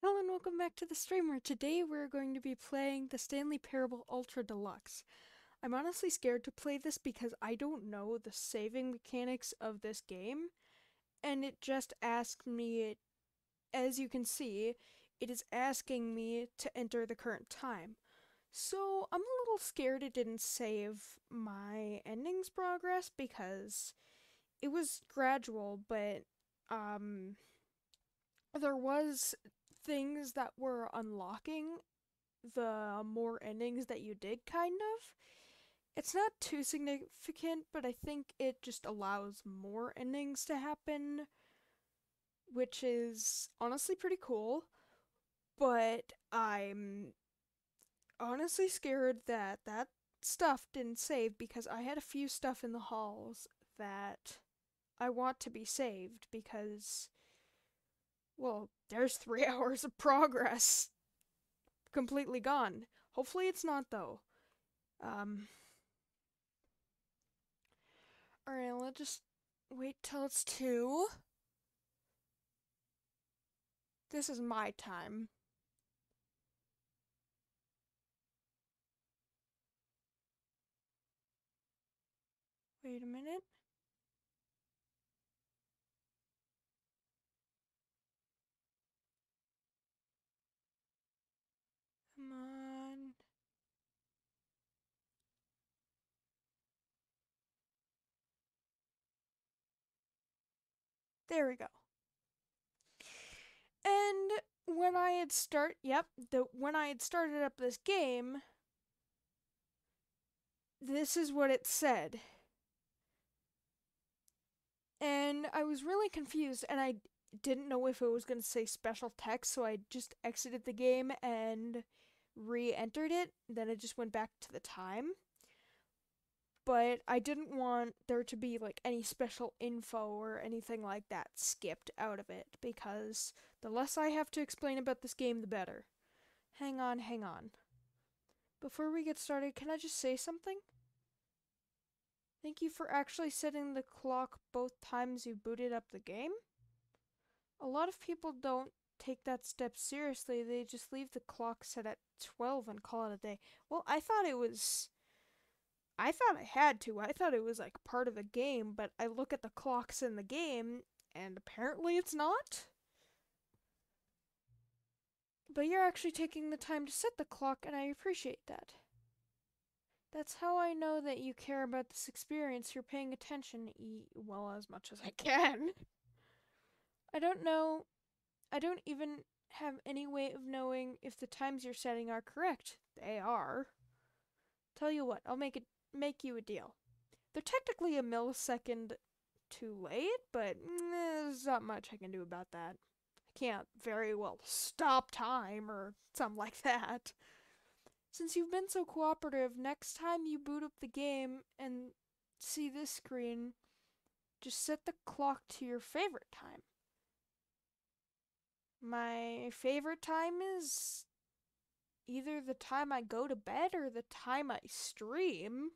Hello and welcome back to the streamer. Today we're going to be playing the Stanley Parable Ultra Deluxe. I'm honestly scared to play this because I don't know the saving mechanics of this game, and it just asked me, as you can see, it is asking me to enter the current time. So I'm a little scared it didn't save my endings progress because it was gradual, but um there was things that were unlocking the more endings that you did, kind of. It's not too significant, but I think it just allows more endings to happen, which is honestly pretty cool. But I'm honestly scared that that stuff didn't save because I had a few stuff in the halls that I want to be saved because, well, there's 3 hours of progress completely gone. Hopefully it's not though. Um, Alright, let's just wait till it's 2. This is my time. Wait a minute. Come on. There we go. And when I had started up this game, this is what it said. And I was really confused and I didn't know if it was going to say special text, so I just exited the game and re-entered it. Then it just went back to the time. But I didn't want there to be like any special info or anything like that skipped out of it because the less I have to explain about this game, the better. Hang on, hang on. Before we get started, can I just say something? Thank you for actually setting the clock both times you booted up the game. A lot of people don't take that step seriously, they just leave the clock set at 12 and call it a day. Well, I thought I had to. I thought it was like part of the game, but I look at the clocks in the game and apparently it's not. But you're actually taking the time to set the clock and I appreciate that. That's how I know that you care about this experience. You're paying attention, well, as much as I can. I don't know. I don't even have any way of knowing if the times you're setting are correct. They are. Tell you what, make you a deal. They're technically a millisecond too late, but there's not much I can do about that. I can't very well stop time or something like that. Since you've been so cooperative, next time you boot up the game and see this screen, just set the clock to your favorite time. My favorite time is either the time I go to bed or the time I stream.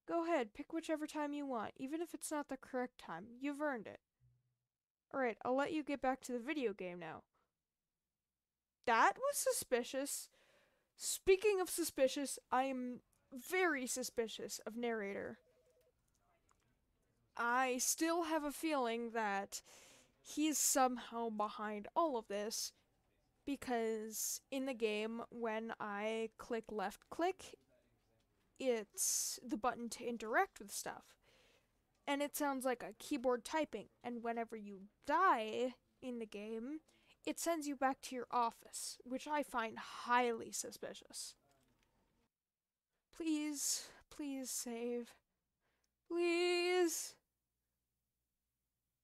Go ahead, pick whichever time you want, even if it's not the correct time. You've earned it. Alright, I'll let you get back to the video game now. That was suspicious. Speaking of suspicious, I'm very suspicious of narrator. I still have a feeling that he's somehow behind all of this because in the game, when I click left click, it's the button to interact with stuff. And it sounds like a keyboard typing. And whenever you die in the game, it sends you back to your office, which I find highly suspicious. Please, please save. Please.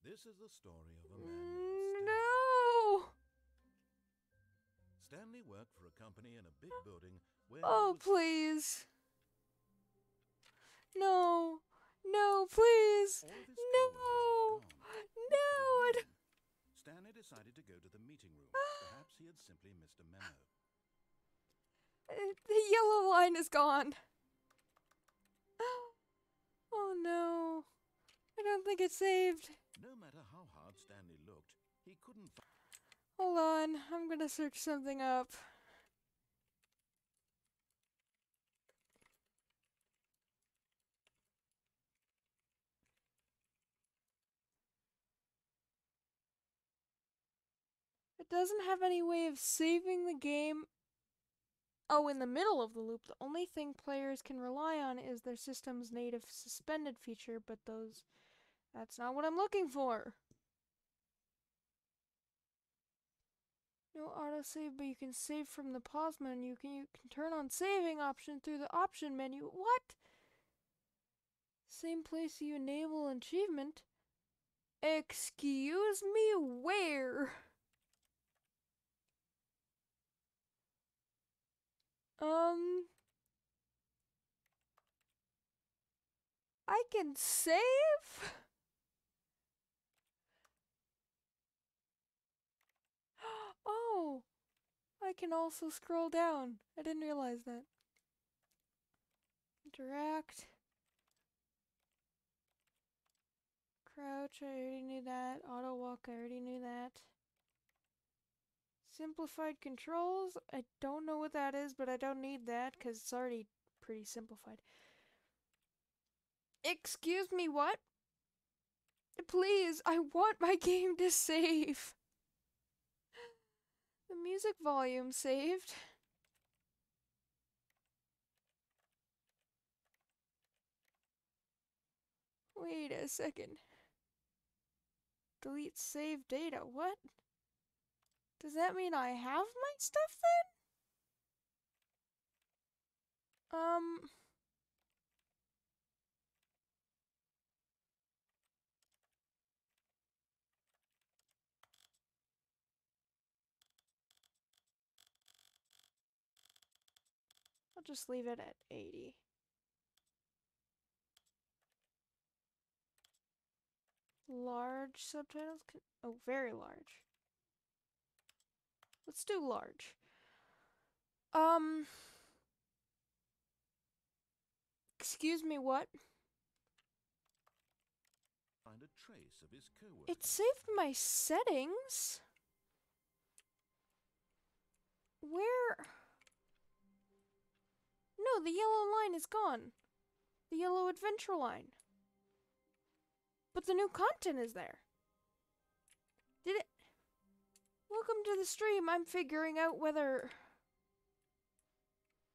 This is the story of a man named Stanley. No! Stanley worked for a company in a big building where Oh, please. No. No, please. all of his No. No. Stanley decided to go to the meeting room. Perhaps he had simply missed a memo. The yellow line is gone. Oh no. I don't think it's saved. No matter how hard Stanley looked, He couldn't find... Hold on, I'm gonna search something up. It doesn't have any way of saving the game. Oh, in the middle of the loop, the only thing players can rely on is their system's native suspended feature, but that's not what I'm looking for. No autosave, but you can save from the pause menu. You can turn on saving option through the option menu. What? Same place you enable achievement. Excuse me, where? I can save? Oh, I can also scroll down. I didn't realize that. Interact. Crouch, I already knew that. Auto walk, I already knew that. Simplified controls, I don't know what that is, but I don't need that because it's already pretty simplified. Excuse me, what? Please, I want my game to save. The music volume saved. Wait a second. Delete save data. What? Does that mean I have my stuff then? I'll just leave it at 80. Large subtitles? Oh, very large. Let's do large. Excuse me, what? Find a trace of his co-workers. It saved my settings? Where? No, the yellow line is gone. The yellow adventure line. But the new content is there. Did it? Welcome to the stream. I'm figuring out whether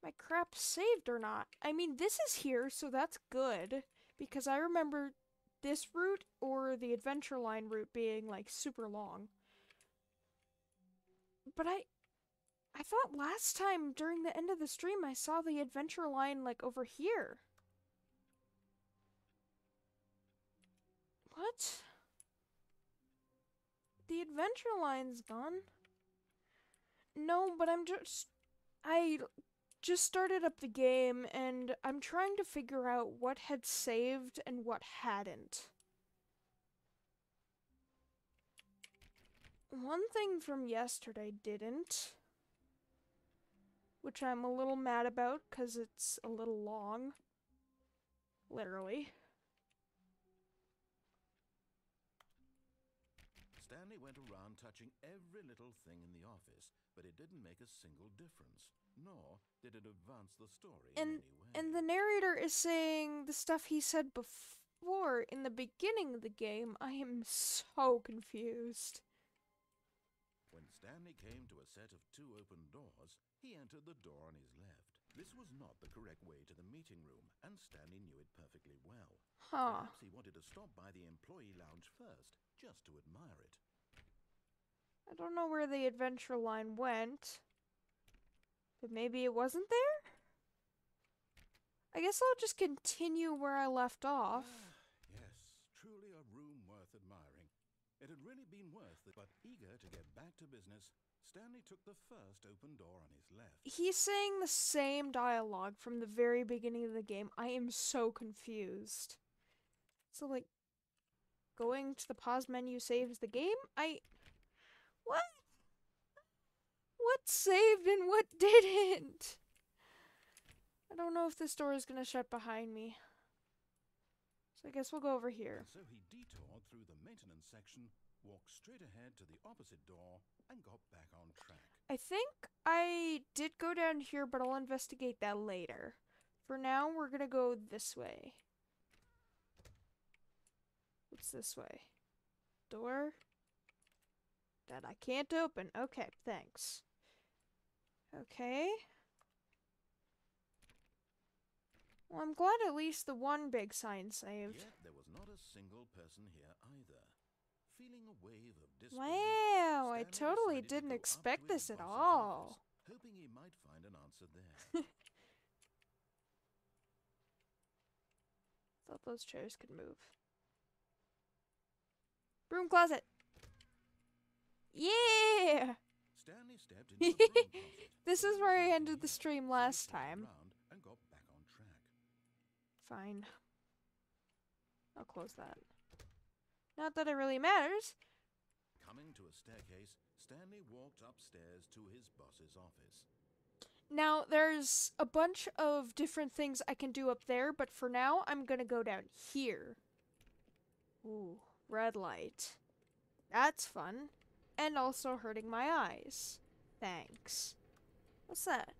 my crap's saved or not. I mean, this is here, so that's good. Because I remember this route or the adventure line route being, like, super long. But I thought last time during the end of the stream I saw the adventure line, like, over here. What? The adventure line's gone. No, but I just started up the game and I'm trying to figure out what had saved and what hadn't. One thing from yesterday didn't, which I'm a little mad about because it's a little long. Literally. Stanley went around touching every little thing in the office, but it didn't make a single difference, nor did it advance the story in any way. And the narrator is saying the stuff he said before in the beginning of the game. I am so confused. When Stanley came to a set of 2 open doors, he entered the door on his left. This was not the correct way to the meeting room, and Stanley knew it perfectly well. Huh. Perhaps he wanted to stop by the employee lounge first, just to admire it. I don't know where the adventure line went, but maybe it wasn't there? I guess I'll just continue where I left off. Yes, truly a room worth admiring. It had really been worth it, but eager to get back to business, Stanley took the first open door on his left. He's saying the same dialogue from the very beginning of the game. I am so confused. So, like, going to the pause menu saves the game? What? What saved and what didn't? I don't know if this door is gonna shut behind me. So I guess we'll go over here. And so he detoured through the maintenance section, walked straight ahead to the opposite door, and got back on track. I think I did go down here, but I'll investigate that later. For now, we're gonna go this way. What's this way? Door? That I can't open. Okay, thanks. Okay. Well, I'm glad at least the one big sign saved. Yet there was not a single person here either. Feeling a wave of disbelief, Wow, I Stanley totally decided to didn't go up expect to his this at boss's all. office, hoping he might find an answer there. Thought those chairs could move. Broom closet. Yeah! Stanley stepped into the broom closet. This is where I ended the stream last So he turned time. around and got back on track. Fine. I'll close that. Not that it really matters. Coming to a staircase, Stanley walked upstairs to his boss's office. Now, there's a bunch of different things I can do up there, but for now, I'm gonna go down here. Ooh, red light. That's fun. And also hurting my eyes. Thanks. What's that?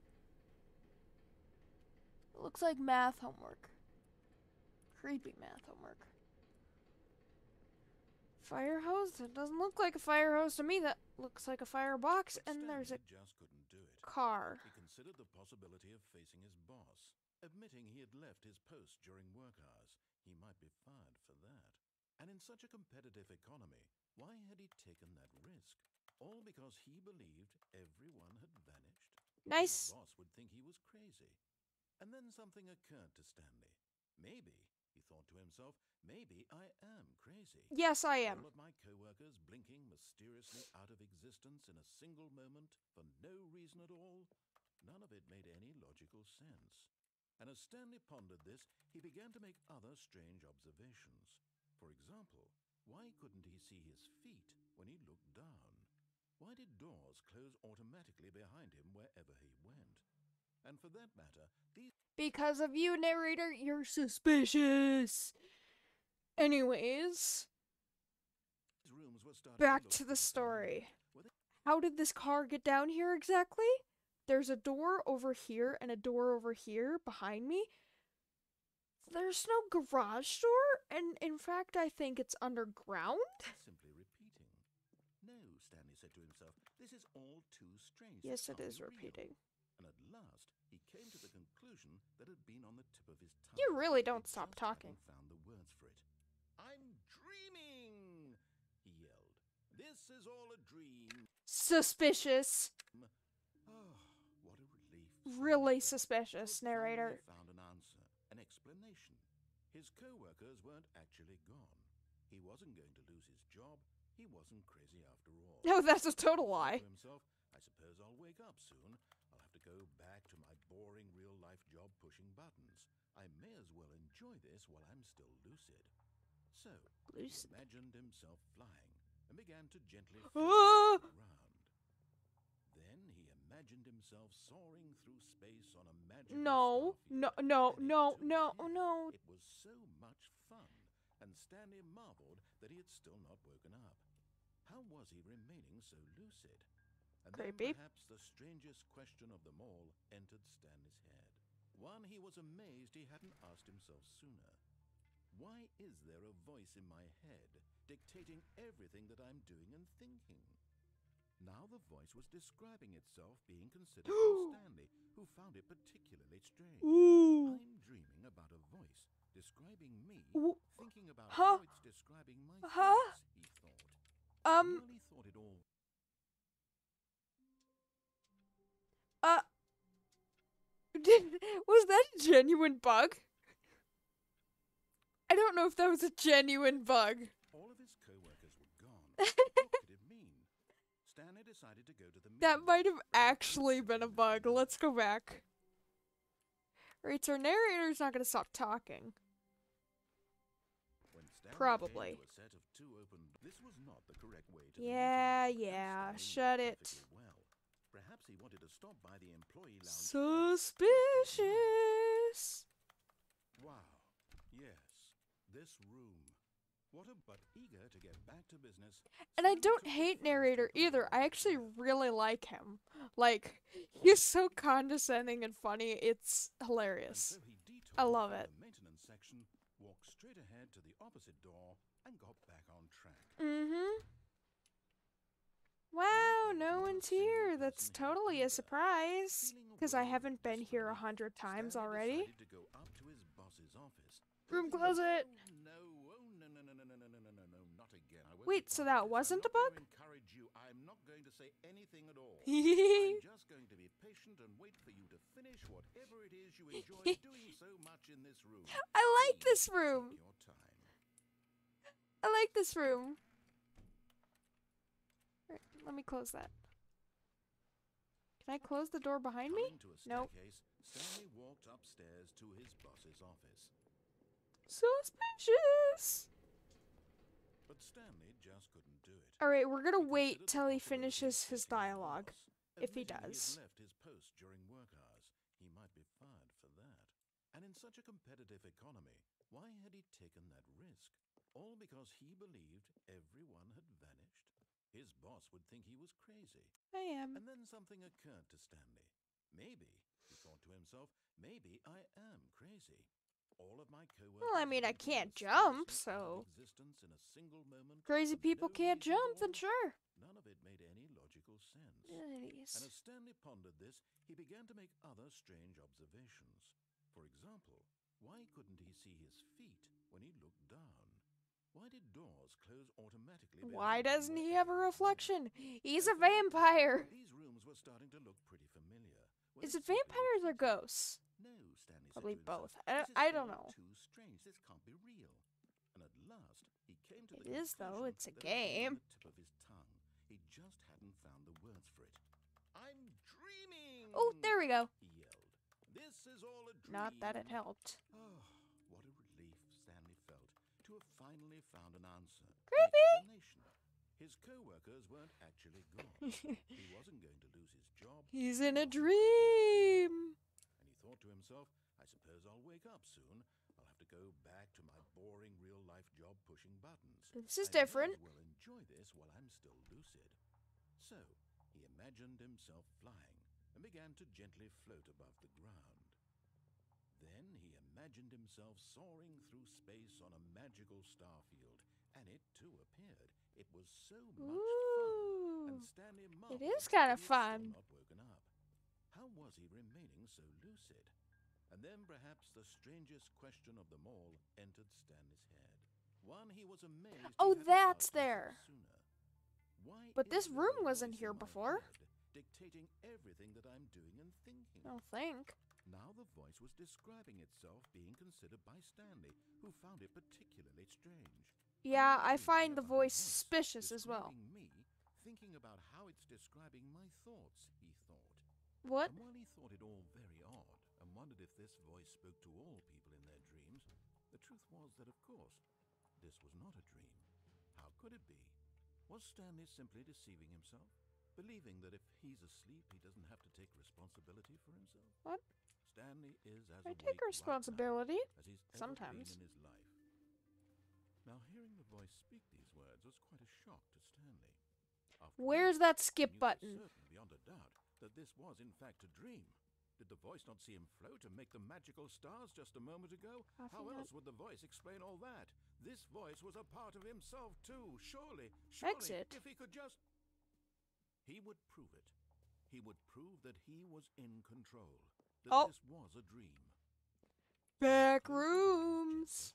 It looks like math homework. Creepy math homework. Fire hose? That doesn't look like a fire hose to me. That looks like a firebox. But And there's a Stanley just couldn't do it. car. He considered the possibility of facing his boss. Admitting he had left his post during work hours, he might be fired for that. And in such a competitive economy, why had he taken that risk? All because he believed everyone had vanished? Nice. His boss would think he was crazy. And then something occurred to Stanley. Maybe, he thought to himself, maybe I am crazy. Yes, I am. All of my co-workers blinking mysteriously out of existence in a single moment for no reason at all? None of it made any logical sense. And as Stanley pondered this, he began to make other strange observations. For example, why couldn't he see his feet when he looked down? Why did doors close automatically behind him wherever he went? And for that matter, these Because of you, narrator, you're suspicious. Anyways, rooms were starting back look to the story. Were they- How did this car get down here exactly? There's a door over here and a door over here behind me. There's no garage door, and in fact, I think it's underground. simply repeating. No, Stanley said to himself, this is all too strange. Yes, it This is can't be real." repeating. And at last, he came to the conclusion that had been on the tip of his tongue. You really don't He stop just talking. hadn't found the words for it. I'm dreaming, he yelled. This is all a dream. Suspicious. Oh, what a relief. Really Stanley felt. suspicious, He'd finally narrator. found an answer, an explanation. His co-workers weren't actually gone. He wasn't going to lose his job. He wasn't crazy after all. No, that's a total He thought lie. to himself, I suppose I'll wake up soon. I'll have to go back to my boring real-life job pushing buttons. I may as well enjoy this while I'm still lucid. So, Lucid. he imagined himself flying and began to gently Ah! float around. Then he imagined himself soaring through space on a magical No, starfield. no, no, And it no, took no, him. no. It was so much fun, and Stanley marveled that he had still not woken up. How was he remaining so lucid? And Creepy. then perhaps the strangest question of them all entered Stanley's head. One he was amazed he hadn't asked himself sooner. Why is there a voice in my head dictating everything that I'm doing and thinking? Now the voice was describing itself being considered by Stanley, who found it particularly strange. Ooh. I'm dreaming about a voice describing me, Ooh. thinking about Huh? how it's describing my Huh? thoughts, he thought. He nearly thought it all. Was that a genuine bug? I don't know if that was a genuine bug. All of his co-workers were gone. What could it mean? Stanley decided to go to the That meeting might have room. actually been a bug. Let's go back. Right, so our narrator's not gonna stop talking. When Stanley Probably. came to a set of two open, this was not the correct way to the Yeah, meeting room, and yeah, Stanley shut knew it. perfectly well. Perhaps he wanted to stop by the employee lounge. Suspicious. Wow. Yes. This room. But eager to get back to business, And I Stanley don't took the hate first narrator step either. I on actually the really like him. Like, he's so condescending and funny. It's and hilarious. so he I detoured love from it. the maintenance section, walked straight ahead to the opposite door, and got back on track. Mm-hmm. Yet Wow, there was no not a one's single here. That's person here totally a either. surprise. Feeling a Because I wave of haven't been here disbelief, 100 times Stanley already. decided to go up to his boss's office, Room hoping that, closet. no, not again. I won't Wait, be so part that of this. wasn't I'm a not going bug? to encourage you. I'm not going to say anything at all. I'm just going to be patient and wait for you to finish whatever it is you enjoy doing so much in this room. I like Please this room. take your time. I like this room. Right, let me close that. Can I close the door behind me? Coming to a Nope. staircase, Stanley walked upstairs to his boss's office. Suspicious. But Stanley just couldn't do it. Alright, we're gonna He wait considered till the he possibility of finishes his facing dialogue. boss, If he admitting does. He had left his post during work hours. He might be fired for that. And in such a competitive economy, why had he taken that risk? All because he believed everyone had vanished? His boss would think he was crazy. I am. And then something occurred to Stanley. Maybe, he thought to himself, maybe I am crazy. All of my coworkers. Well, I mean, I went can't mysteriously jump, out of so. existence in a single moment Crazy for people no can't reason at jump, then all. sure. None of it made any logical sense. Nice. And as Stanley pondered this, he began to make other strange observations. For example, why couldn't he see his feet when he looked down? Why did doors close automatically? Why behind him doesn't he have wherever a he went? reflection? He's And a for that vampire. matter, these rooms were starting to look pretty familiar. Well, Is they it simply vampires or looked- ghosts? No, Stanley Probably said to himself. both. This is I don't all know. too strange. This can't be real. And at last, he came to It the is, though. conclusion It's a that had been game. on the tip of his tongue. He just hadn't found the words for it. I'm dreaming! Oh, there we go. He yelled. This is all a dream. Not that it helped. Oh, what a relief Stanley felt to have finally found an answer. Creepy! An explanation. His co-workers weren't actually gone. He wasn't going to lose his job. He's in a He wasn't dream. And he thought to himself, I suppose I'll wake up soon. I'll have to go back to my boring real-life job pushing buttons. This is I may different. as well enjoy this while I'm still lucid. So, he imagined himself flying and began to gently float above the ground. Then he imagined himself soaring through space on a magical starfield, and it too appeared. It was so much fun, and Ooh. Stanley It marveled is kind that of he had fun. still not woken up. How was he remaining so lucid? And then perhaps the strangest question of them all entered Stanley's head. One he was amazed Oh, he hadn't that's asked himself there. sooner. Why But is this there room a wasn't voice here in my before. head dictating everything that I'm doing and thinking? I don't think. Now the voice was describing itself being considered by Stanley, who found it particularly strange. Yeah, I Imagine find the whenever a voice suspicious as well. describing me, thinking about how it's describing my thoughts, he thought. What? And while he thought it all very odd, and wondered if this voice spoke to all people in their dreams, the truth was that, of course, this was not a dream. How could it be? Was Stanley simply deceiving himself, believing that if he's asleep, he doesn't have to take responsibility for himself? What? Stanley is as I awake take responsibility. right now as he's ever Sometimes. been in his life. Now, hearing the voice speak these words was quite a shock to Stanley. After Where's all, that he skip knew for button? certain, beyond a doubt, that this was in fact a dream. Did the voice not see him float and make the magical stars just a moment ago? Coffee How nut. else would the voice explain all that? This voice was a part of himself too. Surely, Exit. if he could just... He would prove it. He would prove that he was in control. That Oh. this was a dream. Back rooms.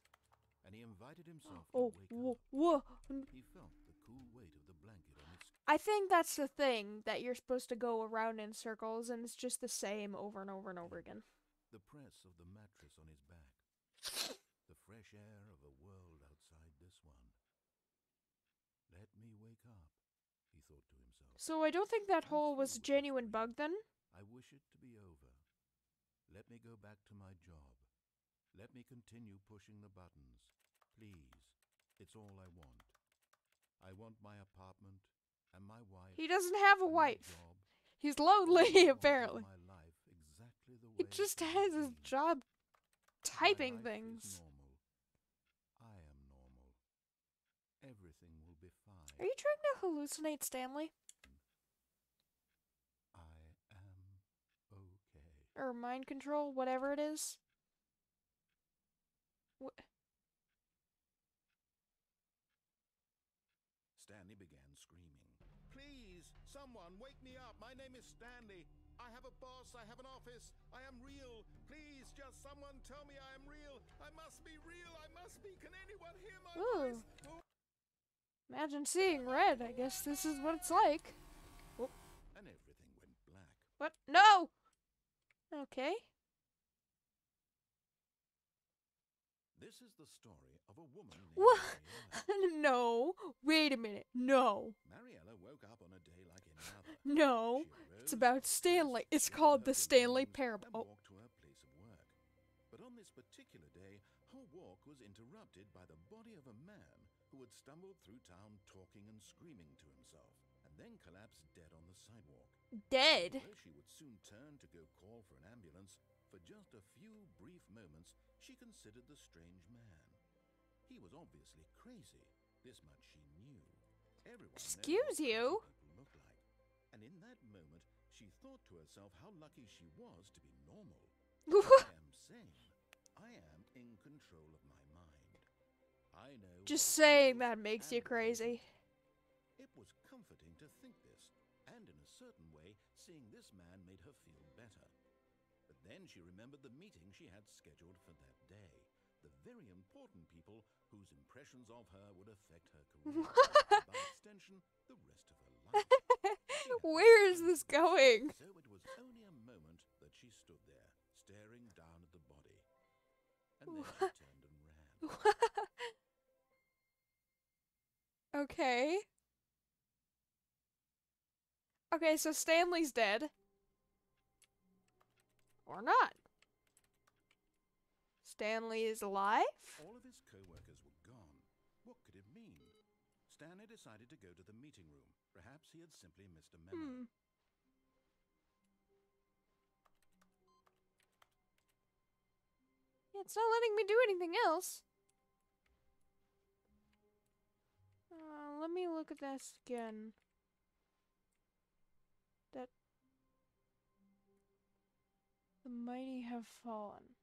And he invited himself Oh, to wake whoa, up. whoa. He felt the cool weight of the blanket on his... I think that's the thing, that you're supposed to go around in circles and it's just the same over and over and over again. The press of the mattress on his back. The fresh air of a world outside this one. Let me wake up, he thought to himself. So I don't think that hole was a genuine bug then? I wish it to be over. Let me go back to my job. Let me continue pushing the buttons. Please, it's all I want. I want my apartment and my wife. He doesn't have a and my wife. job. He's I lonely, want apparently. my life exactly the He way just it has should his be. job My typing life is things. normal. I am normal. Are you trying to hallucinate Stanley? I am okay. Or mind control, whatever it is? Stanley began screaming. Please, someone, wake me up. My name is Stanley. I have a boss. I have an office. I am real. Please, just someone tell me I am real. I must be real. I must be. Can anyone hear my voice? Oh. Imagine seeing red. I guess this is what it's like. Oh. And everything went black. What? No! Okay. This is the story of a woman named Mariella. No. Wait a minute. No. Mariella woke up on a day like any other. No. It's about Stanley. It's called the Stanley Parable. And walked to her place of work. But on this particular day, her walk was interrupted by the body of a man who had stumbled through town talking and screaming to himself, and then collapsed dead on the sidewalk. Dead? Although she would soon turn to go call for an ambulance, for just a few brief moments, she considered the strange man. He was obviously crazy. This much she knew. Everyone Excuse you? looked like. And in that moment, she thought to herself how lucky she was to be normal. I am sane. I am in control of my mind. I know. Just saying that makes you crazy. It was comforting to think this, and in a certain way, seeing this man made her feel better. But then she remembered the meeting she had scheduled for that day. The very important people whose impressions of her would affect her career, and by extension, the rest of her life. Where is this going? So it was only a moment that she stood there, staring down at the body. And then she turned and ran. Okay. Okay, so Stanley's dead. Or not. Stanley is alive? All of his co-workers were gone. What could it mean? Stanley decided to go to the meeting room. Perhaps he had simply missed a memo. Yeah, it's not letting me do anything else. Let me look at this again. That the mighty have fallen.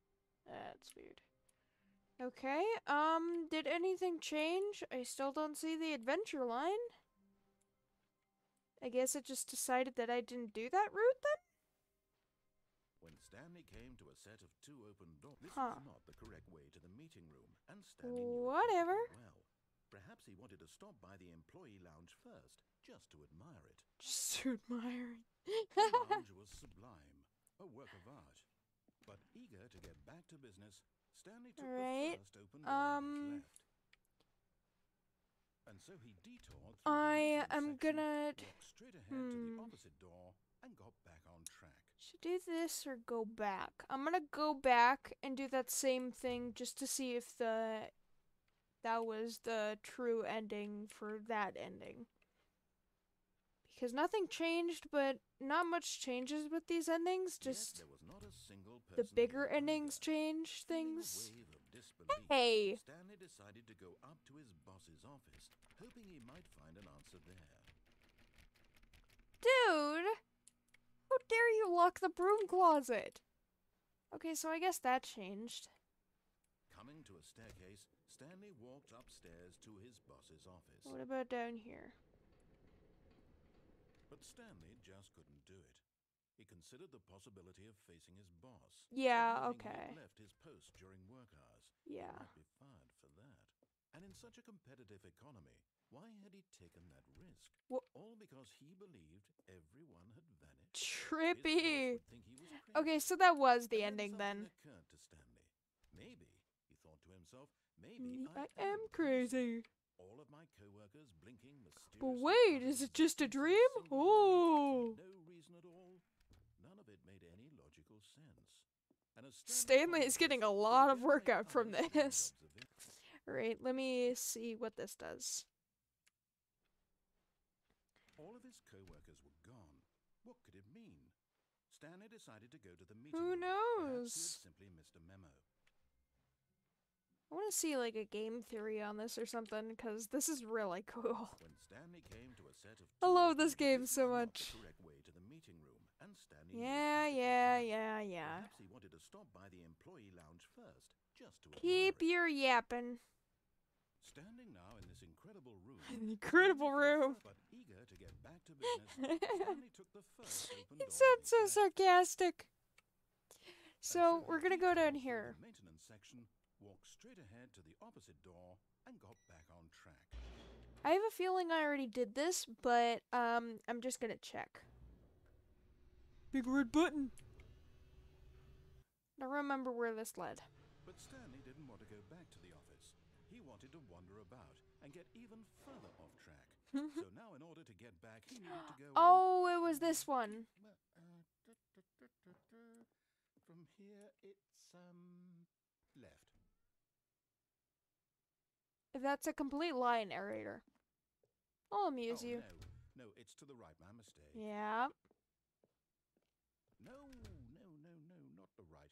That's weird. Okay, did anything change? I still don't see the adventure line. I guess it just decided that I didn't do that route then? When Stanley came to a set of two open doors, this was not the correct way to the meeting room, and Stanley knew Whatever. it well. Perhaps he wanted to stop by the employee lounge first, just to admire it. Just to admire it. The lounge was sublime, a work of art. But eager to get back to business, Stanley took the first open door on his left. And so he detoured through I the am gonna walked straight ahead to the opposite door and got back on track. Should do this or go back? I'm gonna go back and do that same thing just to see if that was the true ending for that ending. Because nothing changed, but not much changes with these endings. Just there was not a single the person bigger behind endings her. change things. Feeling a wave of disbelief, Hey! Stanley decided to go up to his boss's office, hoping he might find an answer there. Dude! How dare you lock the broom closet? Okay, so I guess that changed. Coming to a staircase, Stanley walked upstairs to his boss's office. What about down here? But Stanley just couldn't do it. He considered the possibility of facing his boss. Yeah, Supposing okay. He left his post during work hours. Yeah. He might be fired for that. And in such a competitive economy, why had he taken that risk? All because he believed everyone had vanished. Trippy! His boss would think he was crazy. Okay, so that was the And ending then. something occurred to Stanley. Maybe, he thought to himself, maybe I am crazy. All of my co-workers blinking mysteriously. But wait, is it just a dream? Oh! No reason at all. None of it made any logical sense. And as Stanley is getting a lot of workout from this. Alright, let me see what this does. All of his co-workers were gone. What could it mean? Stanley decided to go to the meeting Who room. Perhaps he knows? had simply missed a memo. I want to see like a game theory on this or something, because this is really cool. When Stanley came to a set of I love this tools, game this so was not much. the correct way to the meeting room, and Stanley knew Yeah, perfectly yeah, well. yeah. Perhaps he wanted to stop by the employee lounge first, just to Keep admire it. your yapping. Standing now in this incredible room, Incredible room. but eager to get back to business, Stanley took the first open It door. sounds so sarcastic. So we're gonna go down here. The maintenance section, walked straight ahead to the opposite door, and got back on track. I have a feeling I already did this, but I'm just gonna check. Big red button. I don't remember where this led. But Stanley didn't want to go back to the office. He wanted to wander about and get even further off track. So now in order to get back, he needed to go Oh, it was this one. From here, it's, left. That's a complete lie, narrator. I'll amuse you. No, it's to the right. My mistake. Yeah. No, not the right.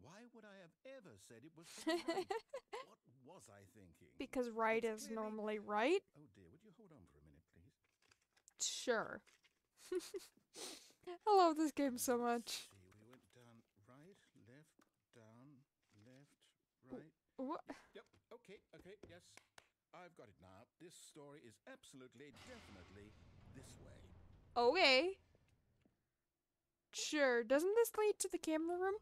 Why would I have ever said it was to the right? What was I thinking? Because right is normally right. Oh dear, would you hold on for a minute, please? Sure. I love this game so much. See, we went down right, left, down, left, right. What? Yep, okay, yes. I've got it now. This story is absolutely, definitely this way. Okay. Sure. Doesn't this lead to the camera room?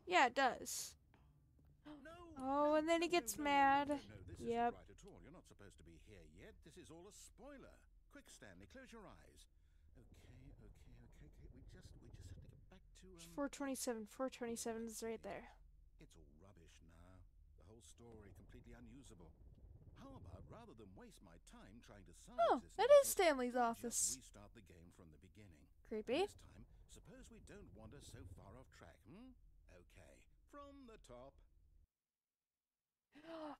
Yeah, it does. No! Oh, and then he gets mad. No, this Yep. isn't right at all. You're not supposed to be here yet. This is all a spoiler. Quick, Stanley, close your eyes. Okay. We just have to get back to, 427. 427 is right there. It's all rubbish now. The whole story completely unusable. How about, rather than waste my time trying to solve Oh, this, that is Stanley's just office. restart the game from the beginning. Creepy. This time, suppose we don't wander so far off track, Okay, from the top.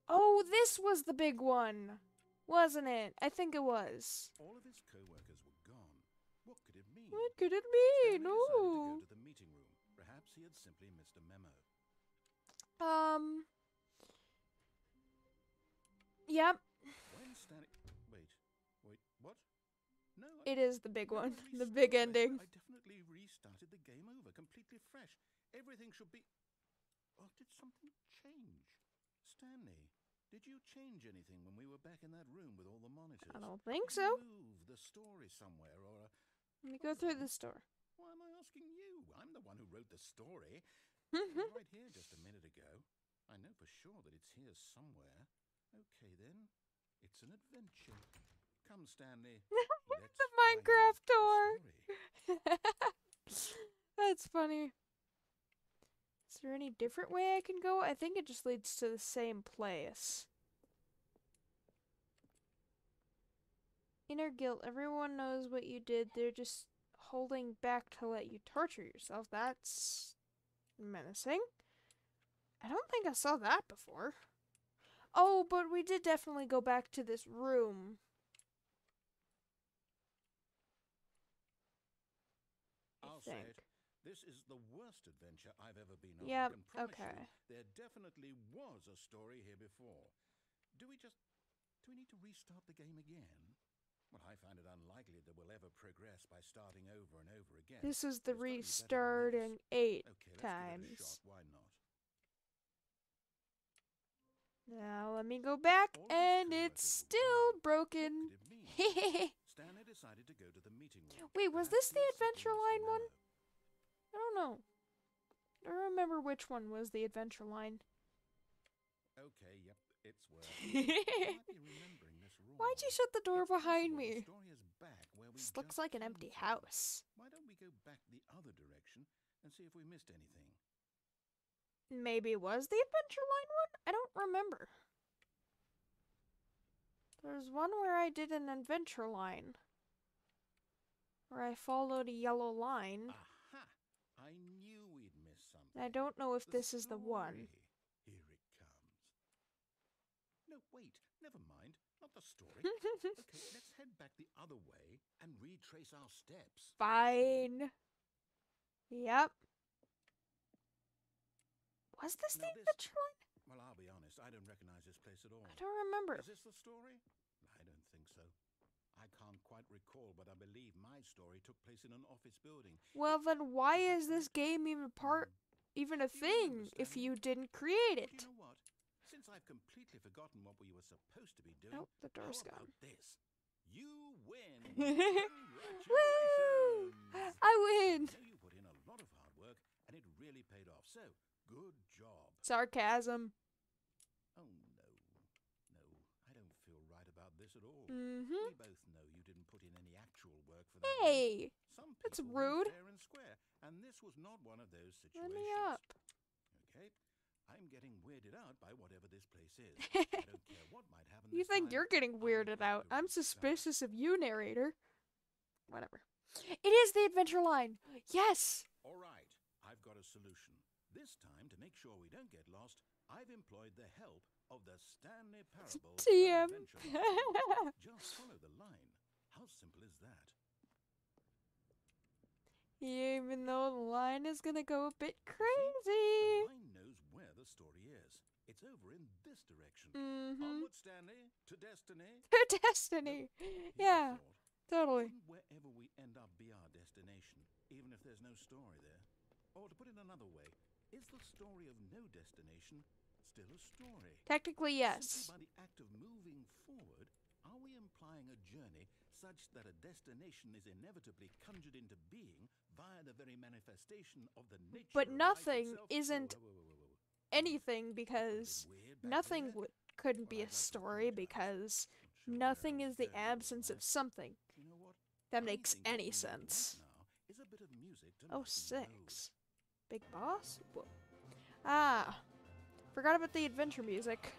Oh, this was the big one, wasn't it? I think it was. All of his co-workers were gone. What could it mean? What could it Stanley mean? decided to Oh. go to the meeting room. Perhaps he had simply missed a memo. Yep. When Stanley... Wait, what? No, It is the big one. I The big restarted. ending. I definitely restarted the game over, completely fresh. Everything should be... Or did something change? Stanley, did you change anything when we were back in that room with all the monitors? I don't think Did so. you move the story somewhere, or... Let me go through this door. Why am I asking you? I'm the one who wrote the story. It was right here just a minute ago. I know for sure that it's here somewhere. Okay, then. It's an adventure. Come, Stanley. Let's The find Minecraft the door. story. That's funny. Is there any different way I can go? I think it just leads to the same place. Inner guilt. Everyone knows what you did. They're just holding back to let you torture yourself. That's menacing. I don't think I saw that before. Oh, but we did definitely go back to this room. I'll say it. This is the worst adventure I've ever been on. Yep, I can promise okay. you, there definitely was a story here before. Do we need to restart the game again? Well, I find it unlikely that we'll ever progress by starting over and over again. This is the It's gotta be better than restarting this. 8 Okay, let's times. give it a shot. Why not? Now let me go back, All of his and co-workers it's were still gone. broken. What could it mean? Stanley decided to go to the meeting room. Wait, was Perhaps this the he had simply Adventure missed a Line one? memo. I don't know. I don't remember which one was the Adventure Line. Okay, yep, it's working. I might be remembering this wrong. Why'd you shut the door It's behind possible me? the story is back where we This looks just like an came empty from. house. Why don't we go back the other direction and see if we missed anything? Maybe it was the Adventure Line one? I don't remember. There's one where I did an Adventure Line. Where I followed a yellow line. Aha! I knew we'd miss something. I don't know if The this is the one. story. Here it comes. No, wait. Never mind. Not the story. Okay, let's head back the other way and retrace our steps. Fine. Yep. Was this the Now this, adventure line? well, I'll be honest, I don't recognize this place at all. I don't remember. Is this the story? I don't think so. I can't quite recall, but I believe my story took place in an office building. Well, then why is this game even even a thing if you didn't create Well, it? you know what? Since I've completely forgotten what we were supposed to be doing, Oh, the door's how gone. about this? You win! Woo! Congratulations! I win! I know you put in a lot of hard work, and it really paid off. So, good job. Sarcasm. Oh, no. No, I don't feel right about this at all. Mm-hmm. We both know you didn't put in any actual work for that. Hey! Some That's people were rude. fair and square, and this was not one of those Let situations. me up. Okay, I'm getting weirded out by whatever this place is. I don't care what might happen. You this think time. you're getting I weirded have out. to I'm reach that. suspicious of you, narrator. Whatever. It is the adventure line! Yes! All right, I've got a solution. This time, to make sure we don't get lost, I've employed the help of the Stanley Parable TM. Adventure Line. Just follow the line. How simple is that? Even though the line is gonna go a bit The crazy. line knows where the story is. It's over in this direction. Mm-hmm. Onward, Stanley, to destiny. Their destiny. Here's a Yeah, thought. totally. Wouldn't wherever we end up be our destination, even if there's no story there? Or to put it another way, is the story of no destination still a story? Technically, yes. Simply by the act of moving forward, are we implying a journey such that a destination is inevitably conjured into being via the very manifestation of the nature But of nothing life itself? isn't Whoa. anything because Weird back nothing there? couldn't Well, be a I'd like to story apologize. because Not sure nothing where I is was the going with absence of that. something. You know what? That I makes think what any we really want sense. now is a bit of music to Oh, lighten the mood. 6. Big boss? Whoa. Ah. Forgot about the adventure music.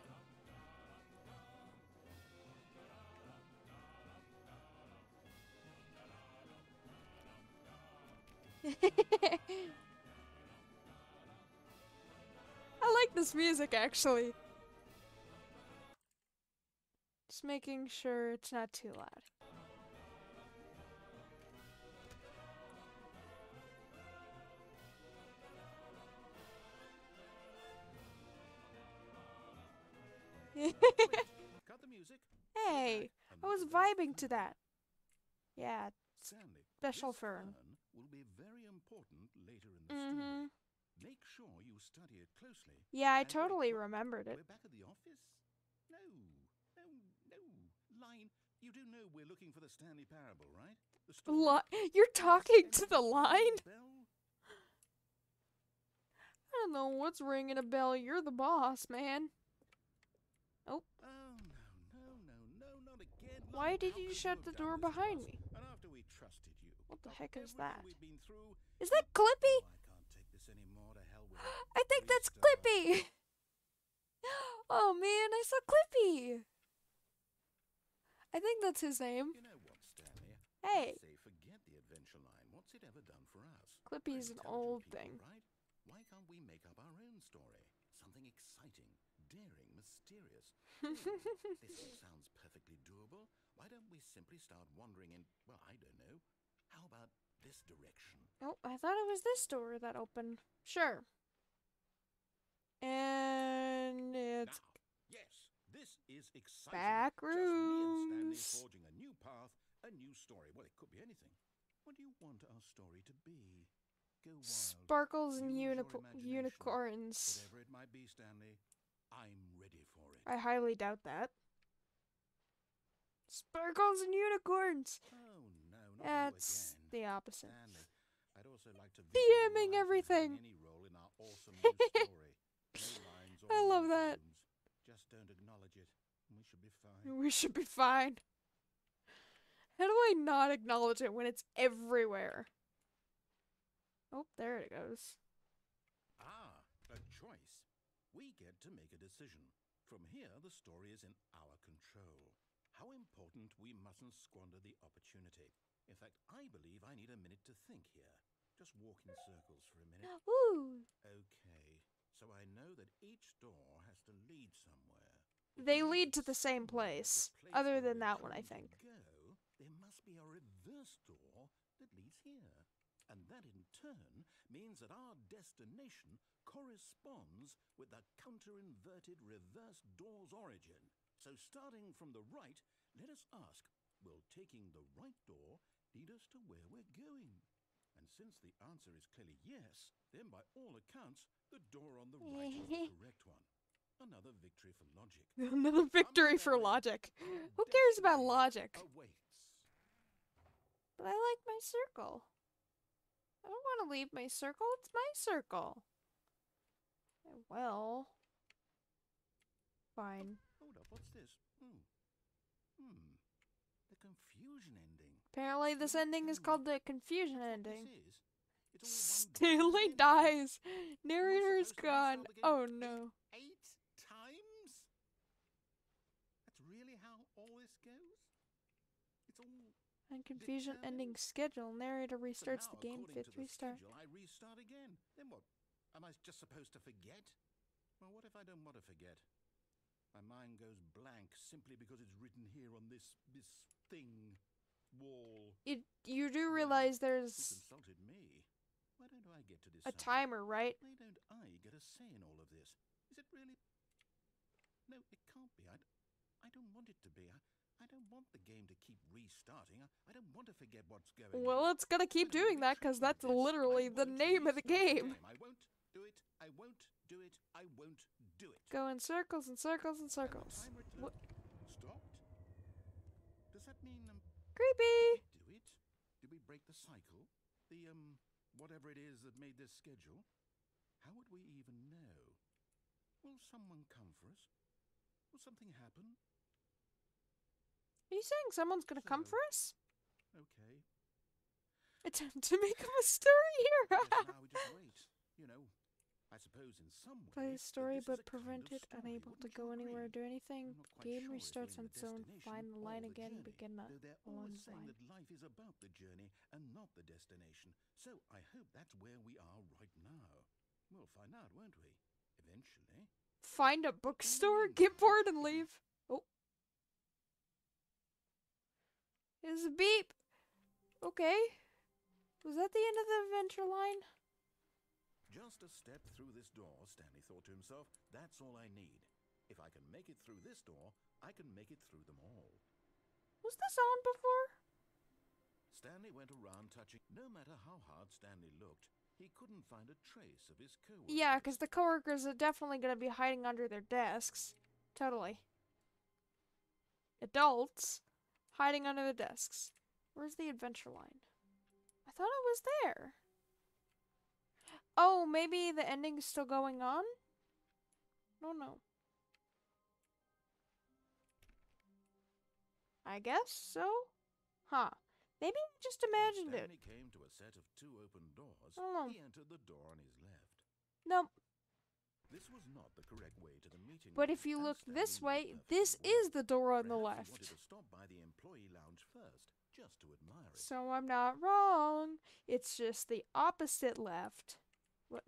I like this music, actually. Just making sure it's not too loud. Cut the music. Hey, And I look was at that vibing to fern. that. Yeah, Stanley, special this fern. will be very important later in the Mm-hmm. story. Make sure you study it closely. Yeah, I And wait, totally what? remembered it. We're back at the office? No. Line, you do know we're looking for the Stanley Parable, right? The story? You're Is talking any to of the this ringing line? a bell? I don't know what's ringing a bell. You're the boss, man. Oh, Oh, no, not again. why Line, did how you could shut have the done door this to behind us? me? And after we trusted you. What the after heck is everything that? we've been through, Is that Clippy? oh, I can't take this anymore. To hell with it. I think that's Restart. Clippy. Oh man, I saw Clippy. I think that's his name. You know what, Stanley? Hey, I say forget the adventure line. What's it ever done for us? Clippy's We're an intelligent old people, thing. right? Why can't we make up our own story? Something exciting, daring, mysterious. This all sounds perfectly doable. Why don't we simply start wandering in, well, I don't know. How about this direction? Oh, I thought it was this door that opened. Sure. And it's Now, yes, this is exciting. back Just me and Stanley rooms. forging a new path, a new story. Well, it could be anything. What do you want our story to be? Go wild. Sparkles and Use your imagination. unicorns. Whatever it might be, Stanley, I'm ready for it. I highly doubt that. Sparkles and unicorns. Oh, no, not That's you again. the opposite. Stanley, I'd also like to DMing everything. any role in our awesome new story. No lines or I love that. monotones. Just don't acknowledge it, and we should be fine. We should be fine. How do I not acknowledge it when it's everywhere? Oh, there it goes. Ah, a choice. We get to make a decision. From here, the story is in our control. How important we mustn't squander the opportunity. In fact, I believe I need a minute to think here. Just walk in circles for a minute. Ooh. Okay, so I know that each door has to lead somewhere. They lead to the same place. Other than that one, I think. There must be a reverse door that leads here. And that in turn means that our destination corresponds with the counter-inverted reverse door's origin. So starting from the right, let us ask, will taking the right door lead us to where we're going? And since the answer is clearly yes, then by all accounts, the door on the right is the correct one. Another victory for logic. Another victory for logic. Who cares about logic? Awaits. But I like my circle. I don't want to leave my circle. It's my circle. Well, fine. Hold up, what's this? The confusion ending. Apparently this ending is called the confusion ending. It's all one Stanley ending. dies. Narrator is supposed to gone. restart the game Oh no. 8 times? That's really how all this goes? It's all... And confusion ending schedule. Narrator restarts So the game. according to Fifth the restart. schedule, I restart again. Then what? Am I just supposed to forget? Well, what if I don't want to forget? My mind goes blank simply because it's written here on this thing, wall. You do realize You there's consulted me. Why don't I get to a decide? timer, right? Why don't I get a say in all of this? Is it really? No, it can't be. I don't want it to be. I don't want the game to keep restarting. I don't want to forget what's going on. Well, it's gonna keep doing that because that's literally the name of the game. I won't do it. I won't do it. I won't do it. Go in circles and circles and circles. What? Stopped? Does that mean Creepy! did we do it? Did we break the cycle? The whatever it is that made this schedule? How would we even know? Will someone come for us? Will something happen? Are you saying someone's gonna come for us? Okay. Attempt to make up a story here! Yes, now we just wait. You know, I suppose in some way. Play the story this is but a kind of prevented, story, unable to wouldn't go you anywhere or agree? do anything. I'm not quite Game sure if restarts we're on in its own. destination Find the or line the again. journey, Begin the though they're always one's saying line. that life is about the journey and not the destination. So I hope that's where we are right now. We'll find out, won't we? Eventually. Find a bookstore, get bored and leave. Oh. There's a beep. Okay. Was that the end of the adventure line? Just a step through this door, Stanley thought to himself. That's all I need. If I can make it through this door, I can make it through them all. Was this on before? Stanley went around touching. No matter how hard Stanley looked, he couldn't find a trace of his coworkers. Yeah, because the coworkers are definitely going to be hiding under their desks. Totally. Adults hiding under the desks. Where's the adventure line? I thought it was there. Oh, maybe the ending's still going on? No, no. I guess so? Huh. Maybe I just imagined it. Stanley came to a set of 2 open doors. Oh. He entered the door on his left. Nope. This was not the correct way to the meeting But room, if you and look Stanley this knew way, perfectly this well. is the door on the Perhaps he left. wanted to stop by the employee lounge first, just to admire it. So I'm not wrong. It's just the opposite left. What?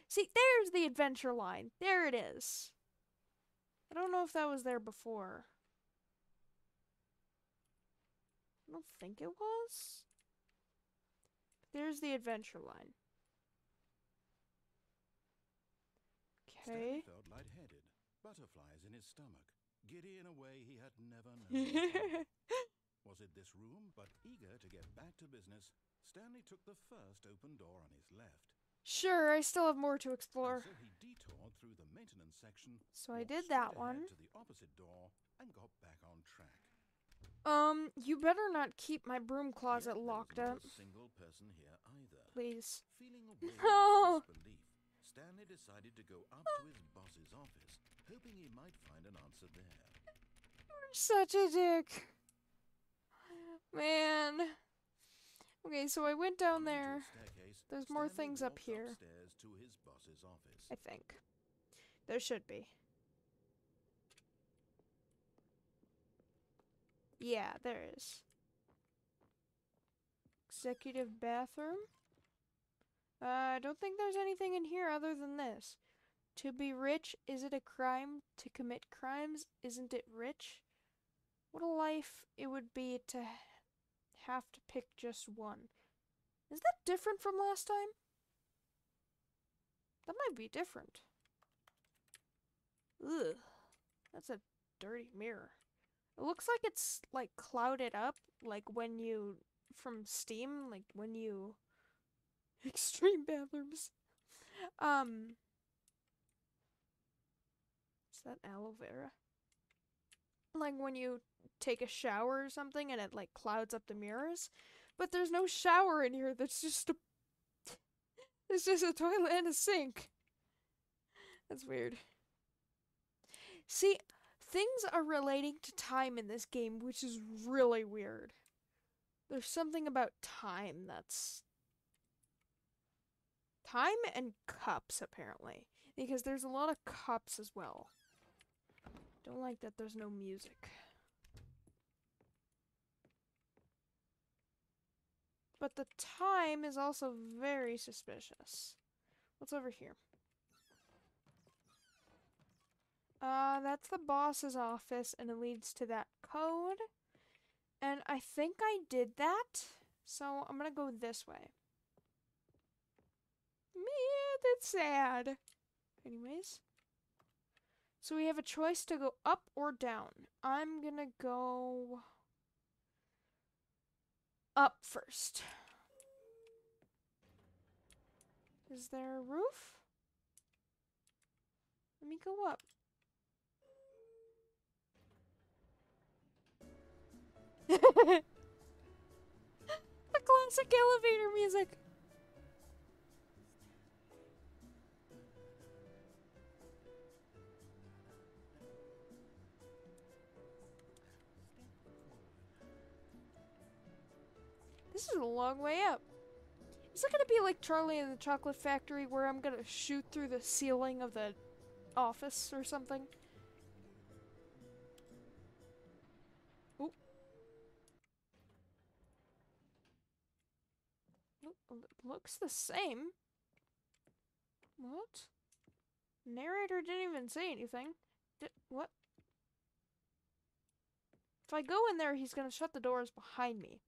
See, there's the adventure line. There it is. I don't know if that was there before. I don't think it was. There's the adventure line. Okay. Stanley felt lightheaded, butterflies in his stomach, giddy in a way he had never known before. Was it this room? But eager to get back to business, Stanley took the first open door on his left. Sure, I still have more to explore. And so he detoured through the maintenance section. So I walked did straight that ahead one. to the opposite door and got back on track. You better not keep my broom closet Yet locked there up. was not a single person here either. Please. Feeling a wave No. of disbelief, Stanley decided to go up to his boss's office, hoping he might find an answer there. You're such a dick. Man. Okay, so I went down Climbing to there. a staircase, There's more Stanley things up walked here. upstairs to his boss's office. I think. There should be. Yeah, there is. Executive bathroom. I don't think there's anything in here other than this. To be rich, is it a crime? To commit crimes, isn't it rich? What a life it would be to have to pick just one. Is that different from last time? That might be different. Ugh. That's a dirty mirror. It looks like it's, like, clouded up, like when you, from Steam, like when you, extreme bathrooms. Is that aloe vera? Like when you take a shower or something and it, like, clouds up the mirrors. But there's no shower in here, there's just a, it's just a toilet and a sink. That's weird. See, things are relating to time in this game, which is really weird. There's something about time that's... Time and cups, apparently. Because there's a lot of cups as well. Don't like that there's no music. But the time is also very suspicious. What's over here? That's the boss's office, and it leads to that code. And I think I did that, so I'm gonna go this way. Man, that's sad. Anyways. So we have a choice to go up or down. I'm gonna go up first. Is there a roof? Let me go up. The classic elevator music. This is a long way up. Is it gonna be like Charlie and the Chocolate Factory where I'm gonna shoot through the ceiling of the office or something? Oop. Looks the same. What? Narrator didn't even say anything. What? If I go in there, he's gonna shut the doors behind me.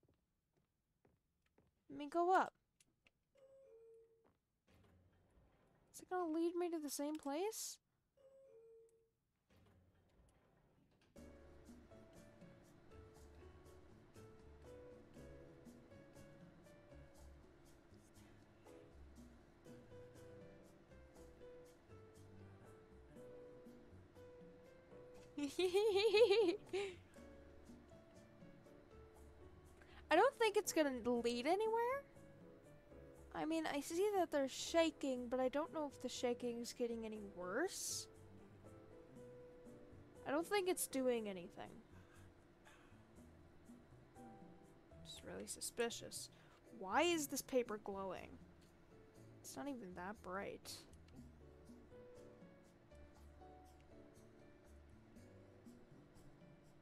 Let me go up. Is it gonna lead me to the same place? I don't think it's gonna lead anywhere. I mean, I see that they're shaking, but I don't know if the shaking is getting any worse. I don't think it's doing anything. It's really suspicious. Why is this paper glowing? It's not even that bright.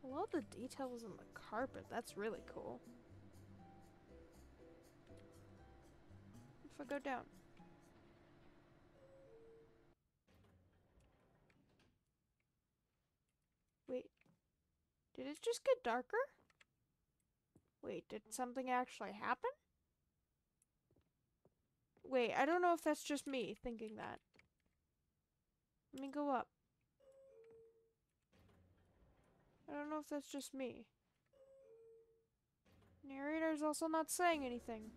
I love the details on the carpet. That's really cool. If I go down. Wait. Did it just get darker? Wait, did something actually happen? Wait, I don't know if that's just me thinking that. Let me go up. I don't know if that's just me. Narrator's also not saying anything.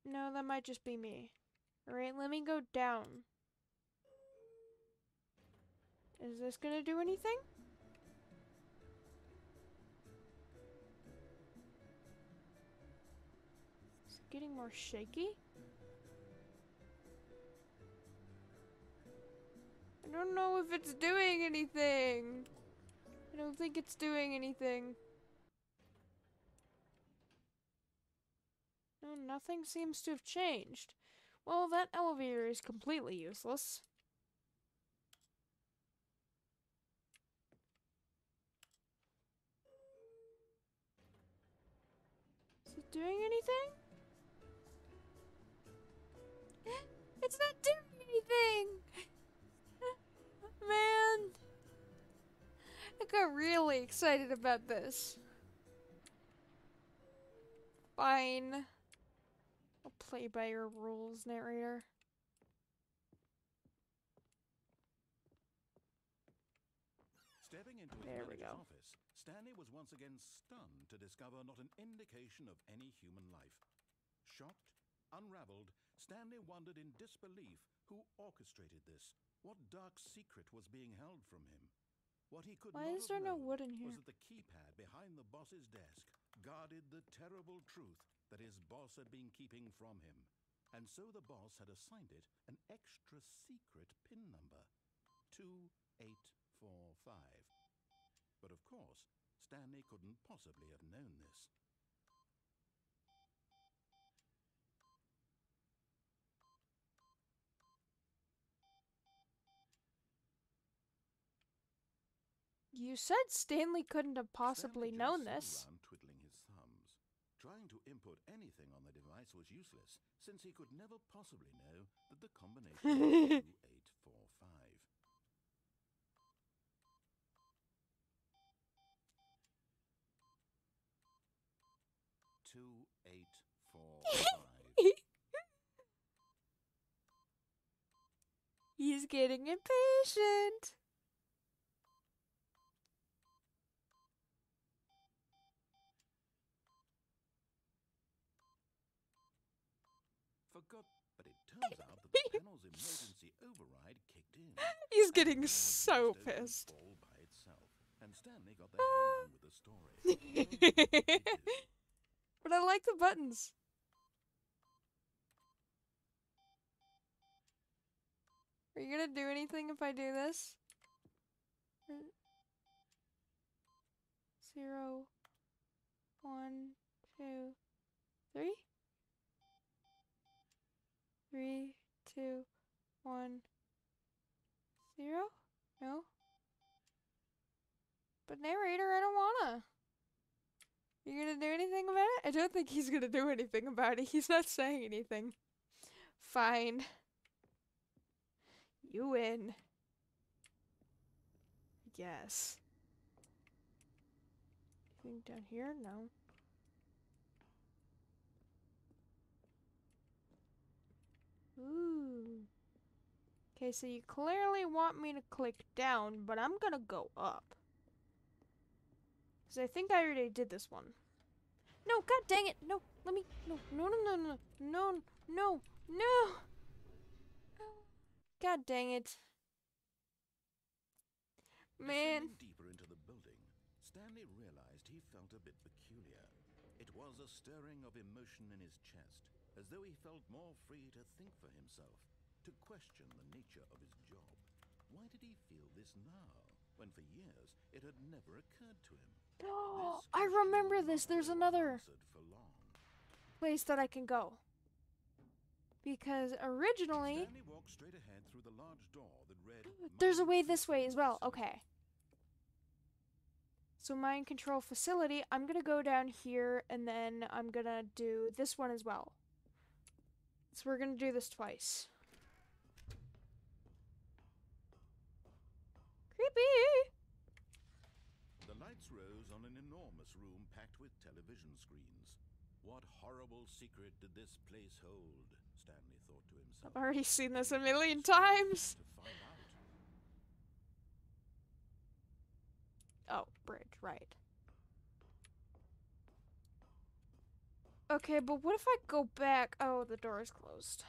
No, that might just be me. Alright, let me go down. Is this gonna do anything? Is it getting more shaky? I don't know if it's doing anything. I don't think it's doing anything. No, nothing seems to have changed. Well, that elevator is completely useless. Is it doing anything? It's not doing anything! Man! I got really excited about this. Fine. I'll play by your rules, narrator. Stepping into his manager's office, Stanley was once again stunned to discover not an indication of any human life. Shocked, unraveled, Stanley wondered in disbelief who orchestrated this. What dark secret was being held from him? What he could Why not is there no have wood in known here? was that the keypad behind the boss's desk guarded the terrible truth that his boss had been keeping from him. And so the boss had assigned it an extra secret PIN number, 2845. But of course, Stanley couldn't possibly have known this. You said Stanley couldn't have possibly Stanley known just this. sat around twiddling his thumbs. Trying to input anything on the device was useless, since he could never possibly know that the combination was 2845. 2845. He's getting impatient. Forgot, but it turns out that the panel's emergency override kicked in. He's getting so pissed. All by itself, and Stanley got the hell on with the story. But I like the buttons. Are you gonna do anything if I do this? 0, 1, 2, 3? 3, 2, 1, 0? No? But narrator, I don't wanna. You gonna do anything about it? I don't think he's gonna do anything about it. He's not saying anything. Fine. You win. Yes. Anything down here? No. Ooh. Okay, so you clearly want me to click down, but I'm gonna go up. Because I think I already did this one. No, god dang it! No, let me. No, no, no, no, no, no, no, no! God dang it. Man. Descending deeper into the building, Stanley realized he felt a bit peculiar. It was a stirring of emotion in his chest, as though he felt more free to think for himself, to question the nature of his job. Why did he feel this now, when for years it had never occurred to him? Oh, I remember this. There's another place that I can go. Because originally, Stanley walked straight ahead through the large door that read, there's a way this way as well. Okay. So mind control facility, I'm gonna go down here and then I'm gonna do this one as well. So we're gonna do this twice. Creepy! The lights rose on an enormous room packed with television screens. What horrible secret did this place hold? Stanley thought to himself. I've already seen this a million times. To find Oh, out. bridge, right. Okay, but what if I go back? Oh, the door is closed.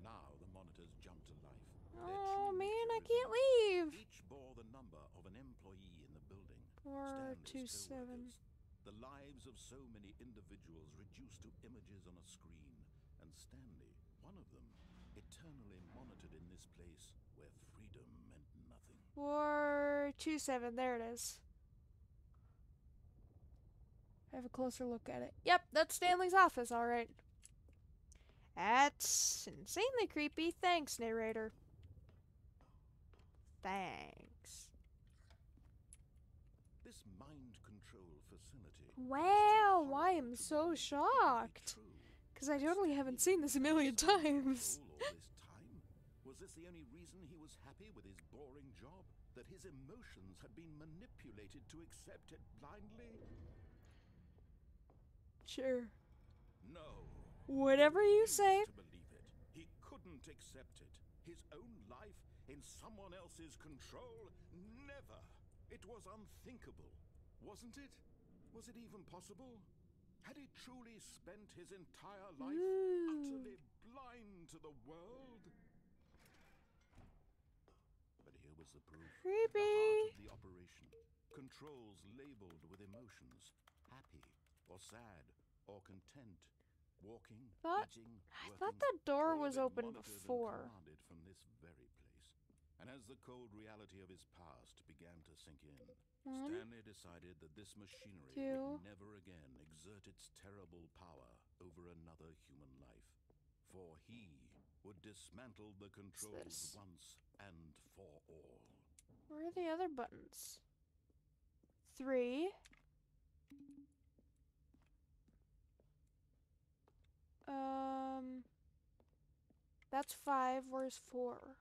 Now the monitors jumped to life. Oh man, I can't leave. Each bore the number of an employee in the building. 427. The lives of so many individuals reduced to images on a screen. And Stanley, one of them, eternally monitored in this place where freedom meant nothing. 427, there it is. Have a closer look at it. Yep, that's Stanley's office, alright. That's insanely creepy. Thanks, narrator. Thanks. This mind control facility. Wow, I am so shocked. Because I totally haven't seen this a million times. All this time? Was this the only reason he was happy with his boring job? that his emotions had been manipulated to accept it blindly? Sure. No. Whatever you say. To believe it. He couldn't accept it. His own life in someone else's control? Never. It was unthinkable. Wasn't it? Was it even possible? Had he truly spent his entire life utterly blind to the world? But here was the proof. Creepy. The heart of the operation. Controls labeled with emotions. Happy or sad or content. Walking, eating, I thought the door was open before. Commanded from this very place. And as the cold reality of his past began to sink in, Stanley decided that this machinery would never again exert its terrible power over another human life. For he would dismantle the controls once and for all. Where are the other buttons? 3. That's 5. Where's 4?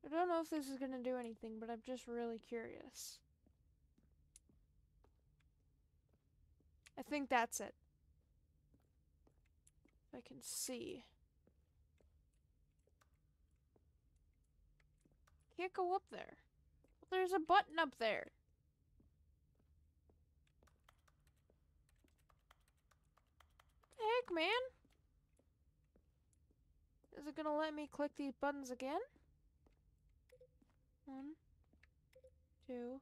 I don't know if this is gonna do anything, but I'm just really curious. I think that's it. I can see. Can't go up there. There's a button up there. What the heck, man? Is it gonna let me click these buttons again? 1, 2.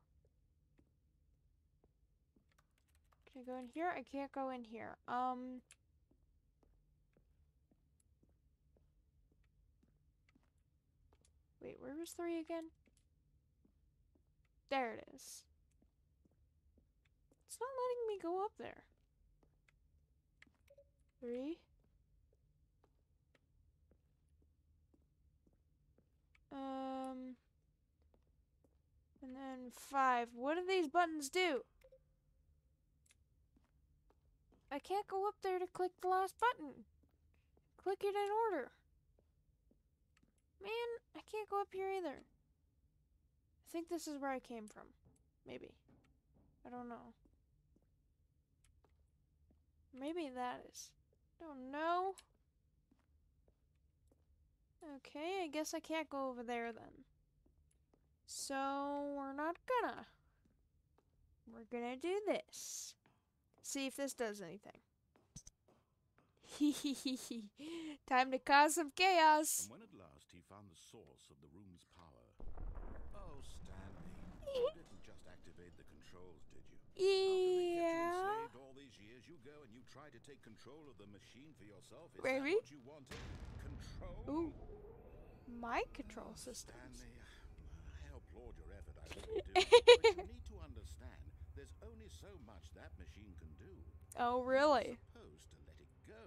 Can I go in here? I can't go in here. Wait, where was 3 again? There it is. It's not letting me go up there. 3. And then 5. What do these buttons do? I can't go up there to click the last button. Click it in order. Man, I can't go up here either. I think this is where I came from. Maybe. I don't know. Maybe that is. Don't know. Okay, I guess I can't go over there then. So, we're not gonna. We're gonna do this. See if this does anything. Time to cause some chaos. And when at last he found the source of the room's power. Oh, Stanley, you didn't just activate the controls, did you? After they kept you enslaved all these years, you go and you try to take control of the machine for yourself. Is that what you wanted? Control? Ooh. My control systems. Stanley, I applaud your effort, I really do. But you need to understand, there's only so much that machine can do. Oh, really? You're supposed to let it go.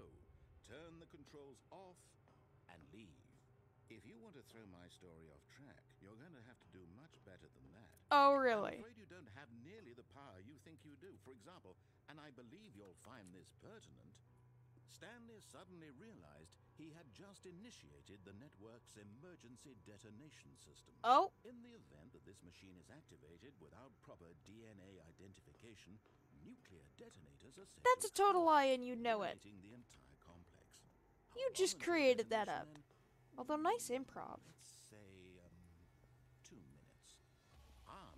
Turn the controls off and leave. If you want to throw my story off track, you're going to have to do much better than that. Oh, really? I'm afraid you don't have nearly the power you think you do. For example, and I believe you'll find this pertinent, Stanley suddenly realized he had just initiated the network's emergency detonation system. Oh. In the event that this machine is activated without proper DNA identification, nuclear detonators are set. That's a total lie and you know it. The entire complex. You just created that up. Although nice improv. Let's say 2 minutes.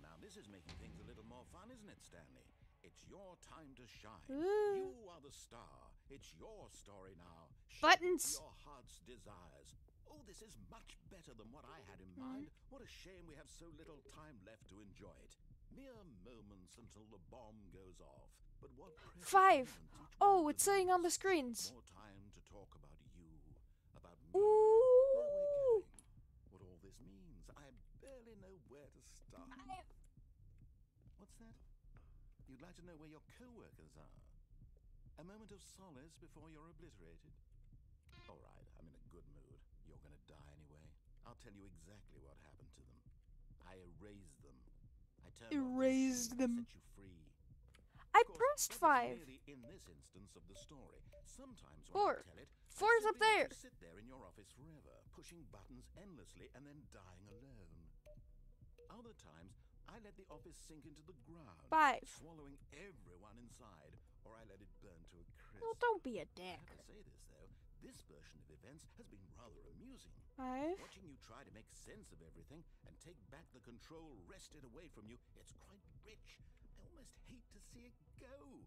Now this is making things a little more fun, isn't it, Stanley? It's your time to shine. Ooh. You are the star. It's your story now. Buttons. Your heart's desires. Oh, this is much better than what I had in mind. What a shame we have so little time left to enjoy it. Mere moments until the bomb goes off. But what 5. Oh, it's saying on the screens. More time to talk about you, about me. Ooh. Where we're going, what all this means. I barely know where to start. What's that? You'd like to know where your co-workers are? A moment of solace before you're obliterated? All right, I'm in a good mood. You're gonna die anyway. I'll tell you exactly what happened to them. I erased them. I turned Erased them. Set you free. I pressed 5. In this instance of the story, sometimes when 4. I tell it, 4's up there. Sit there in your office forever, pushing buttons endlessly and then dying alone. Other times, I let the office sink into the ground, 5. swallowing everyone inside, or I let it burn to a crisp. Well, don't be a I dick. have to say this, though. This version of events has been rather amusing. 5. Watching you try to make sense of everything and take back the control wrested away from you, it's quite rich. I almost hate to see it go.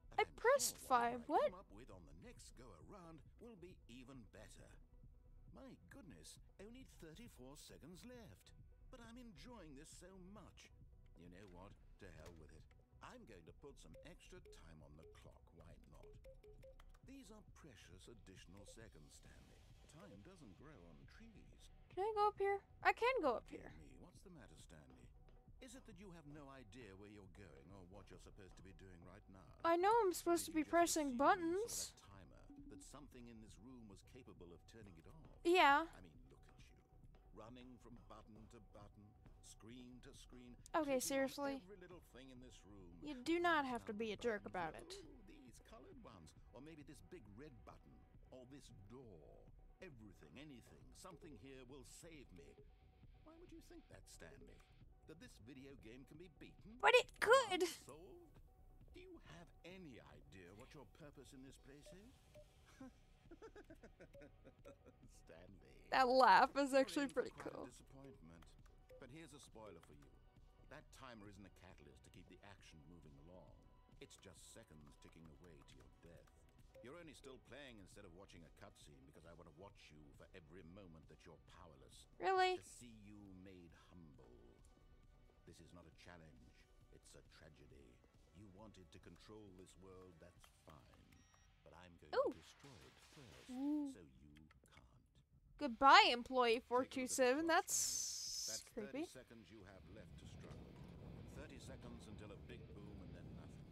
But I I'm pressed sure 5. whatever I What? come up with on the next go-around will be even better. My goodness, only 34 seconds left. But I'm enjoying this so much. You know what? To hell with it. I'm going to put some extra time on the clock. Why not? These are precious additional seconds, Stanley. Time doesn't grow on trees. Can I go up here? I can go up Dear here. me, what's the matter, Stanley? Is it that you have no idea where you're going or what you're supposed to be doing right now? I know I'm supposed to Did be you just pressing assume when you buttons. saw that timer that something in this room was capable of turning it off? Yeah. I mean, look at you. Running from button to button, screen to screen. Okay, clicking on seriously. every little thing in this room. You do not These have to be a numbered jerk buttons. about it. Ooh, these colored ones. Or maybe this big red button. Or this door. Everything, anything, something here will save me. Why would you think that, Stanley? That this video game can be beaten? But it could. Solved? Do you have any idea what your purpose in this place is? Stanley. That laugh is You're actually in for pretty quite a cool. disappointment. But here's a spoiler for you. That timer isn't a catalyst to keep the action moving along. It's just seconds ticking away to your death. You're only still playing instead of watching a cutscene because I want to watch you for every moment that you're powerless. Really? To see you made humble. This is not a challenge. It's a tragedy. You wanted to control this world, that's fine. But I'm going Ooh. to destroy it first, Ooh. so you can't. Goodbye, employee Take a look at the 427. clock, That's That's 30 creepy. seconds you have left to struggle. 30 seconds until a big boom and then nothing.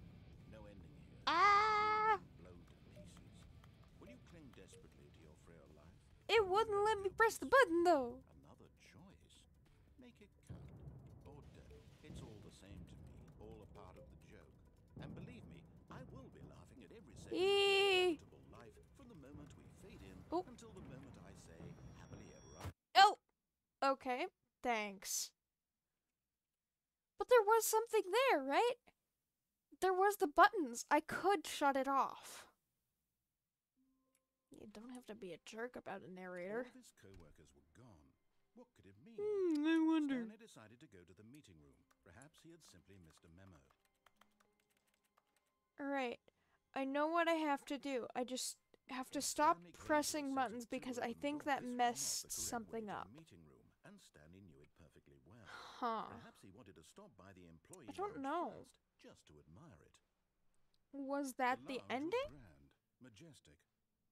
No ending here. Ah! Blown to pieces. Will you cling desperately to your frail life? It wouldn't let me press the button though. Another choice. Make it count. Or don't. It's all the same to me. All a part of the joke. And believe me, I will be laughing at every second of Eee. your inevitable life from the moment we fade in Oh. until the moment I say happily ever after. Oh! Okay, thanks. But there was something there, right? There was the buttons. I could shut it off. You don't have to be a jerk about a narrator. All of his co-workers were gone. What could it mean? I wonder. Stanley decided to go to the meeting room. Perhaps he had simply missed a memo. Alright, I know what I have to do. I just have to stop Stanley came to a pressing set buttons of two because I open think doors. that This was not messed the correct way something to a up. meeting room, and Stanley knew it perfectly well. Huh. Perhaps he wanted to stop by the employee I don't lounge know. first, just to admire it. Was that the lounge ending? was grand, majestic,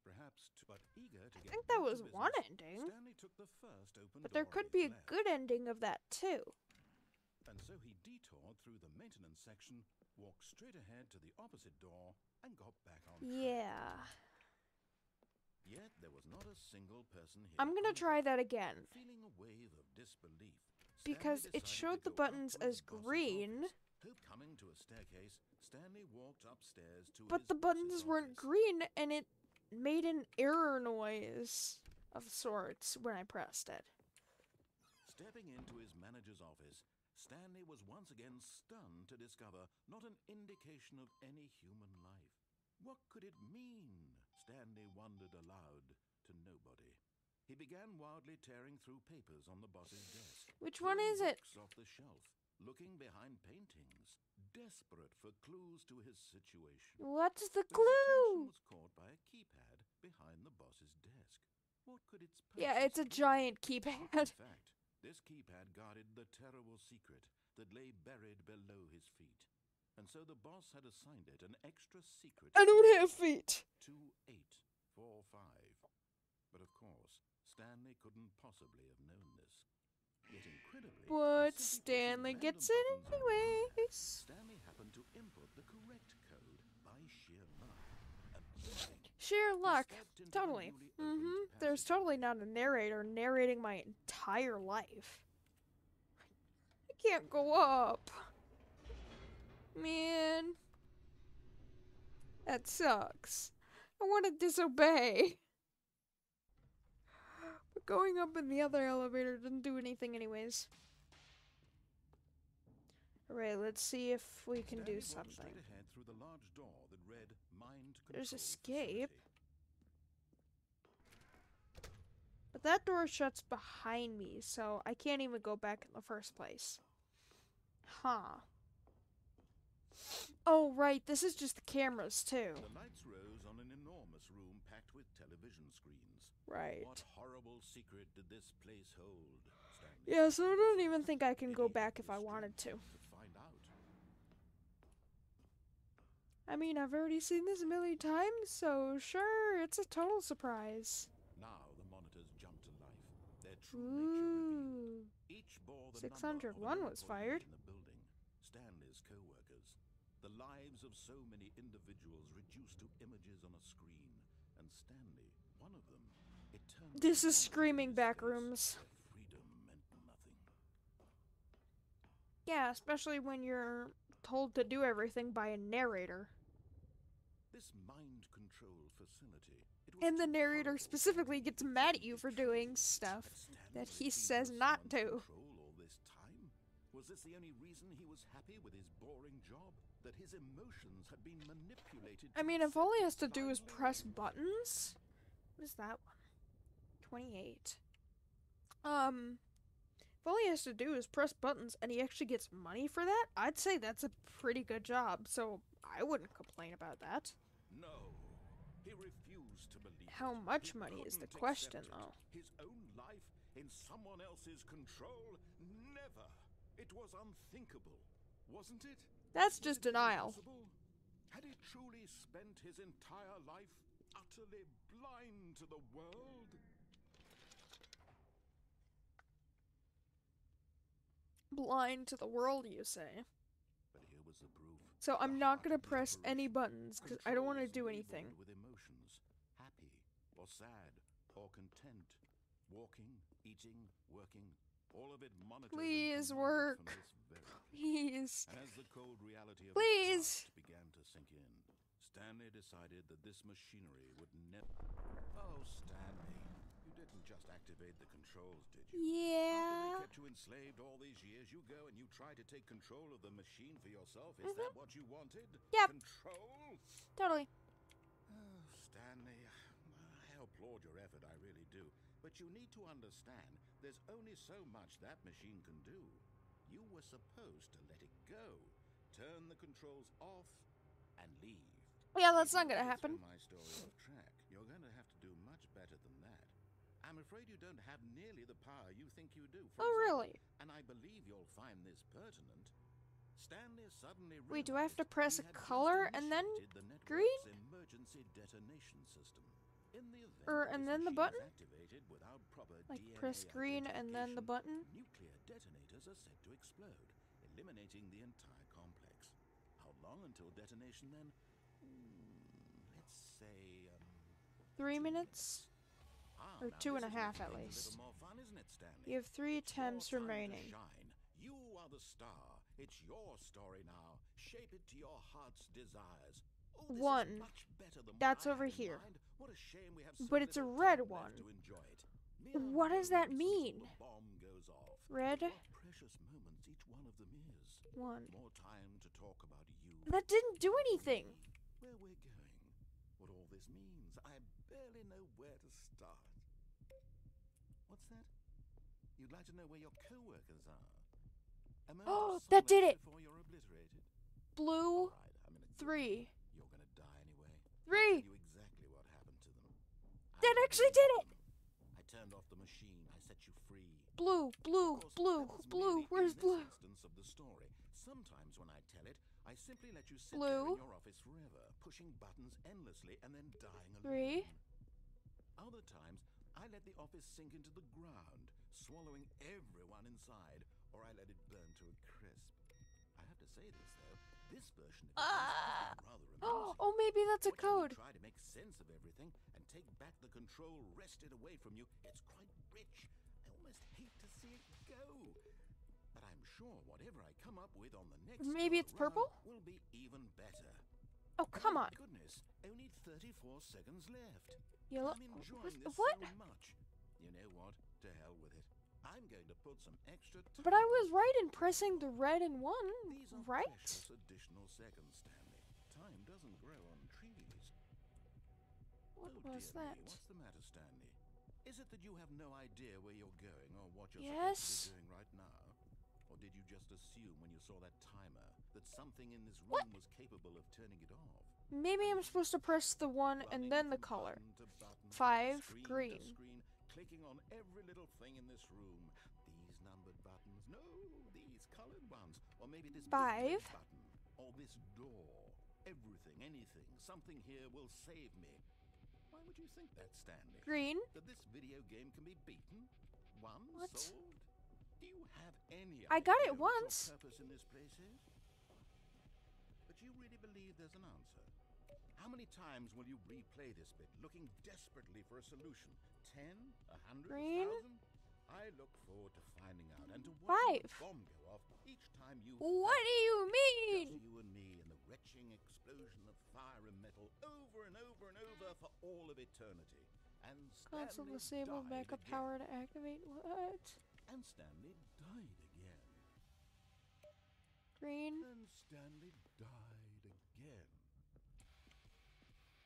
perhaps but eager to I get think back that to was one business, ending. Stanley took the first open But door there could on his be a left. good ending of that too. And so he detoured through the maintenance section, walked straight ahead to the opposite door, and got back on track. Yeah. Yet there was not a single person here. I'm gonna either. try that again. Feeling a wave of disbelief, Because Stanley it decided showed to the go up buttons to his as boss's green, office. Coming to a staircase, Stanley walked upstairs to but his the boss's buttons weren't office. green and it made an error noise of sorts when I pressed it. Stepping into his manager's office, Stanley was once again stunned to discover not an indication of any human life. What could it mean? Stanley wondered aloud to nobody. He began wildly tearing through papers on the boss's desk. Which one pulling is it? books off the shelf, looking behind paintings, desperate for clues to his situation. What's the But his attention clue? was caught by a keypad behind the boss's desk. What could its Yeah, it's a purpose be? giant In keypad. fact, this keypad guarded the terrible secret that lay buried below his feet. And so the boss had assigned it an extra secret I don't code, have feet. 2845. But of course, Stanley couldn't possibly have known this. Yet incredibly, by But simply Stanley pushing gets random it buttons on the keypad, anyways. Stanley happened to input the correct code by sheer luck. Amazing. Sheer luck. stepped into the Totally. newly opened There's passage. totally not a narrator narrating my entire life. I can't go up. Man. That sucks. I want to disobey. But going up in the other elevator didn't do anything anyways. Alright, let's see if we can Stanley do walked something. straight ahead through the large door that read Mind There's Control escape. Facility. But that door shuts behind me, so I can't even go back in the first place. Huh. Oh, right, this is just the cameras, too. The lights rose on an enormous room packed with television screens. Right. What horrible secret did this place hold, Stanley? Yeah, so I don't even think I can go back if I wanted to. Find out. I mean, I've already seen this a million times, so sure, it's a total surprise. Now the monitors jumped to life. Their true nature revealed. Each bore the 601 number of was fired. in the building. Stanley's co-workers. The lives of so many individuals reduced to images on a screen. And Stanley, one of them, it turned This is screaming backrooms. freedom meant nothing. Yeah, especially when you're told to do everything by a narrator. This mind control facility. And the narrator specifically gets mad at you for doing stuff that he says not to. All this time? Was this the only reason he was happy with his boring job? That his emotions had been manipulated? I mean, if all he has to do is press buttons. What is that one? 28. If all he has to do is press buttons and he actually gets money for that, I'd say that's a pretty good job, so I wouldn't complain about that. No. He refused to believe. How much money is the question, though? His own life in someone else's control? Never. It was unthinkable, wasn't it? That's just denial. Impossible? Had he truly spent his entire life utterly blind to the world? Blind to the world, you say? But here was the proof. So I'm not gonna press any buttons because I don't want to do anything. With emotions, happy or sad or content, walking, eating, working, all of it monitored. Please work. Please. And as the cold reality of Please. the past began to sink in, Stanley decided that this machinery would never. Oh, Stanley, you didn't just activate the controls, did you? Yeah. After they kept you enslaved all these years, you go and you try to take control of the machine for yourself. Is that what you wanted? Yep. Control? Totally. Oh, Stanley, I applaud your effort, I really do. But you need to understand, there's only so much that machine can do. You were supposed to let it go, turn the controls off, and leave. Yeah, that's not gonna happen. My story off track. You're going to have to do much better than that. I'm afraid you don't have nearly the power you think you do. Oh, really? And I believe you'll find this pertinent. Stanley suddenly Wait, do I have to realized press he a had just color and then initiated the network's green? emergency detonation system. In the event And this then the machine button? is activated without proper Like DNA press green and then the identification, button? nuclear detonators are said to explode, eliminating the entire complex. How long until detonation then? Let's say 3 minutes? Or now 2.5 this is at making least. things a little more fun, isn't it, Stanley? You have 3 It's your attempts time to remaining. shine. You are the star. It's your story now. Shape it to your heart's desires. Oh, this is 1. much better than That's what I over had in here. mind. What a shame we have so But it's a little red time one. left to enjoy it. Mere What does that moments mean? until the bomb goes off. Red? What precious moments each one of them is. 1. More time to talk about you. That didn't do anything. Where we're going. What all this means. I barely know where to start. What's that? You'd like to know where your co-workers are? A moment Oh, of that did silence it. Before you're obliterated. Blue. Right, I'm gonna 3. You're gonna die anyway. 3. Tell you exactly what happened to them. That actually did it. I turned off the machine. I set you free. Blue, blue, Of course, blue, that was blue. merely Where's in blue? this instance of the story. Sometimes when I tell it, I simply let you sit Blue. there in your office forever, pushing buttons endlessly and then dying alone. 3. Other times, I let the office sink into the ground, swallowing everyone inside, or I let it burn to a crisp. I have to say this, though. This version of it has been rather amusing. Oh, maybe that's a Watching you code. try to make sense of everything and take back the control wrested away from you, it's quite rich. I almost hate to see it go. But I'm sure whatever I come up with on the next Maybe go it's around purple? will be even better. Oh, come on. Goodness, only 34 seconds left. Yellow. I'm enjoying this What? so much. You know what? To hell with it. I'm going to put some extra time. But I was right in pressing the red and one, These are right? precious additional seconds, Stanley. Time doesn't grow on trees. What Oh, was dear that? me. What's the matter, Stanley? Is it that you have no idea where you're going or what you're supposed to Yes. be doing right now? Or did you just assume when you saw that timer that something in this What? room was capable of turning it off? Maybe I'm supposed to press the one and then the color. Button to button, 5, screen to green. screen, clicking on every little thing in this room. These numbered buttons, no, these colored ones, or maybe this big 5. red button, or this door. Everything, anything, something here will save me. Why would you think that, Stanley? Green. That this video game can be beaten? Won? What? Solved? Do you have any I got idea it what once. your purpose in this place is? But you really believe there's an answer? How many times will you replay this bit, looking desperately for a solution? 10? 100? Green. 1,000? I look forward to finding out and to 5. watching the bomb go off each time you What do you mean? just you and me in the retching explosion of fire and metal over and over and over for all of eternity. And Console Stanley disabled, died backup again. power to activate. What? And Stanley died again. Green. And Stanley died again.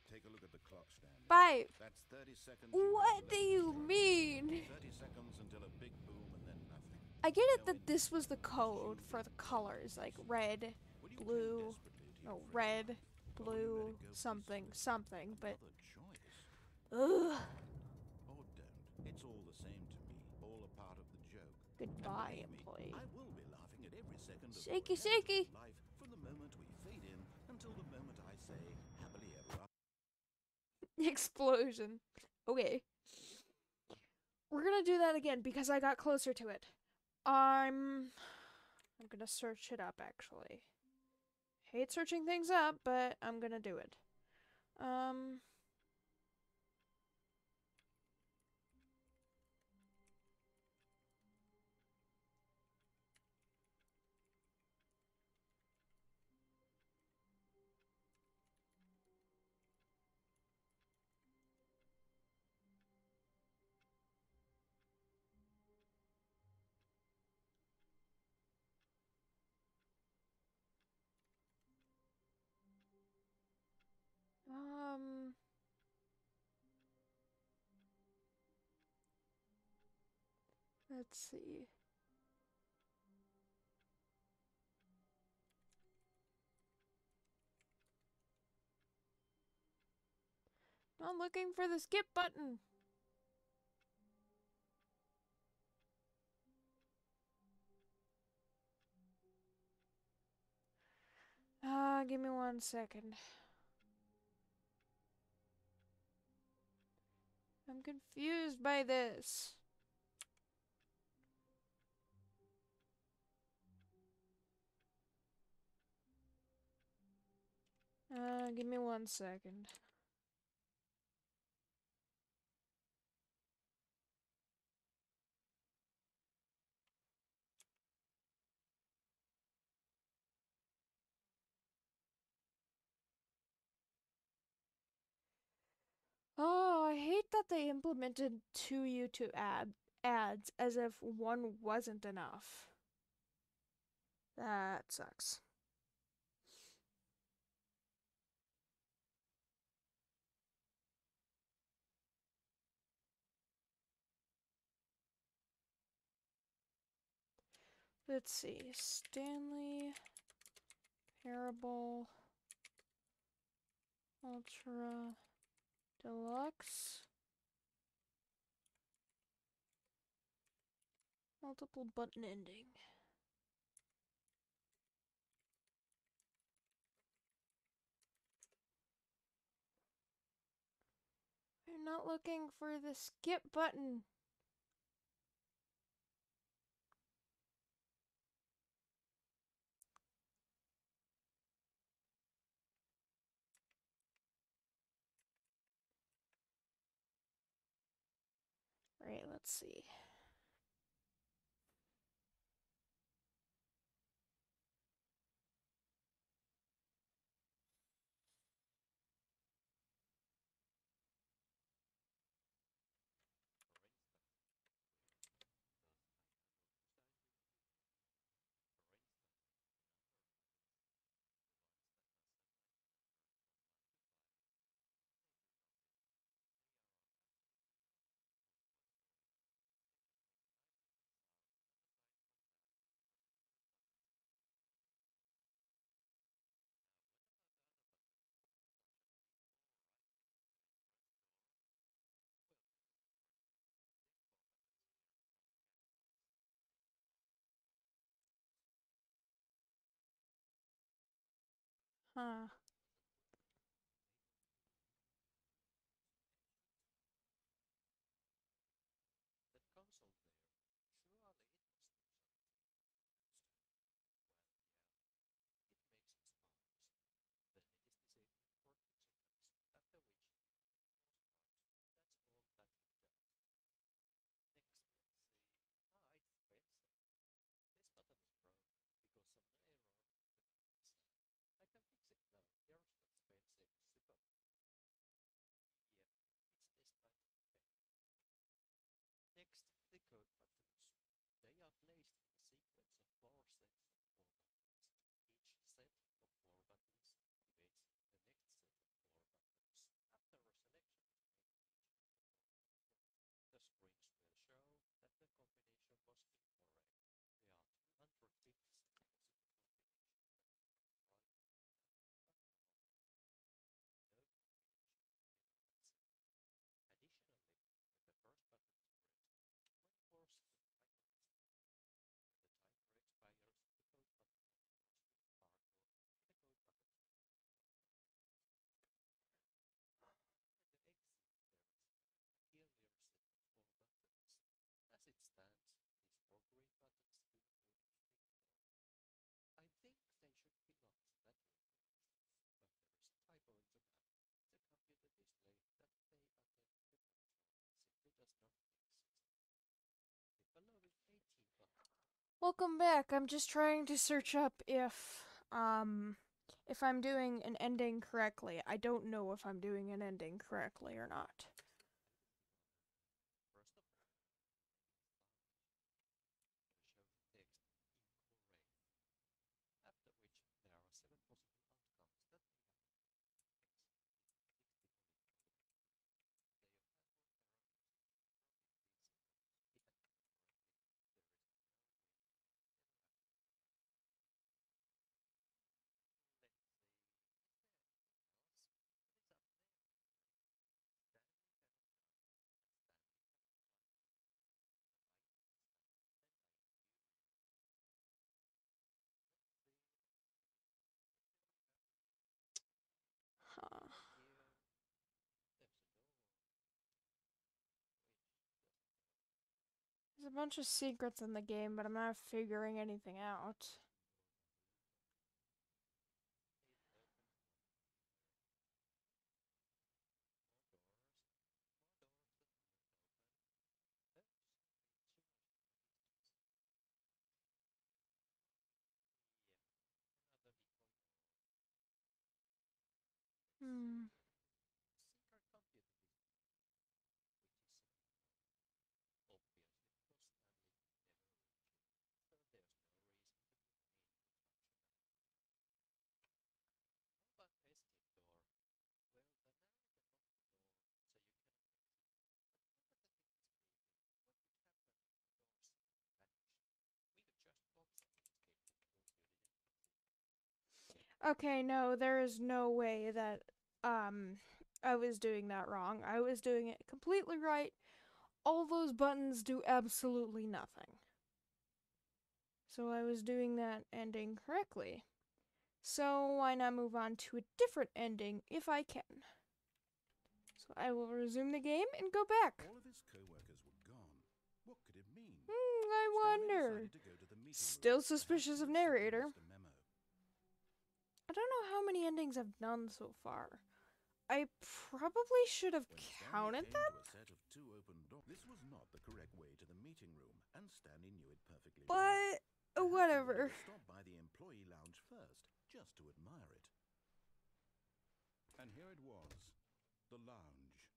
Take a look at the clock, Stanley. 5. That's 30 seconds. What do you mean? 30 seconds until a big boom and then nothing. I get it that this was the code for the colors, like red, blue, no, red, blue, something, something, but ugh. Or don't. It's all the same to me. All a part of the joke. Goodbye, And believe me, employee. I will be laughing at every second of Shaky, your shaky. life from the moment we fade in until the moment I say happily ever after. Explosion. Okay. We're gonna do that again because I got closer to it. I'm gonna search it up actually. Hate searching things up, but I'm gonna do it. Let's see. Not looking for the skip button. Give me 1 second. I'm confused by this. Give me 1 second. Oh, I hate that they implemented 2 YouTube ads as if one wasn't enough. That sucks. Let's see. Stanley Parable Ultra Deluxe. Multiple button ending. I'm not looking for the skip button. Right, let's see. Huh. Welcome back. I'm just trying to search up if I'm doing an ending correctly. I don't know if I'm doing an ending correctly or not. Huh. There's a bunch of secrets in the game, but I'm not figuring anything out. Hmm. Okay, no, there is no way that um I was doing that wrong. I was doing it completely right. All those buttons do absolutely nothing. So I was doing that ending correctly. So why not move on to a different ending if I can? So I will resume the game and go back. All of his co-workers were gone. What could it mean? I Stanley wonder. decided to go to the meeting Still room. Perhaps suspicious he of had simply narrator. missed a memo. I don't know how many endings I've done so far. I probably should have When Stanley counted came them, to a set of two open doors, this was not the correct way to the meeting room, and Stanley knew it perfectly well. but Perhaps he wanted whatever. to stop by the employee lounge first, just to admire it. And here it was, the lounge.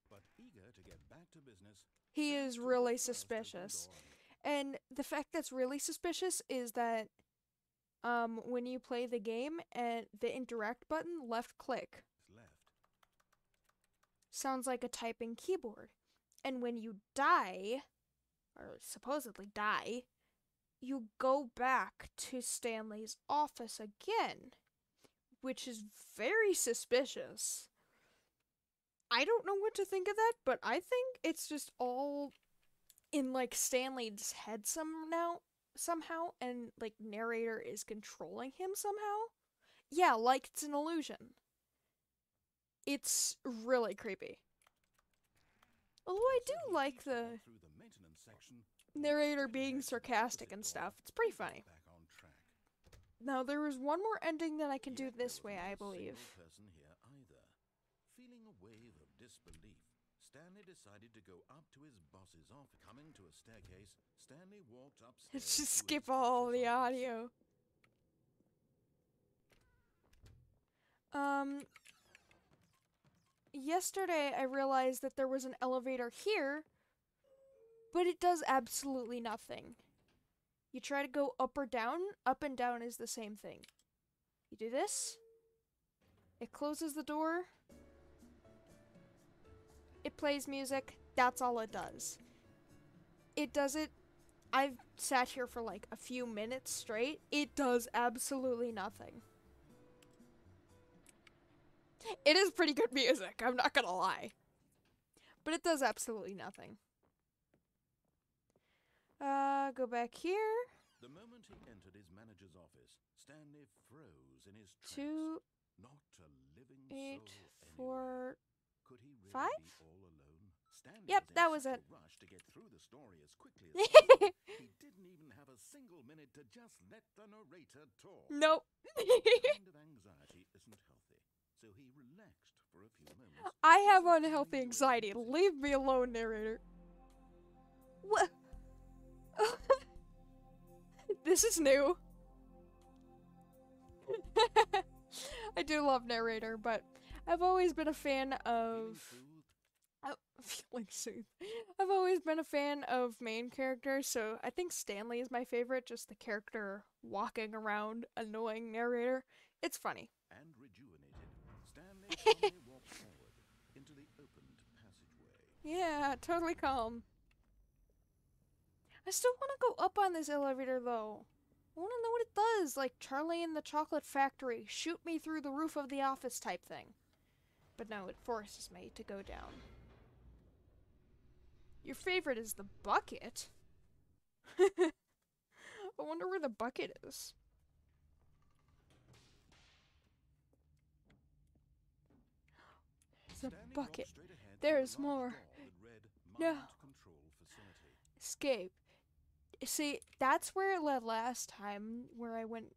But eager to get back to business, He Stanley is took the really first open suspicious. door. And the fact that's really suspicious is that when you play the game and the interact button, left click, Left. sounds like a typing keyboard. And when you die, or supposedly die, you go back to Stanley's office again, which is very suspicious. I don't know what to think of that, but I think it's just all in like Stanley's head somehow, and like narrator is controlling him somehow. Yeah, like it's an illusion. It's really creepy. Although I do like the narrator being sarcastic and stuff. It's pretty funny. Now, there is one more ending that I can do this way, I believe. Feeling a wave of disbelief, Stanley decided to go up to his boss's office. Coming to a staircase, Stanley walked upstairs. Let's just skip all the audio. Yesterday I realized that there was an elevator here, but it does absolutely nothing. You try to go up or down, up and down is the same thing. You do this, it closes the door, it plays music, that's all it does. It does it, I've sat here for like a few minutes straight, it does absolutely nothing. It is pretty good music, I'm not gonna lie. But it does absolutely nothing. Go back here. The moment he entered his manager's office, Stanley froze in his tracks. 2, Not a living 8, soul 4, Could he really 5? be all alone? Stanley Yep, was in that was such it. a rush to get through the story as quickly as possible. He didn't even have a single minute to just let the narrator talk. Nope. That kind of anxiety isn't healthy, so he relaxed for a few moments. I have unhealthy anxiety. Leave me alone, narrator. What? This is new. I do love narrator, but I've always been a fan of... Feeling soothed. I've always been a fan of main characters, so I think Stanley is my favorite, just the character walking around, annoying narrator. It's funny. And rejuvenated, Stanley calmly walked forward into the opened passageway. Yeah, totally calm. I still want to go up on this elevator, though. I want to know what it does, like Charlie in the Chocolate Factory, shoot me through the roof of the office type thing. But no, it forces me to go down. Your favorite is the bucket? I wonder where the bucket is. There's a bucket. There's more. No. Escape. See, that's where it led last time, where I went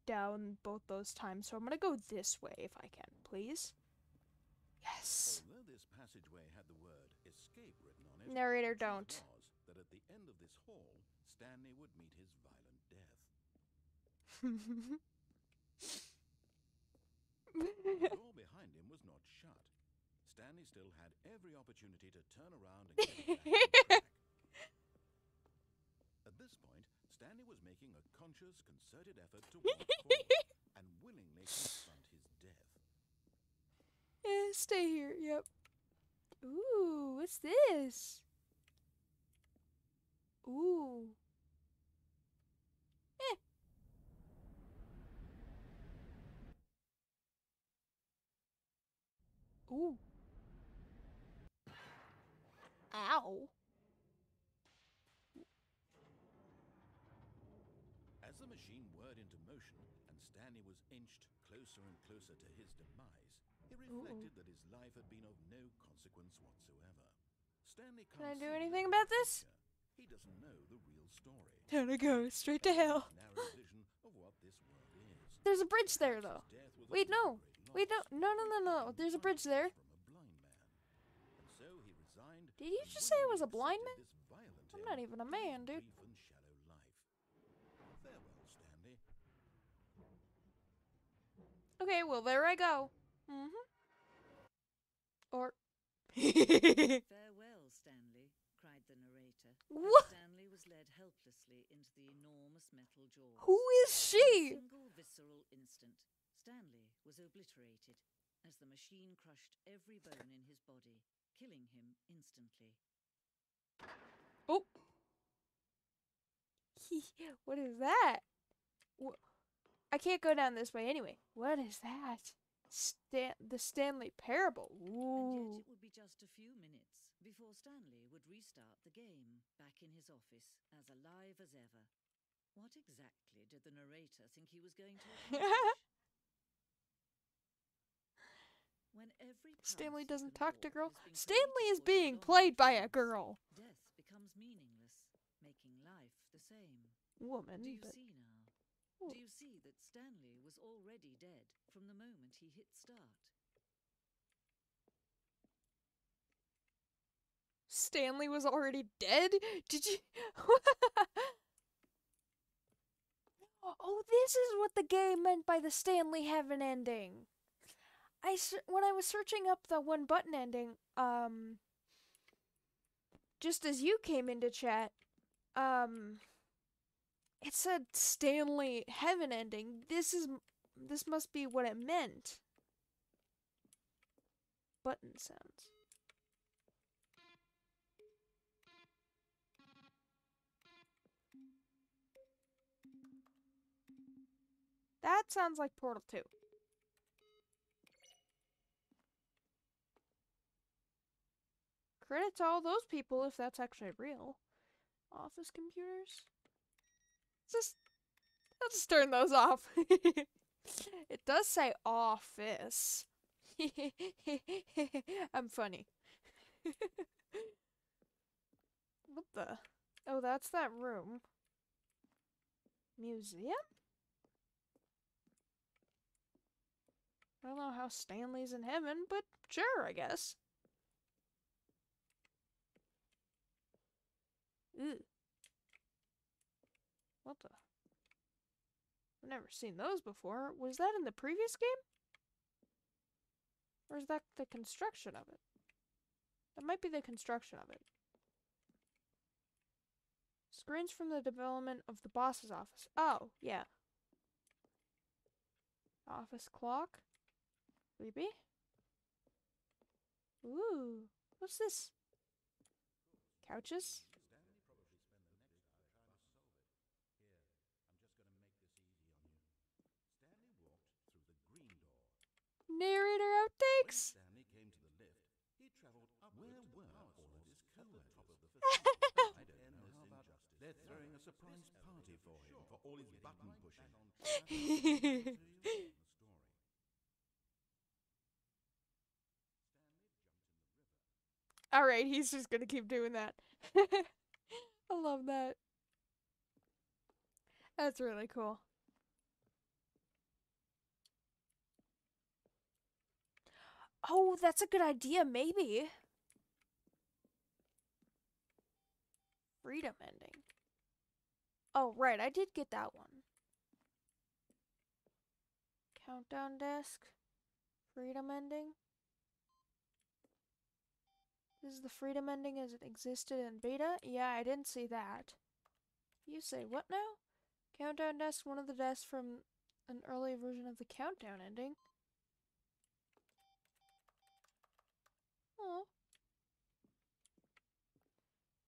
down both those times. So I'm gonna go this way if I can, please. Yes. Although this passageway had the word escape written on it, Narrator, the truth don't. was that at the end of this hall, Stanley would meet his violent death. The door behind him was not shut. Stanley still had every opportunity to turn around and get back on track. At this point, Stanley was making a conscious, concerted effort to walk forward and willingly confront his death. Stay here, yep. Ooh, what's this? Ooh. Ooh. Ow. As the machine whirred into motion and Stanley was inched closer and closer to his demise, he reflected that his life had been of no consequence whatsoever. Stanley Can I can't do see anything into about the this? future. He doesn't know the real story. Time to go straight to hell. Narrow vision of what this world is. There's a bridge there, though. His death was a Wait, no. very Wait, no. loss. No, no, no, no. There's a bridge there. From a blind man. And so he resigned. Did you and just say I was a willingly blind man? accepted this violent I'm end not even a to man, his dude. brief and shallow life. Farewell, Stanley. Okay, well, there I go. Mm-hmm. Or... Farewell, Stanley, cried the narrator. What? Stanley was led helplessly into the enormous metal jaws. Who is In a she? single visceral instant, Stanley was obliterated as the machine crushed every bone in his body, killing him instantly. Oh. What is that? I can't go down this way anyway. What is that? The Stanley Parable. And Ooh. yet it would be just a few minutes before Stanley would restart the game back in his office, as alive as ever. What exactly did the narrator think he was going to accomplish? When every path Stanley you doesn't can talk to walk girl. has been Stanley is created for your being long played by a defense, girl. death becomes meaningless, making life the same. Woman, Do you but... see now? Ooh. Do you see that Stanley was already dead from the moment he hit start? Stanley was already dead? Did you... Oh, this is what the game meant by the Stanley Heaven ending. When I was searching up the one button ending, just as you came into chat, it said Stanley Heaven ending. This must be what it meant. Button sounds. That sounds like Portal 2. Credit to all those people if that's actually real. Office computers? Let's just turn those off. It does say office. I'm funny. What the? Oh, that's that room. Museum? I don't know how Stanley's in heaven, but sure, I guess. Ew. What the? I've never seen those before. Was that in the previous game? Or is that the construction of it? That might be the construction of it. Screens from the development of the boss's office. Oh, yeah. Office clock. Creepy. Ooh. What's this? Couches? Narrator outtakes. Stanley came to the lift. He traveled upward. Where were all of his co-workers? Top of the facility. I don't know how about they're throwing a surprise party for him for all his button pushing. Alright, he's just gonna keep doing that. I love that. That's really cool. Oh, that's a good idea, maybe. Freedom ending. Oh, right, I did get that one. Countdown desk. Freedom ending. This is the freedom ending as it existed in beta? Yeah, I didn't see that. You say what now? Countdown desk, one of the desks from an early version of the countdown ending. Oh.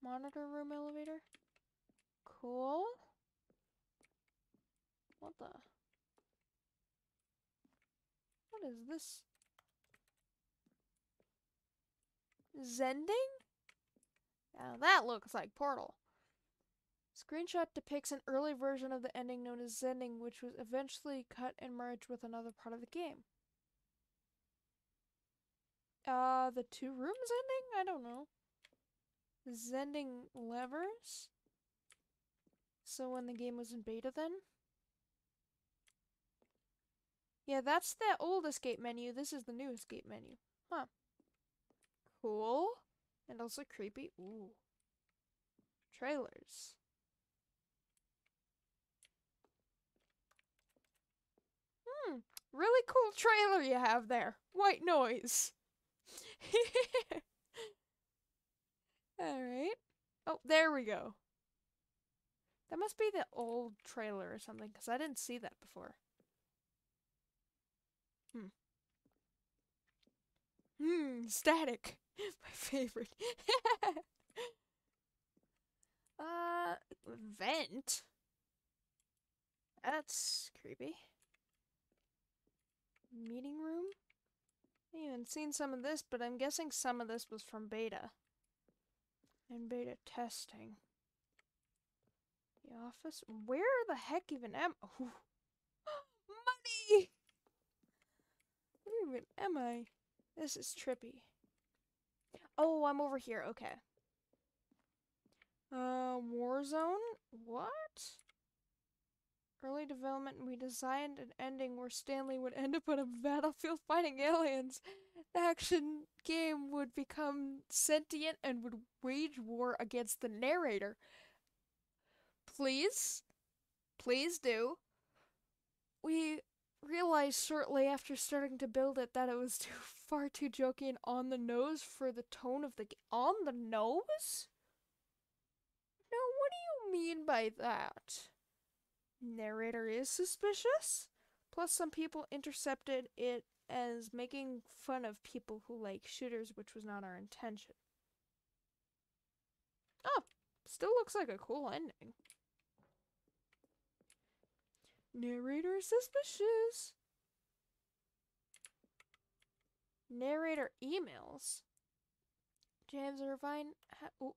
Monitor room elevator. Cool. What the? What is this? Zending? Now that looks like Portal. Screenshot depicts an early version of the ending known as Zending, which was eventually cut and merged with another part of the game. The two rooms ending? I don't know. Zending levers? So when the game was in beta then? Yeah, that's the old escape menu. This is the new escape menu. Huh. Cool. And also creepy. Ooh. Trailers. Really cool trailer you have there. White noise. Alright. Oh, there we go. That must be the old trailer or something, because I didn't see that before. Static. My favorite. Vent? That's creepy. Meeting room? I haven't seen some of this, but I'm guessing some of this was from beta. And beta testing. The office? Where the heck even am I? Money! Where even am I? This is trippy. Oh, I'm over here. Okay. Warzone? What? Early development, we designed an ending where Stanley would end up on a battlefield fighting aliens. The action game would become sentient and would wage war against the narrator. Please? Please do. We realized shortly after starting to build it that it was far too jokey and on the nose for the tone of the game. On the nose? No, what do you mean by that? Narrator is suspicious? Plus, some people intercepted it as making fun of people who like shooters, which was not our intention. Oh, still looks like a cool ending. Narrator suspicious. Narrator emails. James Irvine. Oh.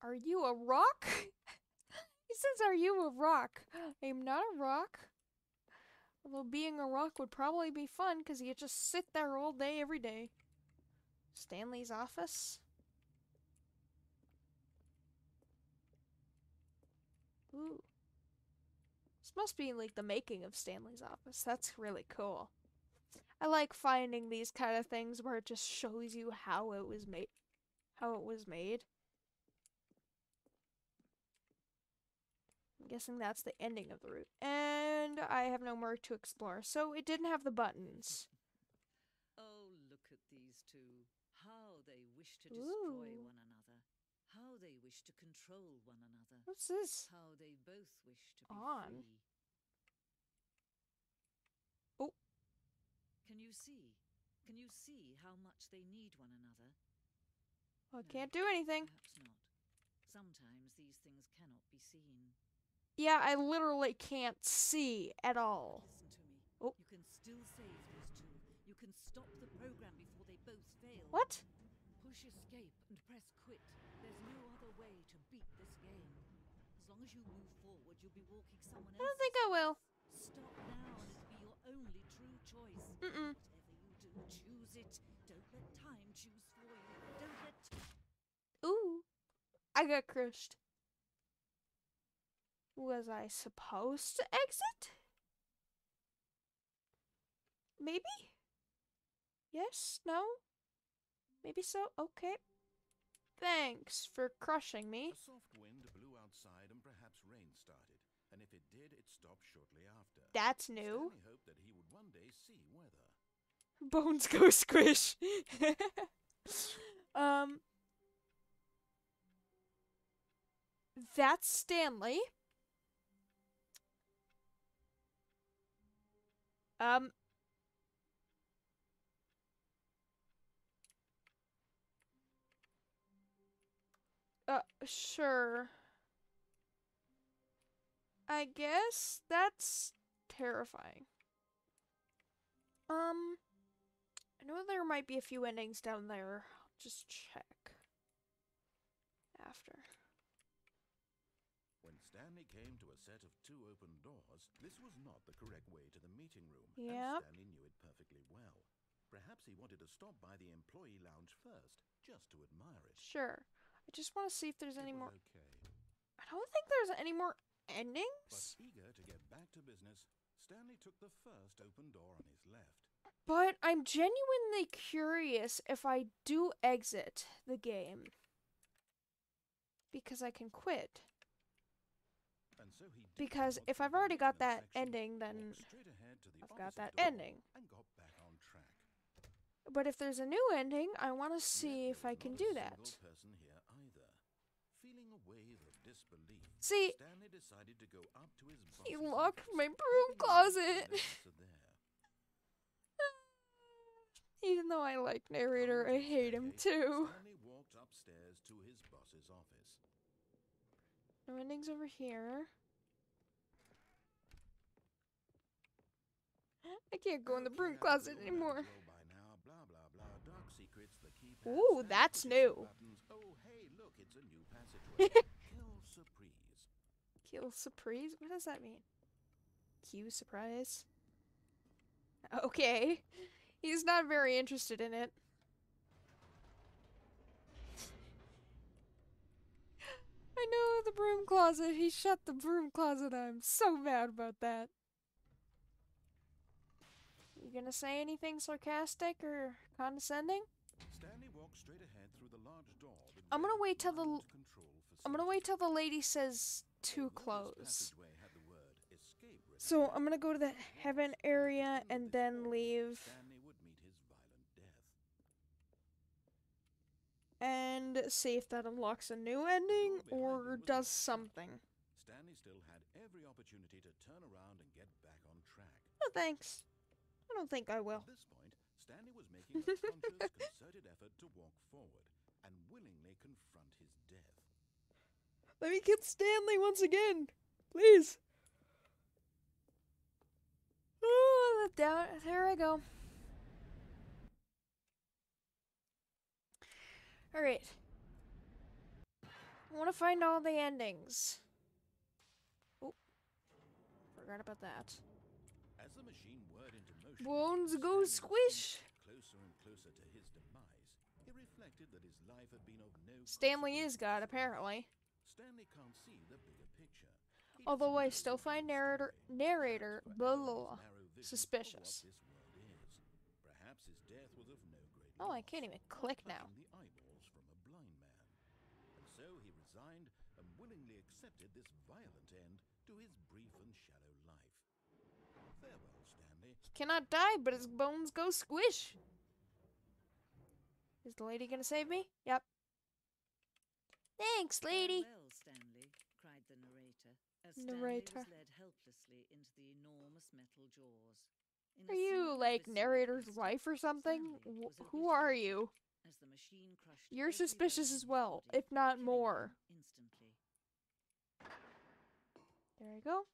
Are you a rock? He says, are you a rock? I am not a rock. Although being a rock would probably be fun because you just sit there all day, every day. Stanley's office. Ooh. This must be like the making of Stanley's office. That's really cool. I like finding these kind of things where it just shows you how it was made. I'm guessing that's the ending of the route. And I have no more to explore. So it didn't have the buttons. Oh, look at these two. How they wish to destroy one another. How they wish to control one another. What's this? How they both wish to be On. free. Oh. Can you see? Can you see how much they need one another? Well, I No, can't do anything. Perhaps not. Sometimes these things cannot be seen. Yeah, I literally can't see at all. Listen to me. Oh. You can still save these two. You can stop the program before they both fail. What? Push escape and press quit. There's no other way to beat this game. As long as you move forward, you'll be walking someone else's I don't think I will. Stop now and it'll be your only true choice. Mm-mm. Whatever you do, choose it. Don't let time choose for you. Don't let... Ooh. I got crushed. Was I supposed to exit? Maybe? Yes? No? Maybe so? Okay. Thanks for crushing me. A soft wind blew outside and perhaps rain started. And if it did, it stopped shortly after. That's new. Stanley hoped that he would one day see weather. Bones go squish. That's Stanley. Sure. I guess that's terrifying. I know there might be a few endings down there. I'll just check. After. When Stanley came to a set of 2 open doors, this was not the correct way to the meeting room. Yep. And Stanley knew it perfectly well. Perhaps he wanted to stop by the employee lounge first, just to admire it. Sure. I just want to see if there's any It more. was okay. I don't think there's any more But endings. eager to get back to business, Stanley took the first open door on his left. But I'm genuinely curious if I do exit the game. Because I can quit. And so he did Because walk if through I've the already got maintenance that section, ending, then walked straight ahead to the I've got opposite that door, ending. and got back on track. But if there's a new ending, I want to see Yet if there I was can not do a that. single person here either. Feeling a wave of disbelief, See, Stanley decided to go up to his he boss's locked office, my hoping broom he might closet. find an answer there. Even though I like narrator, I Climbing the hate him staircase, too. Stanley walked upstairs to his boss's office. No endings over here. I can't go in the broom Okay, closet I think we all know the anymore. drill by now. Blah, blah, blah. Dark secrets, the keypad, Ooh, standard that's position new. buttons. Oh, hey, look, it's a new passageway. Kill surprise. Kill surprise? What does that mean? Cue surprise? Okay. He's not very interested in it. I know the broom closet. He shut the broom closet. I'm so mad about that. You gonna say anything sarcastic or condescending? Stanley walked straight ahead through the large door that I'm gonna read wait till the Mind Control I'm gonna wait till Facility. the lady says to Although this close. passageway had the word escape written So on it, I'm gonna go to the it was heaven at the area end of and this then hall leave Stanley would meet his violent death. and see if that unlocks a new ending The door behind or him was does locked shut. something. Stanley still had every opportunity to turn around and get back on track. No thanks. I don't think I will. At this point, Stanley was making a conscious, concerted effort to walk forward and willingly confront his death. Let me get Stanley once again, please. Oh, down there I go. All right. I want to find all the endings. Oh, forgot about that. As the machine whirred into motion, Bones go Stanley squish. closer and closer to his demise. He reflected that his life had been of no Stanley is consequence God, so far. apparently. Stanley can't see the bigger picture. He Although I doesn't know still what find is Stanley, narrator trapped blah, forever in blah, his narrow vision suspicious. of what this world is. Perhaps his death was of no great Oh, I loss, can't even like click now. plucking the eyeballs from a blind man. And so he resigned and willingly accepted this violent end to his brief and shallow life. Farewell, Stanley. He cannot die, but his bones go squish. Is the lady gonna save me? Yep. Thanks, lady. Farewell, Stanley, cried the narrator, as Narrator. Stanley was led helplessly into the enormous metal jaws. In Are a you single like visceral narrator's instant, wife or something? Stanley was Who are obliterated you? as the machine crushed You're every suspicious bone as in his well, body, if not killing more. him instantly. There I go.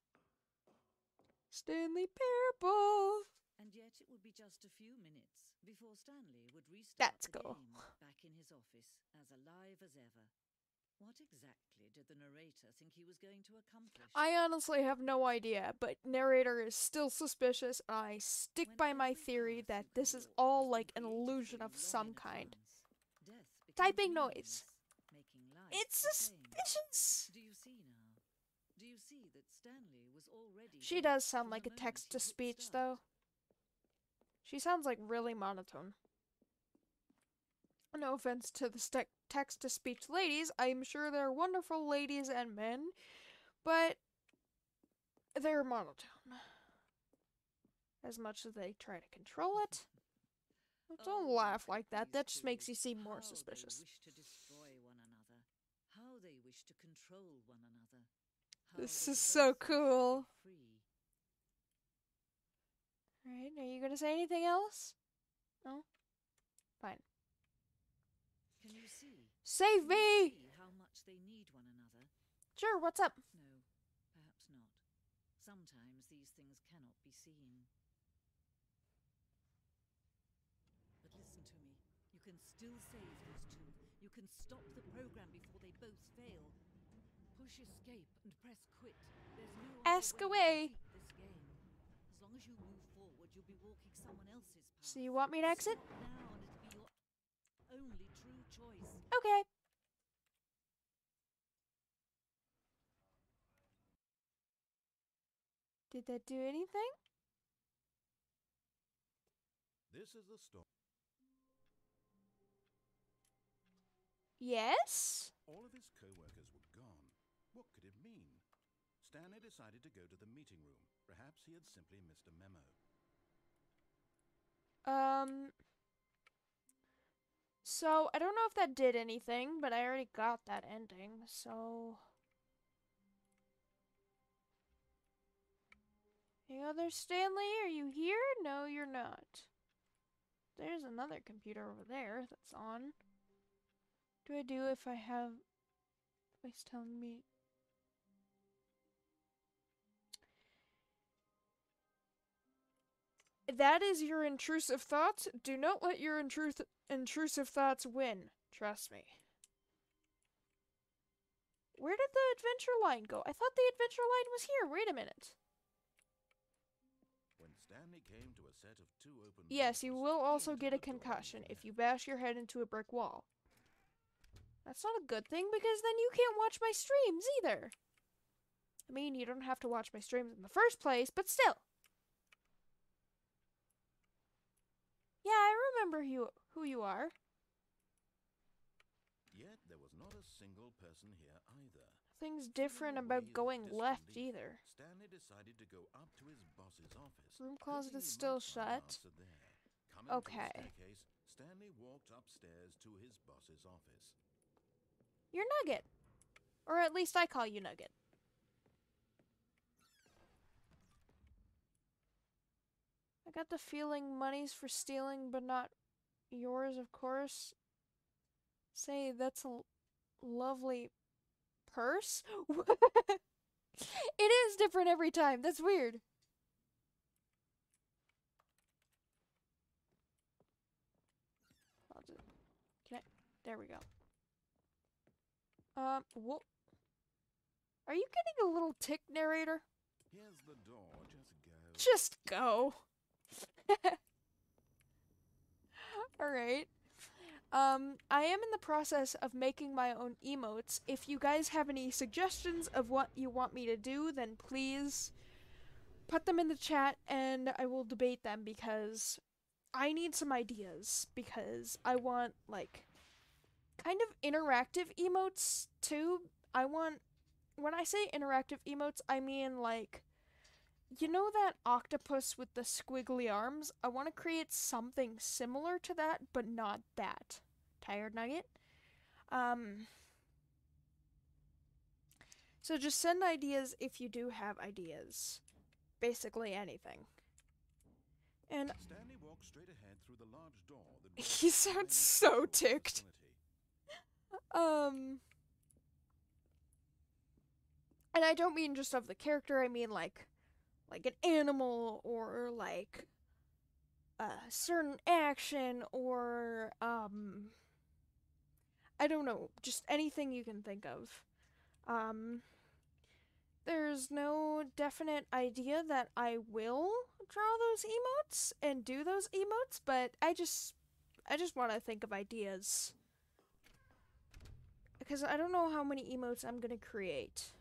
Stanley Parable. And yet it would be just a few minutes before Stanley would restart That's the cool. game back in his office, as alive as ever. What exactly did the narrator think he was going to accomplish? I honestly have no idea, but narrator is still suspicious. I stick When by my every theory path that you this can is walk all has like been an created for illusion you of long some in kind. advance, death becomes Typing noise. meaningless, making life It's the same. suspicious. Do you see now? Do you see that Stanley was already She dead does sound from like the a moment text he to hit speech, start? though. She sounds like really monotone. No offense to the text to speech ladies. I'm sure they're wonderful ladies and men, but they're monotone. As much as they try to control it. Don't Oh, laugh look like at that. these That just two. makes you seem more How suspicious. They wish to destroy one another. How they wish to control one another. How This they is so both wish to cool. be free. Alright, are you gonna say anything else? No? Fine. Can you see? Save Can you me! see how much they need one another? Sure, what's up? No, perhaps not. Sometimes these things cannot be seen. But listen to me. You can still save these two. You can stop the program before they both fail. Push escape and press quit. There's no Ask other away. way to defeat this game. As long as you move forward, you'll be walking someone else's path. So you want me to exit? Stop now and it'll be your only true choice. Okay. Did that do anything? This is the story. Yes? All of his co-workers were gone. What could it mean? Stanley decided to go to the meeting room. Perhaps he had simply missed a memo. So, I don't know if that did anything, but I already got that ending, so... Hey, other Stanley, are you here? No, you're not. There's another computer over there that's on. What do I do if I have... Voice telling me... That is your intrusive thoughts. Do not let your intrusive thoughts win. Trust me. Where did the adventure line go? I thought the adventure line was here. Wait a minute. When Stanley came to a set of 2 open Yes, you doors, will he also entered get a the door concussion from if you there. bash your head into a brick wall. That's not a good thing because then you can't watch my streams either. I mean, you don't have to watch my streams in the first place, but still. Yeah, I remember who you are. Yet there was not a single person here either. Nothing's Feeling different a about wave of going left disbelief, either. Stanley decided to go up to his boss's office. Room closet hoping is he still might find an shut. answer there. Coming to Okay. the staircase, Stanley walked upstairs to his boss's office. You're Nugget. Or at least I call you Nugget. I got the feeling money's for stealing, but not yours, of course. Say, that's a lovely purse? It is different every time. That's weird. I'll just, can I? There we go. What? Are you getting a little tick, narrator? Here's the door, just go. Just go. Alright. I am in the process of making my own emotes. If you guys have any suggestions of what you want me to do, then please put them in the chat and I will debate them because I need some ideas. Because I want, like, kind of interactive emotes too. When I say interactive emotes, I mean, like, you know that octopus with the squiggly arms? I want to create something similar to that, but not that. Tired Nugget? So just send ideas if you do have ideas. Basically anything. And Stanley walked straight ahead through the large door that he sounds so ticked. And I don't mean just of the character, I mean like an animal or like a certain action or I don't know, just anything you can think of. There's no definite idea that I will draw those emotes and do those emotes, but I just want to think of ideas. Because I don't know how many emotes I'm going to create.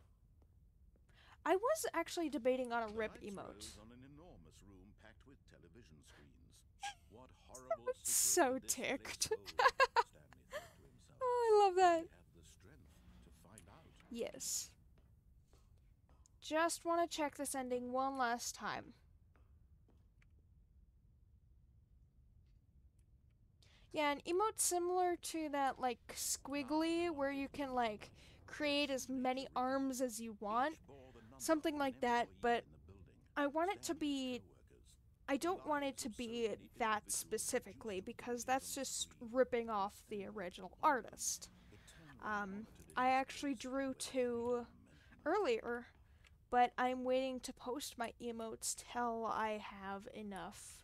I was actually debating on a rip emote. On an enormous room packed with television screens. What horrible So secret this ticked. place holds, Stanley thought to himself. Oh, I love that. We have the strength to find out. Yes. Just want to check this ending one last time. Yeah, an emote similar to that, like, squiggly, where you can, like, create as many arms as you want. Something like that, but I want it to be... I don't want it to be that specifically, because that's just ripping off the original artist. I actually drew two earlier, but I'm waiting to post my emotes till I have enough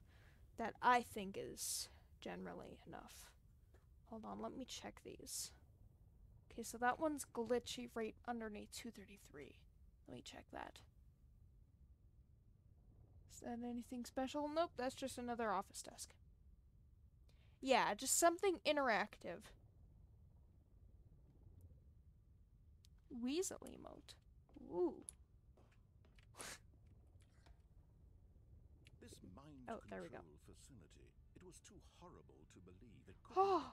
that I think is generally enough. Hold on, let me check these. Okay, so that one's glitchy right underneath 233. Let me check that. Is that anything special? Nope, that's just another office desk. Yeah, just something interactive. Weasel emote. Ooh. This mind Oh, there we go. facility. It was too horrible to believe it could Oh, be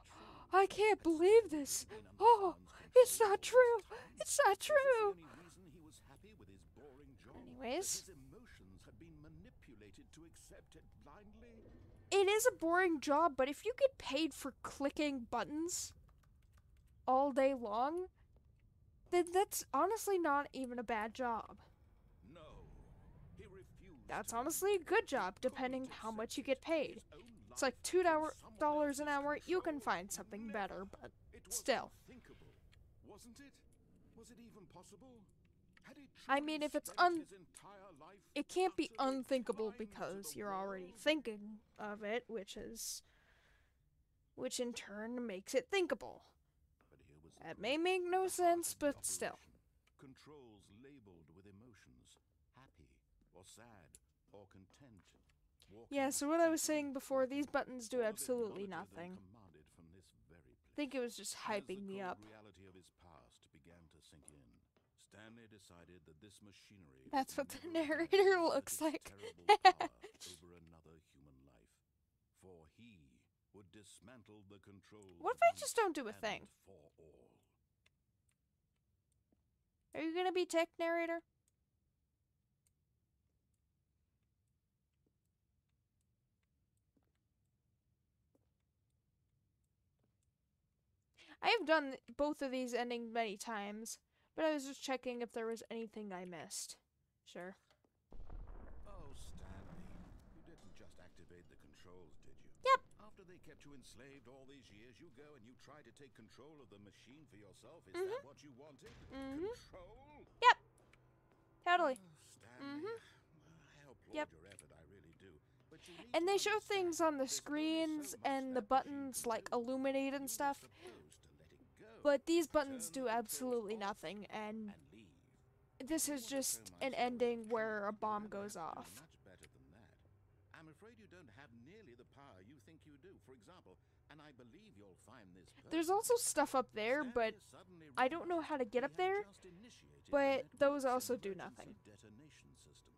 true. I can't believe this. Oh, it's not true. It's not true. Anyways. His emotions had been manipulated to accept it blindly. It is a boring job, but if you get paid for clicking buttons all day long, then that's honestly not even a bad job. No, he refused. That's honestly a good job, depending how much you get paid. It's like $2 an hour, you can find something better, but still. Unthinkable, wasn't it? Was it even possible? Had he I mean, if it's spent his entire life it can't be utterly unthinkable blind to because the you're already world? thinking of it, which in turn makes it thinkable. But here was That may make no sense, but still. Controls labeled with emotions, happy or sad or content. Yeah, so what I was saying before, these buttons do absolutely nothing. I think it was just hyping me up. Reality of his past began to sink in. Stanley decided that this machinery That's what the narrator looks like. over another human life. For he would dismantle the control. What if I just don't do a thing? For all. Are you gonna be tech narrator? I have done both of these endings many times, but I was just checking if there was anything I missed. Sure. Oh, Stanley, you didn't just activate the controls, did you? Yep. After they kept you enslaved all these years, you go and you try to take control of the machine for yourself. Is that what you wanted? Control? Yep. Totally. Oh, Stanley, I applaud your effort, I really do. But you need And to they show understand things on the there's only screens so much and the that machine buttons can like do. illuminate and You were stuff, supposed to let it go. but these buttons Turn do the absolutely controls off nothing, and and leave. this is just an ending where a bomb goes off. Much better than that. I'm afraid you don't have nearly the power you think you do. For example, and I believe you'll find this There's also stuff up there, but I don't know how to get up there, but those also do nothing. Detonation system.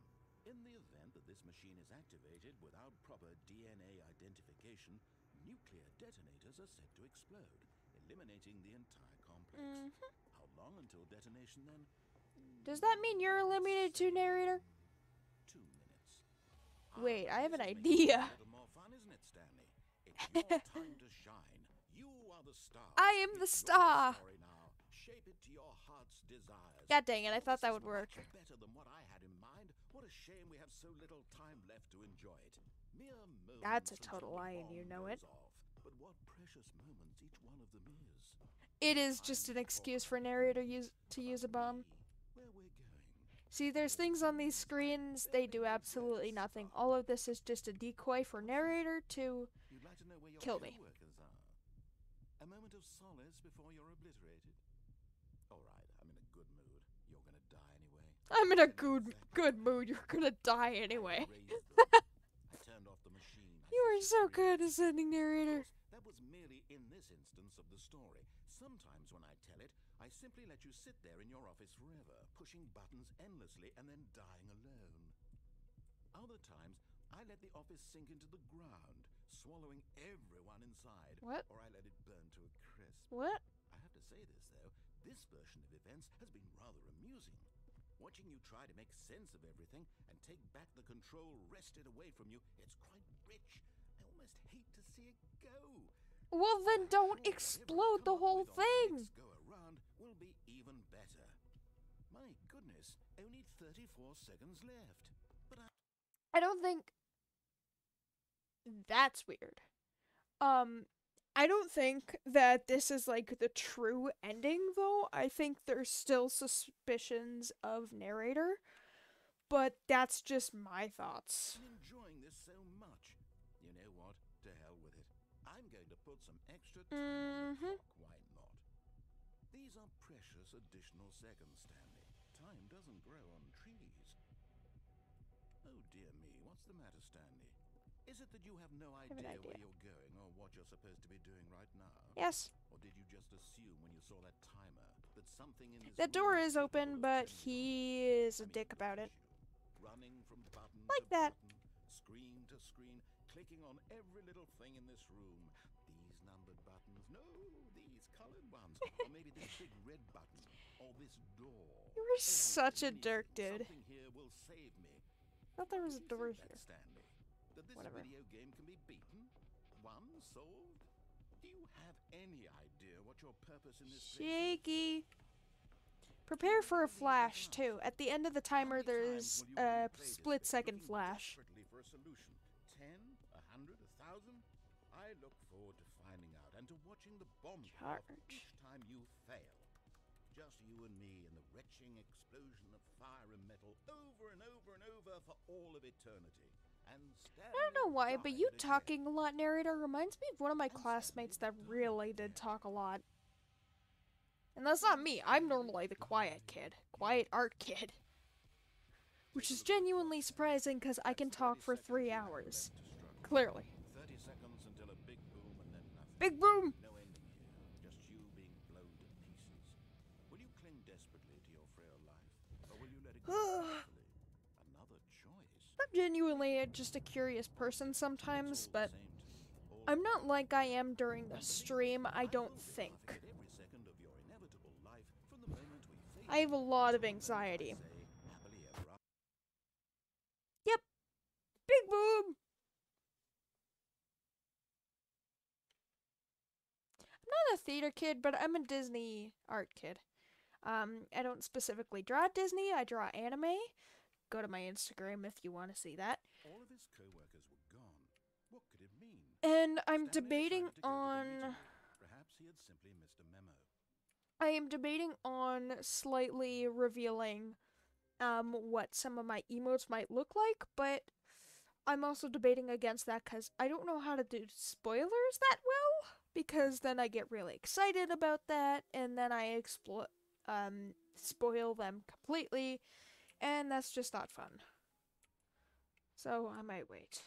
In the event that this machine is activated without proper DNA identification, nuclear detonators are said to explode, eliminating the entire complex. How long until detonation then? Does that mean you're eliminated too, narrator? 2 minutes. Wait, I have an This makes it idea. a little more fun, isn't it, Stanley? It's your time to shine. You are the star. I am the It's your star. story now. Shape it to your heart's desires. God dang it, I thought This that is would work. much better than what I had in mind. What a shame we have so little time left to enjoy it. Mere moments That's a until total the lie and you bomb know it. goes off. But what precious moments each one of them is. It is just an excuse for a narrator to use a bomb. Where we're going. See, there's things on these screens, they do absolutely nothing. All of this is just a decoy for narrator to You'd like to know where your kill me. co-workers are. A moment of solace before you're obliterated. All right, I'm in a good mood. You're gonna die anyway. I'm in a good mood, you're gonna die anyway. I turned off the machine. You are so good as ending narrator. That was merely in this instance of the story. Sometimes when I tell it, I simply let you sit there in your office forever, pushing buttons endlessly and then dying alone. Other times, I let the office sink into the ground, swallowing everyone inside. What? Or I let it burn to a crisp. What? I have to say this, though. This version of events has been rather amusing. Watching you try to make sense of everything and take back the control wrested away from you, it's quite rich. I almost hate to see it go. Well, then don't explode the whole thing. Go around will be even better. My goodness, only 34 seconds left. But I don't think that's weird. I don't think that this is like the true ending though. I think there's still suspicions of narrator, but that's just my thoughts. I'm enjoying this so much. You know what? To hell with it. I'm going to put some extra time on the clock. Why not? These are precious additional seconds, Stanley. Time doesn't grow on trees. Oh dear me, what's the matter, Stanley? Is it that you have no idea, where you're going or what you're supposed to be doing right now? Yes. Or did you just assume when you saw that timer that something in this The door room is capable open, of but turning he on? is a dick about it. Running from button Like to that. button, screen to screen, clicking on every little thing in this room. These numbered buttons, no, these colored ones, or maybe this big red button, or this door. You were such a jerk, dude. Something here will save me. I thought there was a Do door you think here. that, Stanley? That this Whatever. video game can be beaten? Won? Solved? Do you have any idea what your purpose in this place is? Shaky. Prepare for a flash, too. At the end of the timer, there's a split-second flash. For a solution. 10, 100, 1,000? I look forward to finding out and to watching the bomb go off each time you fail. Just you and me and the retching explosion of fire and metal over and over and over for all of eternity. And I don't know why, but you talking a lot, narrator, reminds me of one of my classmates that really did talk a lot. And that's not me. I'm normally the quiet kid. Quiet art kid. which is genuinely surprising because I can talk for 3 hours. Clearly. 30 seconds until a big boom and then nothing. Big boom! No ending here, just you being blown to pieces. Will you cling desperately to your frail life, or will you let it go peacefully? Another choice. I'm genuinely just a curious person sometimes, but Same to me. I'm not like I am during the stream, I don't think. Every second of your inevitable life from the moment we fade I have a lot of anxiety. say happily ever after. Yep. Big boom! I'm not a theater kid, but I'm a Disney art kid. I don't specifically draw Disney, I draw anime. Go to my Instagram if you want to see that. All of his co-workers were gone. What could it mean? And I'm Stanley debating decided to go to the on... meeting. Perhaps he had simply missed a memo. I am debating on slightly revealing what some of my emotes might look like, but I'm also debating against that because I don't know how to do spoilers that well, because then I get really excited about that, and then I spoil them completely, and that's just not fun. So I might wait.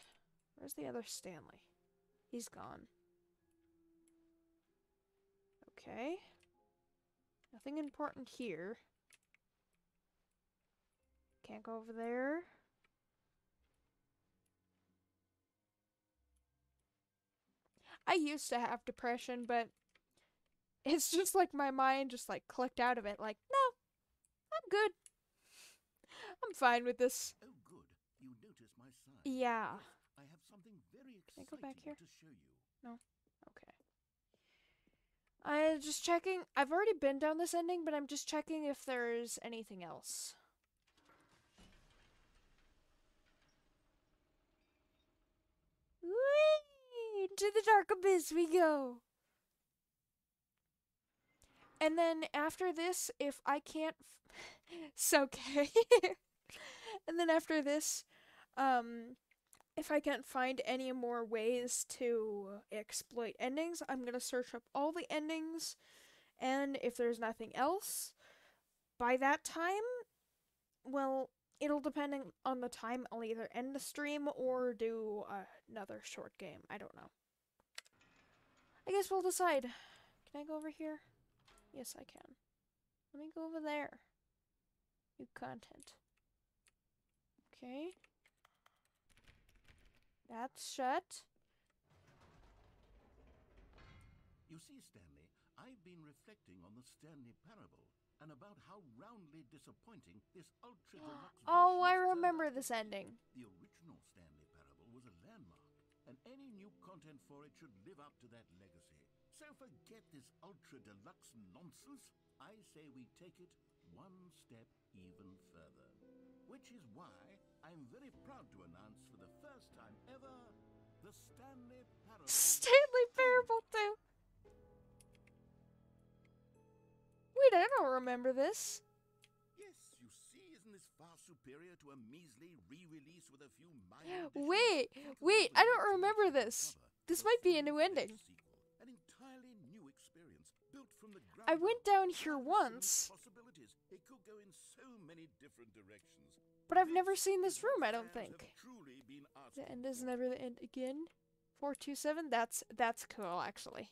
Where's the other Stanley? He's gone. Okay. Nothing important here. Can't go over there. I used to have depression, but it's just like my mind just like clicked out of it. Like, no, I'm good. I'm fine with this. Oh, good. You notice my sign. Yeah. I have something very Can I exciting go back here? to show you. No? Okay. I'm just checking. I've already been down this ending, but I'm just checking if there's anything else. Whee! Into the dark abyss we go. And then after this, if I can't... it's okay. And then after this, if I can't find any more ways to exploit endings, I'm gonna search up all the endings, and if there's nothing else, by that time, well, it'll depend on the time. I'll either end the stream or do another short game. I don't know. I guess we'll decide. Can I go over here? Yes, I can. Let me go over there. New content. Okay. That's shut. You see, Stanley, I've been reflecting on the Stanley parable and about how roundly disappointing this ultra deluxe Oh, I version has turned remember out this to be. ending. The original Stanley parable was a landmark, and any new content for it should live up to that legacy. So forget this ultra deluxe nonsense. I say we take it one step even further. Which is why I'm very proud to announce for the first time ever the Stanley Parable. Stanley Parable 2. Wait, I don't remember this. Yes, you see, isn't this far superior to a measly re-release with a few minor additions? Wait, I don't remember this. This might be a new ending. An entirely new experience built from the ground I went up. down here Countless once, possibilities. It could go in so many different directions. but I've never seen this room, I don't Fans think. have truly been The asking end is for. never the end again. 427, that's cool, actually.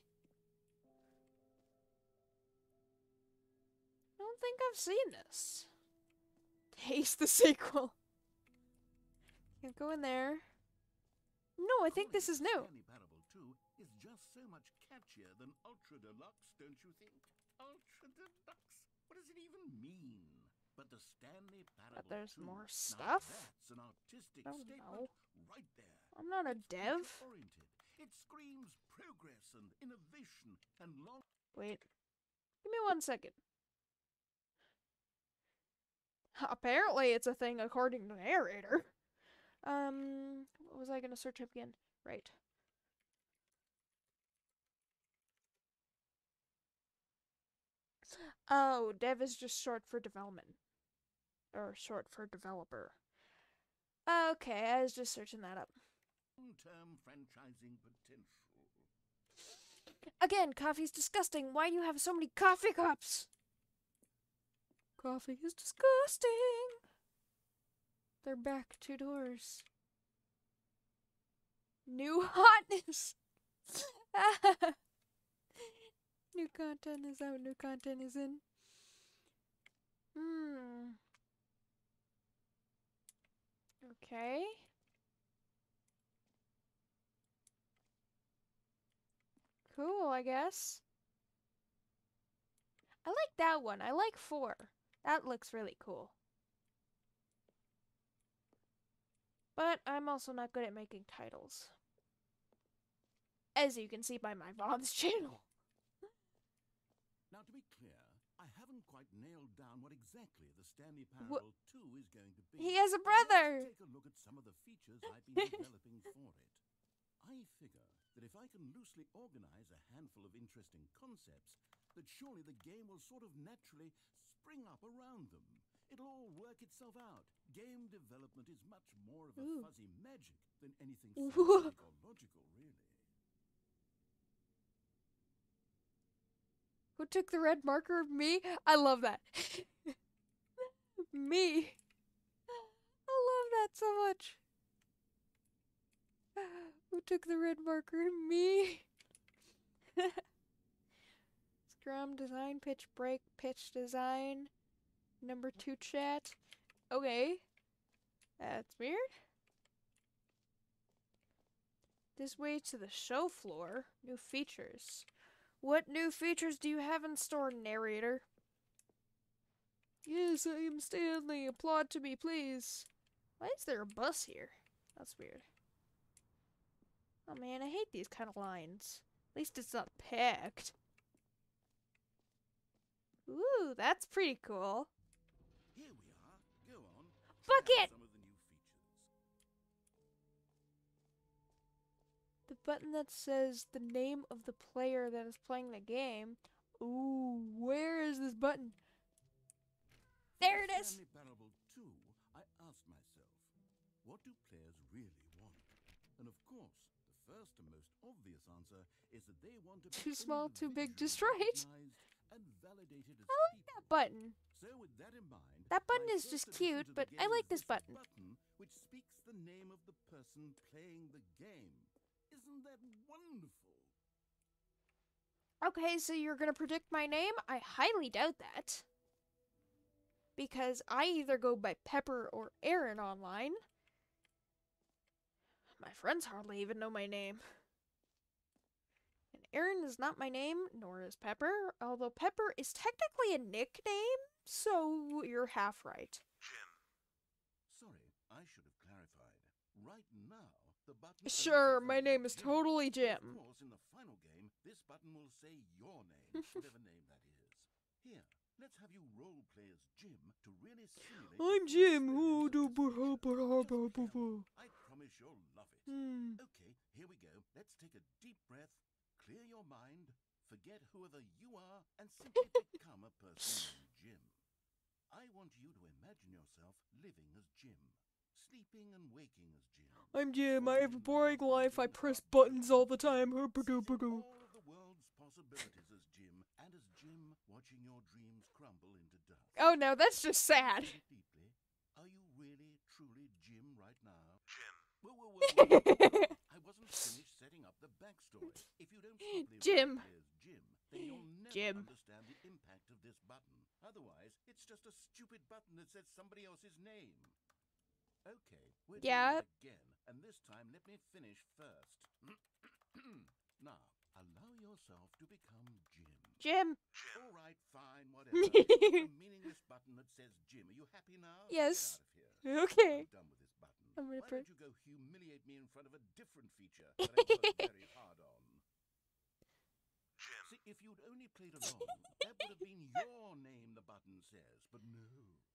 I don't think I've seen this. Taste the sequel. Can't go in there. No, I think this is new. Stanley Parable 2 is just so much catchier than Ultra Deluxe, don't you think? Ultra Deluxe? What does it even mean? But the Stanley Parable But there's 2, more now stuff? that's an artistic Oh, statement no. right there. I'm not a dev. Oriented. It screams progress and innovation and long. Wait. Give me 1 second. Apparently it's a thing according to the narrator. What was I gonna search up again? Right. Oh, dev is just short for development. Or short for developer. Okay, I was just searching that up. Long-term franchising potential. Again, coffee's disgusting. Why do you have so many coffee cups? Coffee is disgusting. They're back 2 doors. New hotness! New content is out, new content is in. Okay. Cool, I guess. I like that one. I like 4. That looks really cool. But I'm also not good at making titles. As you can see by my mom's channel. Now, to be clear, I haven't quite nailed down what exactly the Stanley Parable 2 is going to be. He has a But let's brother! take a look at some of the features I've been developing for it. I figure that if I can loosely organize a handful of interesting concepts, that surely the game will sort of naturally spring up around them. It'll all work itself out. Game development is much more of a fuzzy magic than anything scientific or logical, really. Who took the red marker of me? I love that. Me. I love that so much. Who took the red marker? Me. Scrum design, pitch break, pitch design. Number 2 chat. Okay. That's weird. This way to the show floor. New features. What new features do you have in store, narrator? Yes, I am Stanley. Applaud to me, please. Why is there a bus here? That's weird. Oh man, I hate these kind of lines. At least it's not packed. Ooh, that's pretty cool. Here we are. Go on. Bucket! Some of the new features. The button that says the name of the player that is playing the game. Ooh, where is this button? There it is! Stanley Parable 2, I asked myself, what do players really want? And of course, the first and most obvious answer is that they want to be Too small, too big, just individually right. recognized and validated as I like people. that button. So with that in mind, That button my is first just addition cute, to the but I game like is this button. which speaks the name of the person playing the game. Isn't that wonderful? Okay, so you're gonna predict my name? I highly doubt that. Because I either go by Pepper or Aaron online. My friends hardly even know my name. And Aaron is not my name, nor is Pepper, although Pepper is technically a nickname, so you're half right. Sorry, I should have clarified. Right now, the button Sure, only my says name is Jim. totally But Jim. of course, in the final game, this button will say your name, whatever name that is. Here, let's have you role play as Jim to really simulate. I'm the Jim. full experience of this feature. Just play along. I promise you'll love it. Okay, here we go. Let's take a deep breath, clear your mind, forget whoever you are, and simply become a person named Jim. I want you to imagine yourself living as Jim, sleeping and waking as Jim. I'm Jim. I have a boring life. I press buttons all the time. Seizing all of the world's possibilities as Jim, and as Jim, watching your dreams crumble into dust. Oh no, that's just sad. Think deeply. Are you really, truly Jim right now? Jim. Whoa. I wasn't finished setting up the backstory. If you don't properly Jim. roleplay as Jim, then you'll never Jim. understand the impact of this button. Otherwise, it's just a stupid button that says somebody else's name. Okay, we're doing it again, and this time let me finish first. Now, allow yourself to become Jim. Jim. All right, fine, whatever. It's a meaningless button that says Jim. Are you happy now? Yes. Get out of here. Okay. I'm done with this button. I'm gonna Why press. don't you go humiliate me in front of a different feature that I worked very hard on? Jim. See, if you'd only played along, that would have been your name the button says. But no.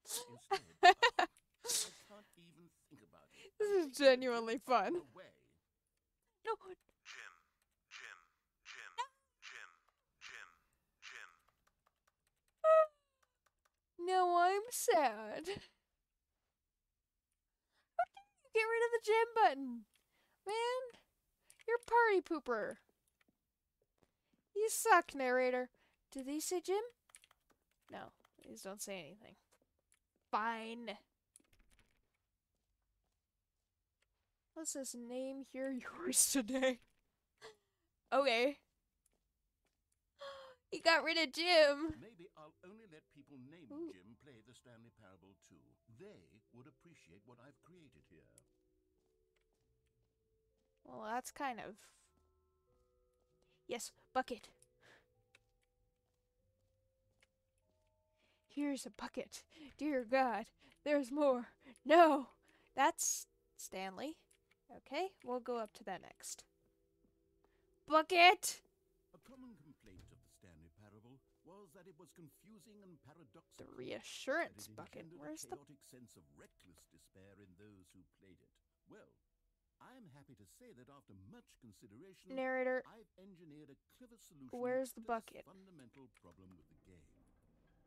Instead, I can't even think about it. This is genuinely fun. Away. No. Now I'm sad. How dare you get rid of the Jim button? Man, you're a party pooper. You suck, narrator. Did these say Jim? No, these don't say anything. Fine. Let's just name here yours today. Okay. He got rid of Jim. Maybe I'll only let people named Jim play the Stanley Parable too. They would appreciate what I've created here. Well, that's kind of... Yes, bucket. Here's a bucket. Dear God, there's more. No, that's Stanley. Okay, we'll go up to that next. Bucket! A common complaint of the Stanley Parable was that it was confusing and paradoxical. The reassurance bucket. Where's the chaotic sense of reckless despair in those who played it? Well, I'm happy to say that after much consideration, narrator? I've engineered a clever solution Where's the to bucket? this fundamental problem with the game.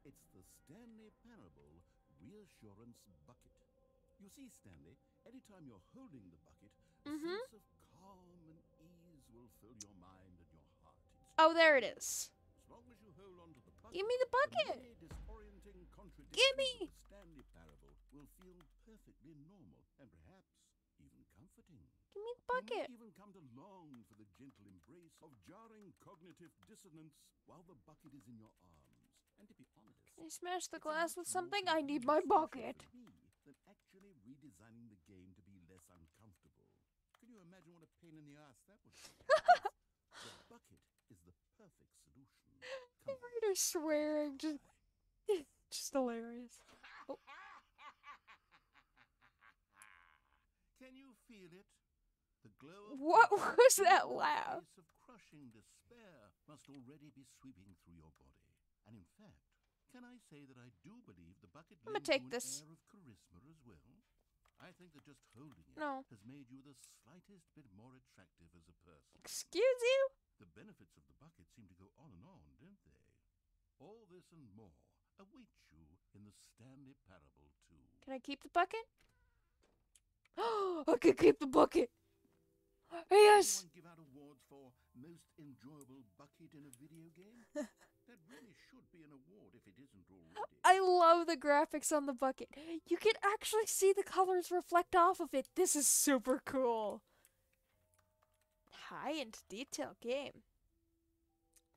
It's the Stanley Parable reassurance bucket. You see, Stanley, anytime you're holding the bucket, a sense of calm and ease will fill your mind and your heart. Oh, there it is. As long as you hold on to the bucket, Give me the bucket. the many disorienting contradictions Give me. of the Stanley Parable will feel perfectly normal and perhaps even comforting. Give me the bucket. You may even come to long for the gentle embrace of jarring cognitive dissonance while the bucket is in your arms. And to be honest, I smashed the it's a glass much with more something. I need convenient my solution bucket. for me than actually redesigning the game to be less uncomfortable. Can you imagine what a pain in the ass that would be? The bucket is the perfect solution. Come on. They're swearing. Just hilarious. Oh. Can you feel it? The glow of What hope was in that the laugh? face of crushing despair must already be sweeping through your body. And in fact, can I say that I do believe the bucket I'm gonna lends you take an this. air of charisma as well? I think that just holding it No. has made you the slightest bit more attractive as a person. Excuse you? The benefits of the bucket seem to go on, didn't they? All this and more await you in the Stanley Parable too. Can I keep the bucket? Oh, I can keep the bucket. Yes. Anyone give out awards for most enjoyable bucket in a video game? That really should be an award if it isn't already. I love the graphics on the bucket. You can actually see the colors reflect off of it. This is super cool. High-end detail game.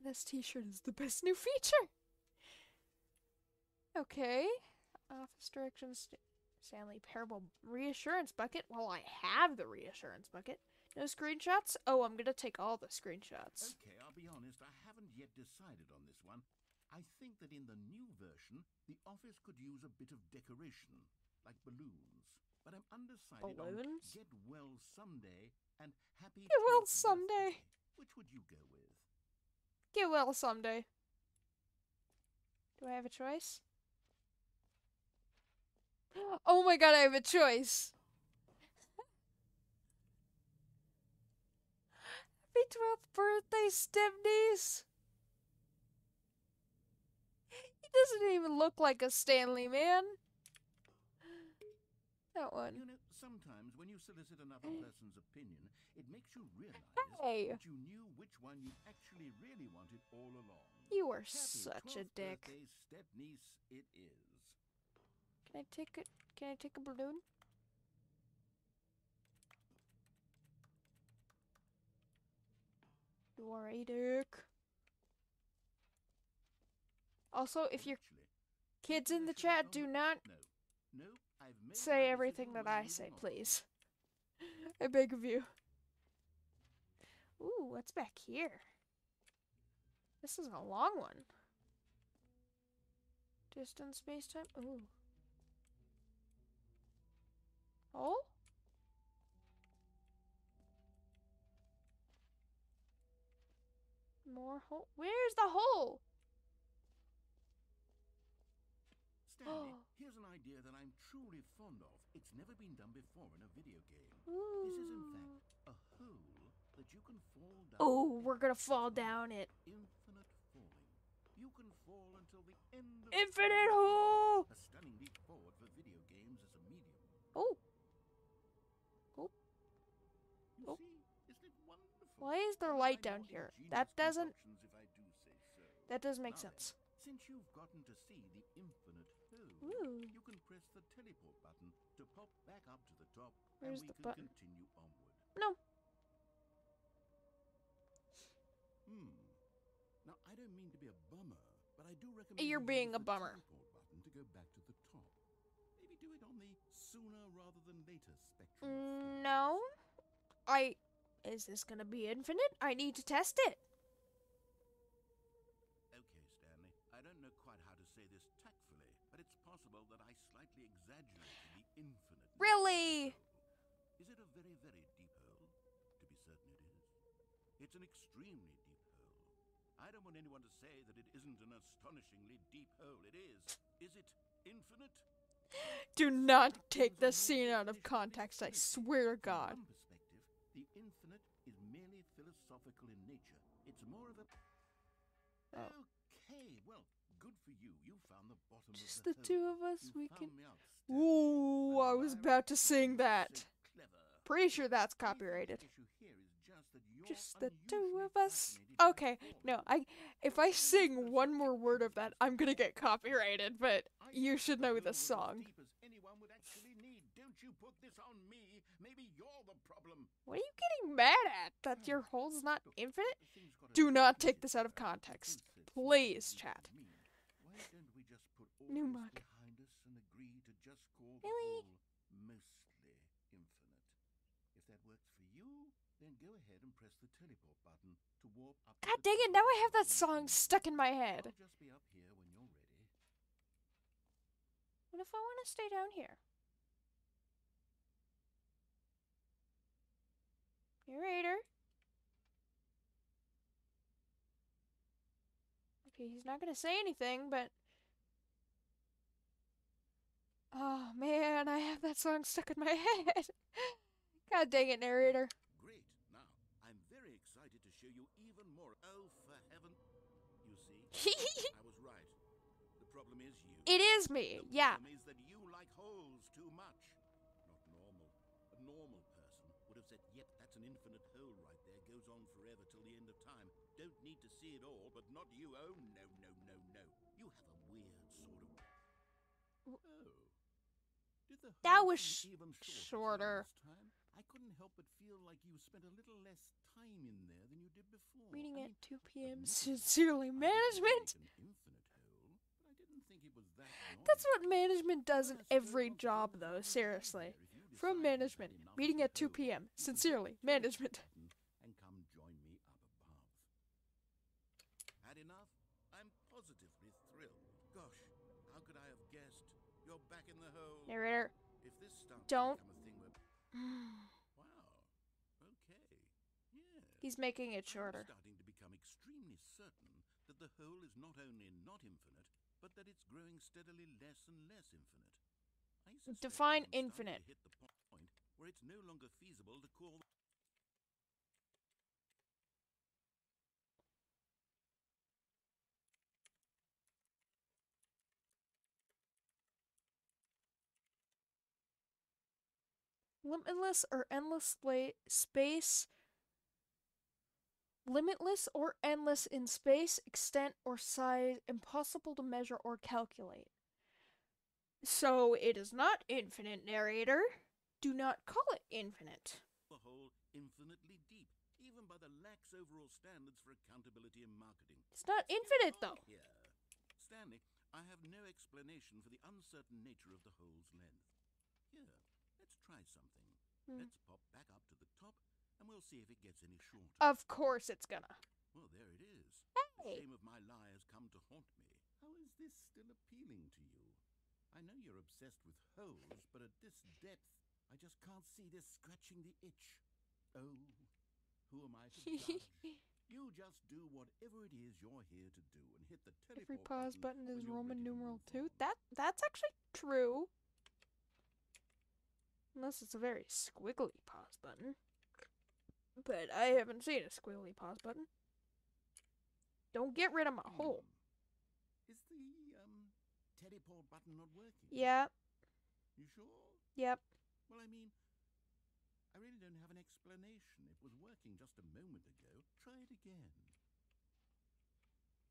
This t-shirt is the best new feature. Okay. Office directions. Stanley Parable reassurance bucket. Well, I have the reassurance bucket. No screenshots? Oh, I'm gonna take all the screenshots. Okay, I'll be honest, I haven't yet decided on this one. I think that in the new version, the office could use a bit of decoration, like balloons. But I'm undecided Balloons? on Get Well Someday and Happy Get well 12th someday. Birthday. Which would you go with? Get well someday. Do I have a choice? Oh my god, I have a choice. Happy 12th birthday, Stepniece. He doesn't even look like a Stanley man. That one. You know, sometimes when you solicit another person's opinion, it makes you realize Hey. that you knew which one you actually really wanted all along. You are Happy such a 12th dick. birthday, Stepniece, it is. Can I take it? Can I take a balloon? You are a dick. Also, if your Actually, kids maybe in I the should have chat, gone do with- not No, I've made my say everything decision, that we're I moving say, on. please. I beg of you. Ooh, what's back here? This is a long one. Distance, space-time. Ooh. Oh? More hole. Where's the hole? Stanley, here's an idea that I'm truly fond of. It's never been done before in a video game. Ooh. This is, in fact, a hole that you can fall down. Oh, we're gonna at. fall down it. Infinite falling. You can fall until the end of Infinite time. hole! A stunning leap forward for video games as a medium. Oh. You Oh. see, isn't it wonderful? Why is there One of light my down more here? ingenious That doesn't. concoctions, if I do say so. That does make Now sense. then, since you've gotten to see the infinite hole, Ooh. you can press the teleport button to pop back up to the top, Where's and we the can button? continue onward. No. Now, I don't mean to be a bummer, but I do recommend You're you being use a the bummer. teleport button to go back to the top. Maybe do it on the sooner rather than later spectrum of things. No. Is this gonna be infinite? I need to test it. Okay, Stanley. I don't know quite how to say this tactfully, but it's possible that I slightly exaggerated the infinite. Really? Is it a very, very deep hole? To be certain it is. It's an extremely deep hole. I don't want anyone to say that it isn't an astonishingly deep hole. It is. Is it infinite? Do not take this scene out of context, I swear to God. From one perspective, the infinite is merely philosophical in nature. It's more of a... Oh. Okay, well, good for you. You found the bottom Just of the the two hole. of us, You we found can... me out, Stanley. Ooh, I was about to sing that. So clever. Pretty sure that's The copyrighted. issue here is just that you're Just the two unusually of us. fascinated by Okay, falling. no, if I sing one more word of that, I'm gonna get copyrighted, but I you thought should the know hole the was song. as deep as anyone would actually need. Don't you put this on me. Maybe you're the problem. What are you getting mad at? That your hole's not Look, infinite? things got a Do little not take heated this out of there. context. Since it's Please, not chat. me, why don't we just put all New this mug. behind us and agree to just call the Really? hole mostly infinite? If that works for you, then go ahead and press the teleport button to warp up. God dang it, now I have that song stuck in my head. I'll just be up here when you're ready. What if I want to stay down here? Narrator. Okay, he's not gonna say anything, but... Oh man, I have that song stuck in my head. God dang it, narrator. Great. Now, I'm very excited to show you even more. Oh, for heaven. You see, I was right. The problem is you. It is me, The yeah. problem is that you like holes too much. Not normal. A normal person would have said, yep, that's an infinite hole right there. Goes on forever till the end of time. Don't need to see it all, but not you. Oh, no, no, no, no. You have a weird sort of... Oh. Did the That hole was seem even shorter. this time? I couldn't help but feel like you spent a little less time in there than you did before. Reading I at mean, 2 p.m. admittedly, Sincerely, I didn't management. make an infinite hole, but I didn't think it was that That's annoying. what management does in Well, I suppose every once job, again, though, if you seriously. decide you've From had management, enough of meeting the at 2 hole, p.m. you can Sincerely, hit the management. button and come join me up above. Had enough? I'm positively thrilled. Gosh, how could I have guessed? You're back in the hole. Narrator, If this starts don't. to become a thing where... Wow. Okay. Yeah. He's making it I'm shorter. starting to become extremely certain that the hole is not only not infinite, but that it's growing steadily less and less infinite. I suspect Define I'm starting infinite. to hit the point where it's no longer feasible to call... Limitless or endless space. Limitless or endless in space, extent, or size, impossible to measure or calculate. So it is not infinite, narrator. Do not call it infinite. the hole infinitely deep, even by the lax overall standards for accountability in marketing. It's not infinite, though. Here, Stanley, I have no explanation for the uncertain nature of the hole's length. Here, let's try something. Let's pop back up to the top, and we'll see if it gets any shorter. Of course it's gonna. Well, there it is. Hey. The shame of my lie has come to haunt me. How is this still appealing to you? I know you're obsessed with holes, but at this depth, I just can't see this scratching the itch. Oh, who am I to judge? You just do whatever it is you're here to do and hit the teleport Every pause button is when you're Roman ready to numeral move 2. on. That's actually true. Unless it's a very squiggly pause button. But I haven't seen a squiggly pause button. Don't get rid of my hole. Is the teleport button not working? Yeah, You sure? yep. Well, I mean, I really don't have an explanation. It was working just a moment ago. Try it again.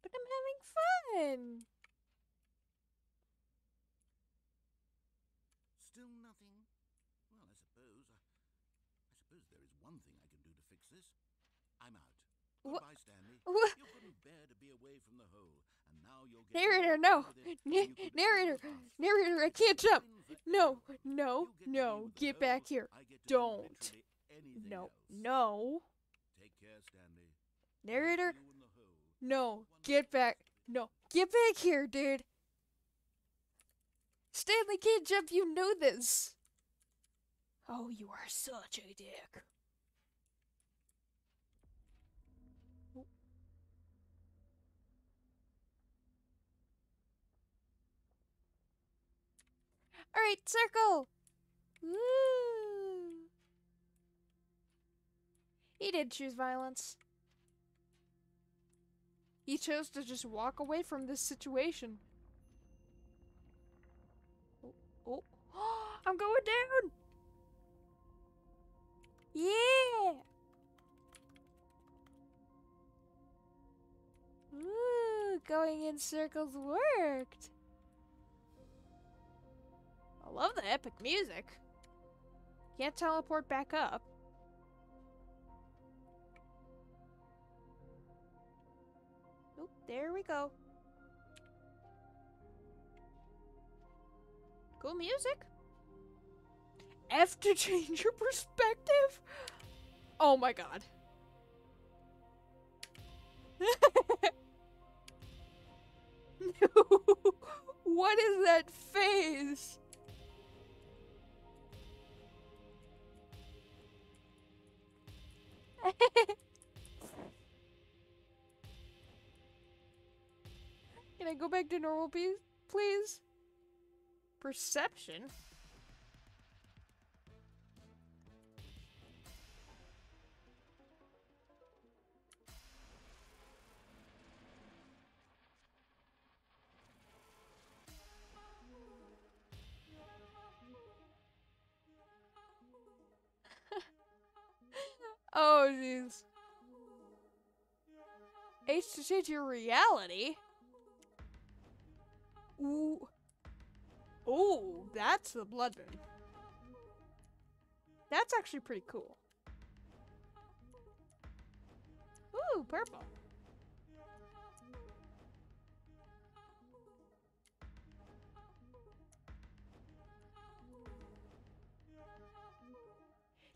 But I'm having fun. nothing. Well, I suppose there is one thing I can do to fix this. I'm out. What? Goodbye, Stanley. What? You couldn't bear to be away from the hole, and now you'll get Narrator, more no. done with it than you could Narrator, ever ask. narrator, I It's a can't jump. win for No, everyone. no, You get to be no. with the Get hole, back here. I get to do Don't. literally anything No, else. no. Take care, Stanley. Narrator, You in the hole. no. Get back. No. Get back here, dude. Stanley can't jump, you know this. Oh, you are such a dick. Alright, circle. Woo. He did choose violence. He chose to just walk away from this situation. Oh, oh. I'm going down. Yeah. Ooh, going in circles worked. I love the epic music. Can't teleport back up. Oh, there we go. Cool music. F to change your perspective? Oh my god. What is that face? Can I go back to normal, please? Perception? Oh, jeez. H to change your reality? Ooh. Ooh, that's the blood moon. That's actually pretty cool. Ooh, purple.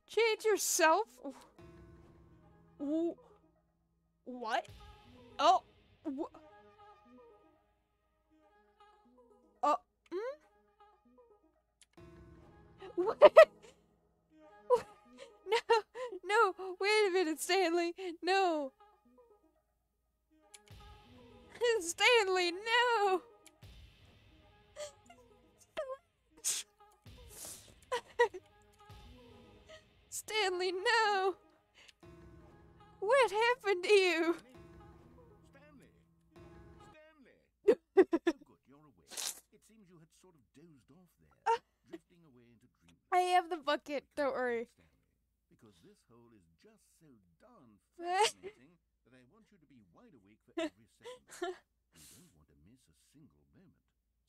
Change yourself? Ooh. What? Oh. Oh. What? No, no, wait a minute, Stanley. No. Stanley, no. Stanley, no. What happened to you? Stanley! Stanley! Oh, good, you're awake. It seems you had sort of dozed off there, drifting away into dreamland. I have the bucket, don't worry. Stanley, because this hole is just so darn fascinating that I want you to be wide awake for every second. You don't want to miss a single moment.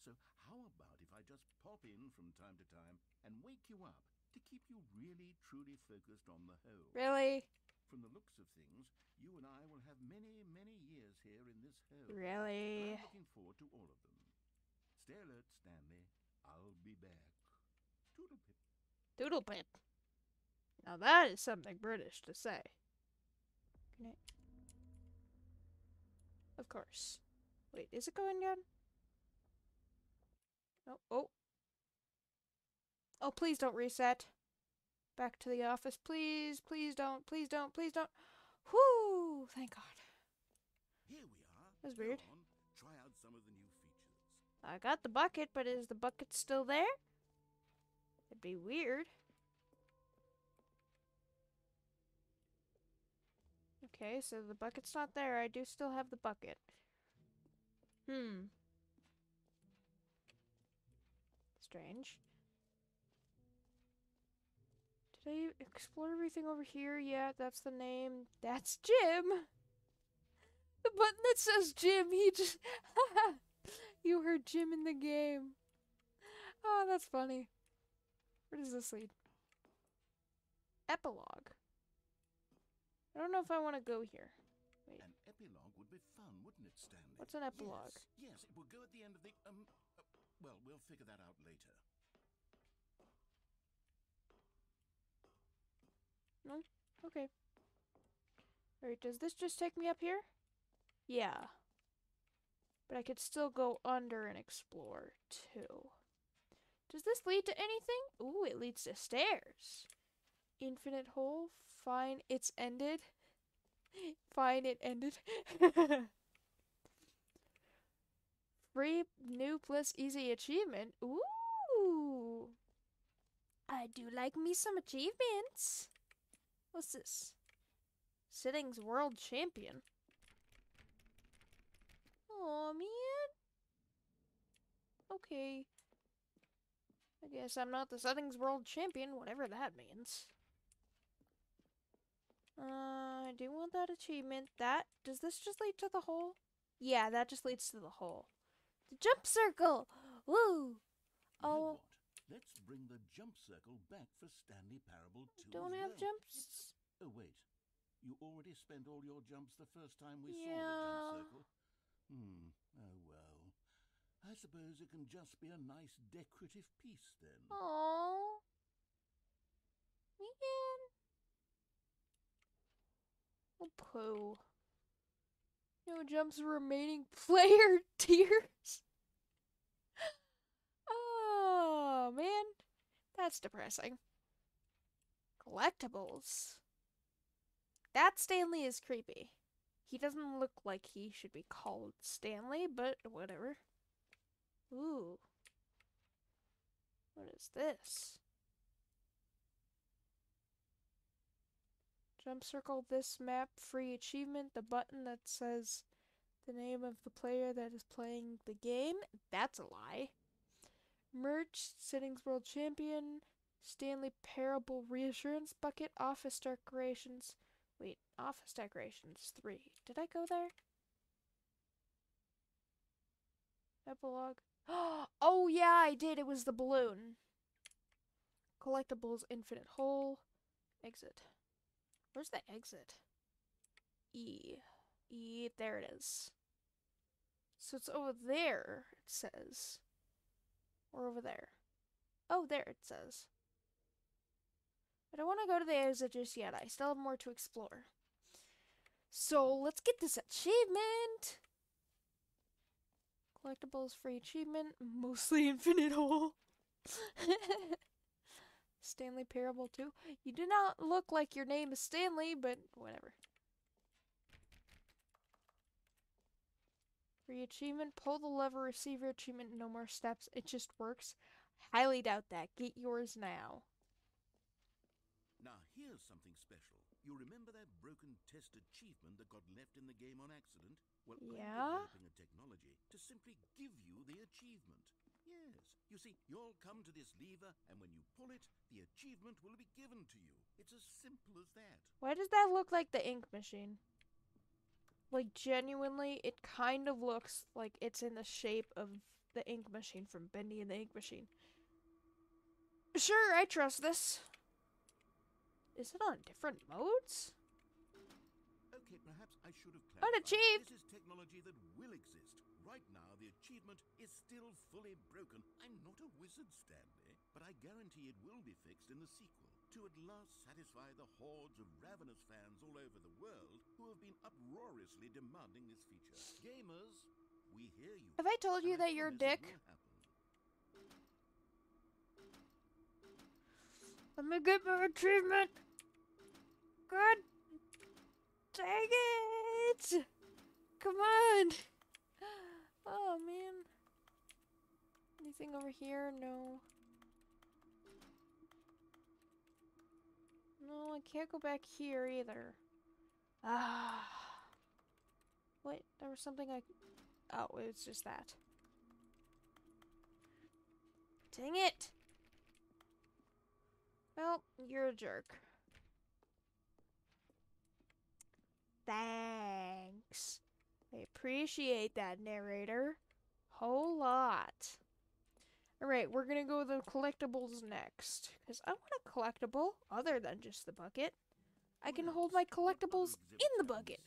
So how about if I just pop in from time to time and wake you up to keep you really, truly focused on the hole? Really? From the looks of things, you and I will have many, many years here in this hole. Really? I'm looking forward to all of them. Stay alert, Stanley. I'll be back. Toodle-pip. Doodle-pip. Now that is something British to say. Of course. Wait, is it going down? No. Oh. Oh, please don't reset. Back to the office, please. Please don't. Please don't. Please don't. Whoo! Thank God. Here we are. That's weird. Go on, try out some of the new features. I got the bucket, but is the bucket still there? It'd be weird. Okay, so the bucket's not there. I do still have the bucket. Strange. Did I explore everything over here? Yeah, that's the name. That's Jim! The button that says Jim, he just... You heard Jim in the game. Oh, that's funny. Where does this lead? Epilogue. I don't know if I want to go here. Wait. An epilogue would be fun, wouldn't it, Stanley? What's an epilogue? Yes, it will go at the end of the, well, we'll figure that out later. No? Okay. Alright, does this just take me up here? Yeah. But I could still go under and explore, too. Does this lead to anything? Ooh, it leads to stairs. Infinite hole. Fine, it's ended. Fine, it ended. Free, new plus easy achievement. Ooh. I do like me some achievements. What's this? Sittings world champion. Aw, man. Okay. I guess I'm not the settings world champion, whatever that means. I do want that achievement. Does this just lead to the hole? Yeah, that just leads to the hole. The jump circle! Woo! You know Oh, what? Let's bring the jump circle back for Stanley Parable 2 don't as have well. jumps. Oh, wait. You already spent all your jumps the first time we saw the Yeah. jump circle? Oh well. I suppose it can just be a nice decorative piece then. Aww. Man. Oh, poo. No jumps remaining. Player tears. Oh, man. That's depressing. Collectibles. That Stanley is creepy. He doesn't look like he should be called Stanley, but whatever. Ooh. What is this? Jump circle this map, free achievement, the button that says the name of the player that is playing the game. That's a lie. Merch, Settings World Champion, Stanley Parable Reassurance Bucket, Office Decorations. Wait, Office Decorations 3. Did I go there? Epilogue. Oh, yeah, I did. It was the balloon. Collectibles, Infinite Hole. Exit. Where's the exit? E. E, there it is. So it's over there, it says. Or over there. Oh, there it says. I don't want to go to the exit just yet. I still have more to explore. So let's get this achievement. Collectibles, free achievement, mostly infinite hole. Stanley Parable 2. You do not look like your name is Stanley, but whatever. Free achievement, pull the lever, receive your achievement, no more steps. It just works. Highly doubt that. Get yours now. Now here's something special. You remember that broken test achievement that got left in the game on accident? Well, Yeah? I'm developing a technology to simply give you the achievement. Yes. You see, you'll come to this lever, and when you pull it, the achievement will be given to you. It's as simple as that. Why does that look like the ink machine? Like, genuinely, it kind of looks like it's in the shape of the ink machine from Bendy and the Ink Machine. Sure, I trust this. Is it on different modes? Okay, perhaps I should have clarified. Unachieved! This is technology that will exist. Right now, the achievement is still fully broken. I'm not a wizard, Stanley, but I guarantee it will be fixed in the sequel to at last satisfy the hordes of ravenous fans all over the world who have been uproariously demanding this feature. Gamers, we hear you. Have I told you And I that you're a promise it dick? will happen. Let me get my achievement! God dang it! Come on! Oh, man. Anything over here? No. No, I can't go back here either. Ah. Wait, there was something I... Oh, it's just that. Dang it! Well, you're a jerk. Thanks. I appreciate that, narrator. Whole lot. Alright, we're gonna go with the collectibles next. Because I want a collectible other than just the bucket. I can hold my collectibles in the bucket.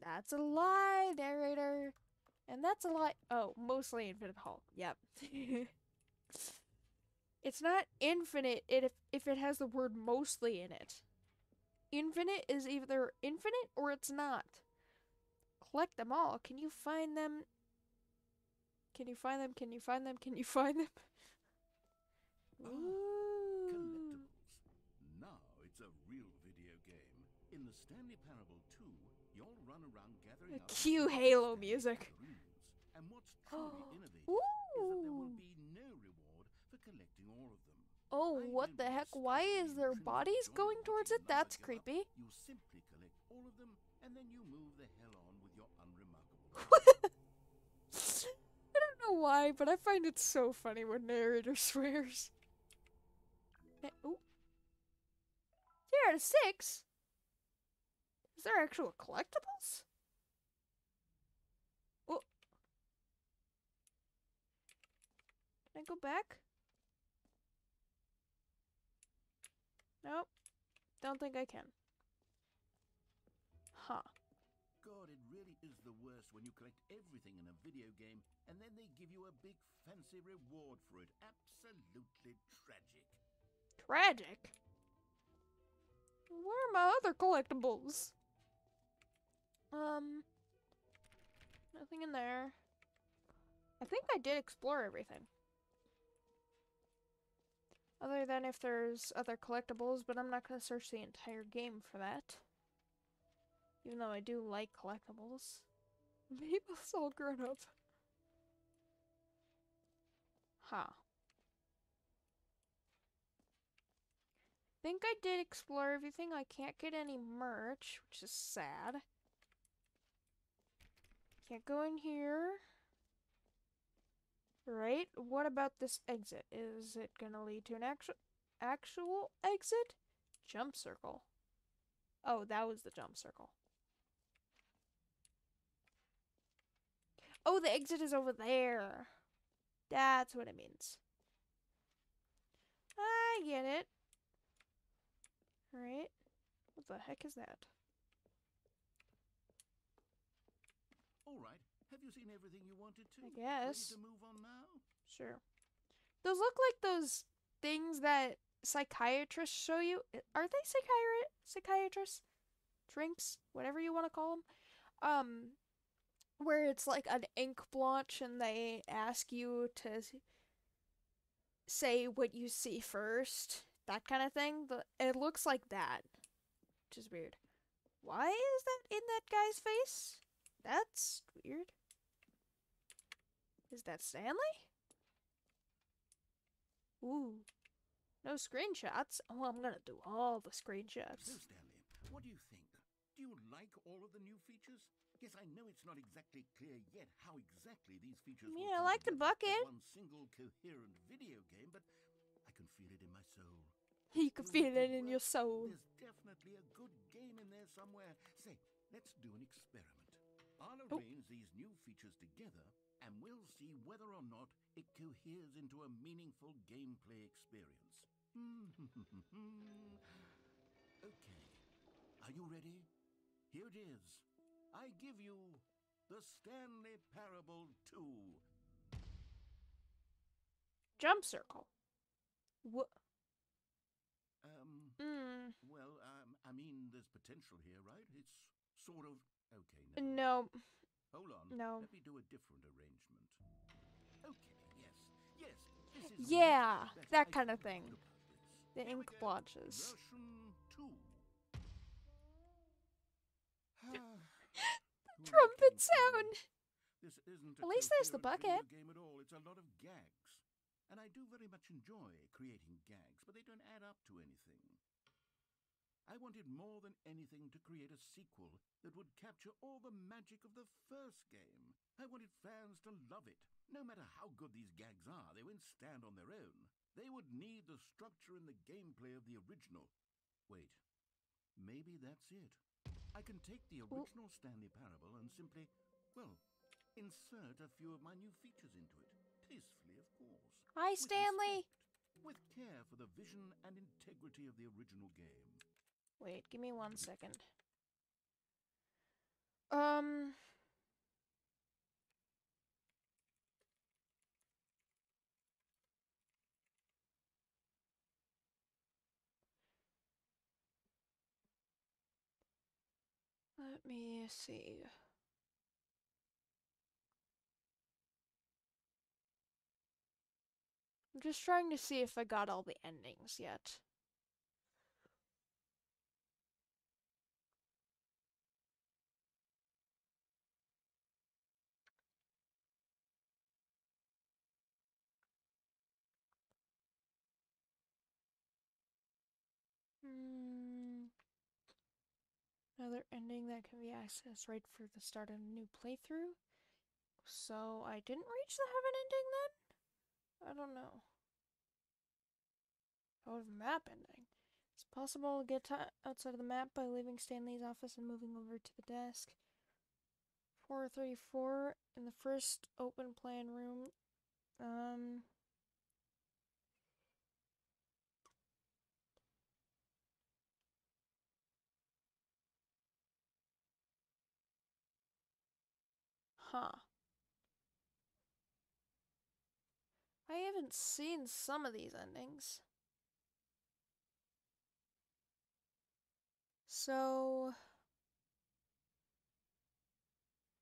That's a lie, narrator. And that's a lie. Oh, mostly Infinite Hulk. Yep. It's not infinite if it has the word mostly in it. Infinite is either infinite or it's not. Collect them all. Can you find them? Can you find them? Can you find them? Can you find them? Ooh. Collectibles. Now it's a real video game. In the Stanley Parable 2, you'll run around gathering up Cue Halo music. and what's truly innovative is that there will be no reward for collecting all of them. Oh, what the heck? Why is their bodies going towards it? That's creepy. You simply collect all of them, and then you move the hell on with your unremarkable. I don't know why, but I find it so funny when narrator swears. Oh. 0 out of 6? Is there actual collectibles? Oh. Can I go back? Nope. Don't think I can. Huh. God, it really is the worst when you collect everything in a video game and then they give you a big fancy reward for it. Absolutely tragic. Tragic? Where are my other collectibles? Nothing in there. I think I did explore everything. Other than if there's other collectibles, but I'm not going to search the entire game for that. Even though I do like collectibles. Mabel's all grown up. Huh. Think I did explore everything. I can't get any merch, which is sad. Can't go in here. Right? What about this exit? Is it gonna lead to an actual exit? Jump circle. Oh, that was the jump circle. Oh, the exit is over there. That's what it means. I get it. Alright. What the heck is that? Alright, have you seen everything you wanted to? I guess. Ready to move on now? Sure. Those look like those things that psychiatrists show you. Are they psychiatrists? Drinks? Whatever you want to call them. Where it's like an ink blotch and they ask you to say what you see first. That kind of thing. It looks like that. Which is weird. Why is that in that guy's face? That's weird. Is that Stanley? Ooh. No screenshots? Oh, I'm gonna do all the screenshots. So, Stanley, what do you think? Do you like all of the new features? Yes, I know it's not exactly clear yet how exactly these features will Yeah, I come like the together bucket. as one single coherent video game, but I can feel it in my soul. You can feel it in your soul. There's definitely a good game in there somewhere. Say, let's do an experiment. I'll arrange these new features together, and we'll see whether or not it coheres into a meaningful gameplay experience. Okay. Are you ready? Here it is. I give you the Stanley Parable 2. Jump circle. What? Well, I mean, there's potential here, right? It's sort of... Okay, No. Hold on. No. Let me do a different arrangement. Okay, yes. This is Yeah, much better. that I kind of forgot thing. about this. The Here we ink go. blotches. Version 2. Trumpet sound. This isn't At least there's the coherent bucket. video game at all. It's a lot of gags. And I do very much enjoy creating gags, but they don't add up to anything. I wanted more than anything to create a sequel that would capture all the magic of the first game. I wanted fans to love it. No matter how good these gags are, they won't stand on their own. They would need the structure and the gameplay of the original. Wait, maybe that's it. I can take the original Stanley Parable and simply, well, insert a few of my new features into it, tastefully, of course. Hi, With Stanley. respect, with care for the vision and integrity of the original game. Wait, give me 1 second. Let me see. I'm just trying to see if I got all the endings yet. Another ending that can be accessed right for the start of a new playthrough. So I didn't reach the heaven ending then? I don't know. Oh, the map ending. It's possible to get outside of the map by leaving Stanley's office and moving over to the desk. 434 in the first open plan room. Huh. I haven't seen some of these endings. So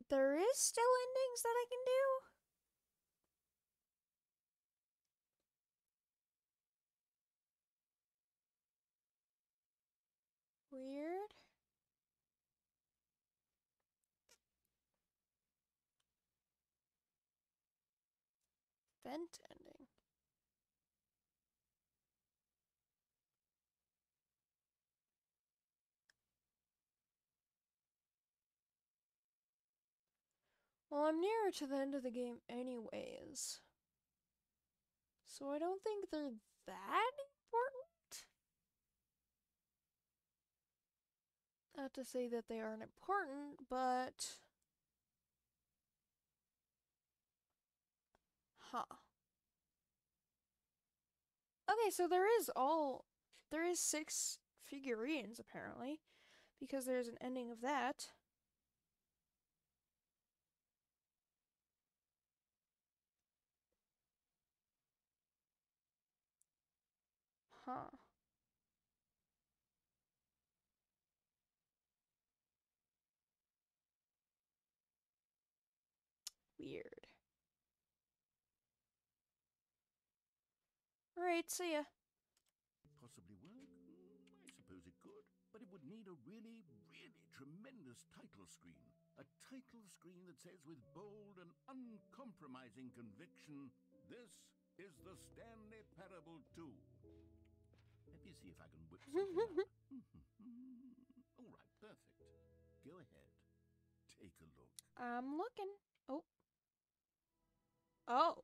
there is still endings that I can do? Weird. Vent ending. Well, I'm nearer to the end of the game anyways. So I don't think they're that important. Not to say that they aren't important, but... Huh. Okay, so there is 6 figurines, apparently. Because there's an ending of that. Huh. Weird. Alright, see ya. Possibly work? I suppose it could. But it would need a really, really tremendous title screen. A title screen that says with bold and uncompromising conviction, "This is the Stanley Parable 2. Let me see if I can whip something up. All right, perfect. Go ahead. Take a look. I'm looking. Oh. Oh.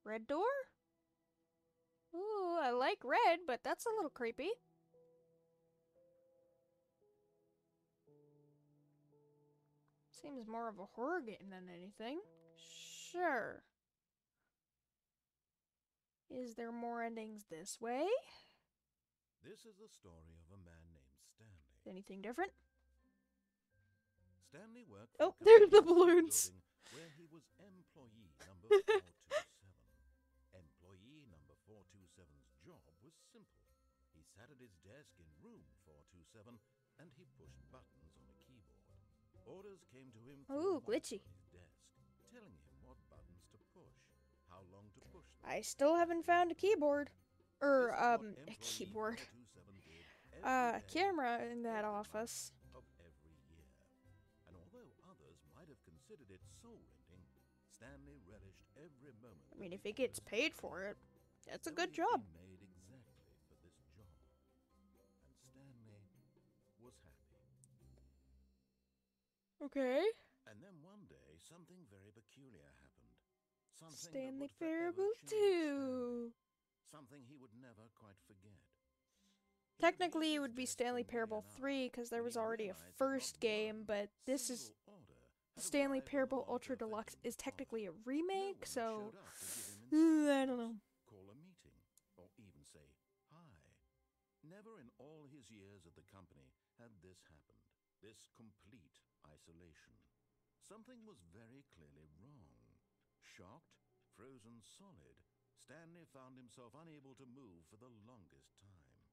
Red door? Ooh, I like red, but that's a little creepy. Seems more of a horror game than anything. Sure. Is there more endings this way? This is the story of a man named Stanley. Anything different? Stanley worked Oh, for a there's the company balloons. where he was employee number 427. Employee number 427's job was simple. He sat at his desk in room 427 and he pushed buttons on a keyboard. Orders came to him Ooh, through a mic glitchy. on his desk, telling him what buttons to push, how long to push them. I still haven't found a keyboard. Or, This is what a employee keyboard. 427 did every day, Camera in that every office. month of every year. And although others might have considered it soul-rending, Stanley relished every moment. I mean, if he gets paid for it, that's a good He'd job. been made exactly for this job. And Stanley was happy. Okay. And then one day, something very peculiar happened. Something Stanley that would forever Parable change 2. Something he would never quite forget. Technically, it would be Stanley Parable 3 because there was already a first game, but this is Stanley arrival Parable on Ultra her Deluxe veteran is technically a father, remake, no one so showed up to give him I don't know. instructions, call a meeting, or even say hi. Never in all his years at the company had this happened, this complete isolation. Something was very clearly wrong. Shocked, frozen solid, Stanley found himself unable to move for the longest time.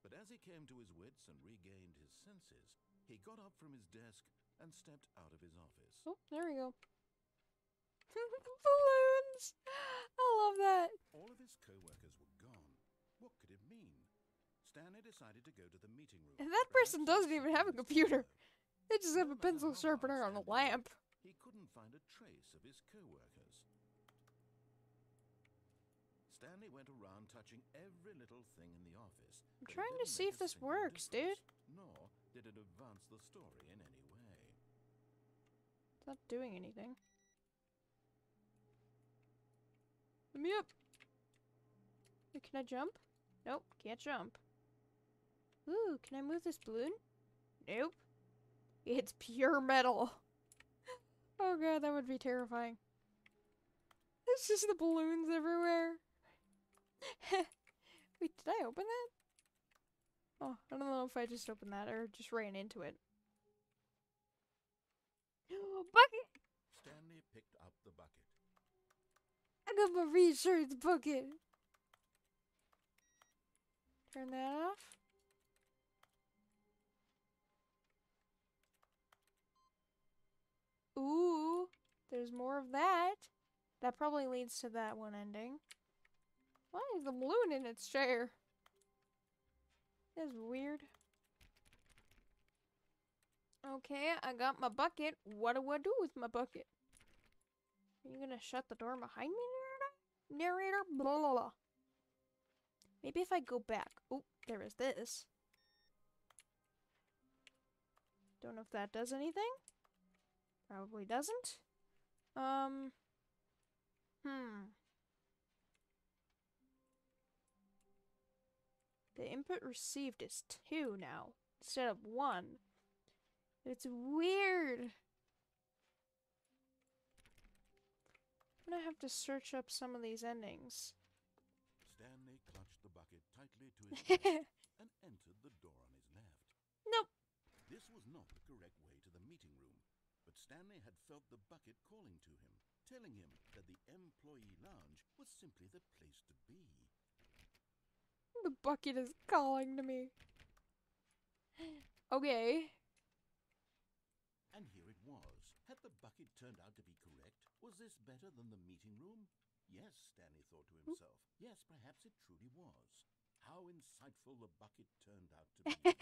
But as he came to his wits and regained his senses, he got up from his desk and stepped out of his office. Oh, there we go. Balloons! I love that. All of his co-workers were gone. What could it mean? Stanley decided to go to the meeting room. And that person doesn't even have a computer. They just have a pencil sharpener on a lamp. He couldn't find a trace of his co-workers. Stanley went around touching every little thing in the office. I'm trying to see if this works, dude. Nor did it advance the story in any way. It's not doing anything. Let me up. Can I jump? Nope, can't jump. Ooh, can I move this balloon? Nope. It's pure metal. Oh god, that would be terrifying. It's just the balloons everywhere. Wait, did I open that? Oh, I don't know if I just opened that or just ran into it. Bucket! Stanley picked up the bucket. I got my reassurance bucket. Turn that off. Ooh, there's more of that. That probably leads to that one ending. Why is the balloon in its chair? That's weird. Okay, I got my bucket. What do I do with my bucket? Are you gonna shut the door behind me, narrator? Blah, blah, blah. Maybe if I go back. Oh, there is this. Don't know if that does anything. Probably doesn't. The input received is 2 now, instead of 1. It's weird. I'm gonna have to search up some of these endings. Stanley clutched the bucket tightly to his chest and entered the door on his left. Nope. This was not the correct way to the meeting room, but Stanley had felt the bucket calling to him, telling him that the employee lounge was simply the place to be. The bucket is calling to me. Okay. And here it was. Had the bucket turned out to be correct? Was this better than the meeting room? Yes, Stanley thought to himself. Yes, perhaps it truly was. How insightful the bucket turned out to be.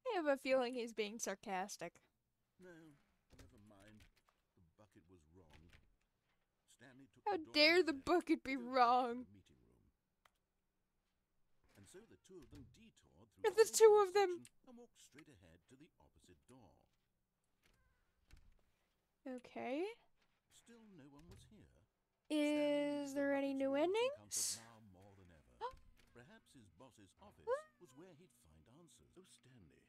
I have a feeling he's being sarcastic. No, never mind. The bucket was wrong. Stanley took How the door dare on his the left bucket to be go back to wrong? the meeting room. And so the two of them detoured through And the the two open of them. section and walked straight ahead to the opposite door. Okay. Still no one was here. Is there any new endings? Now more than ever. Perhaps his boss's office was where he'd find answers. Oh, Stanley,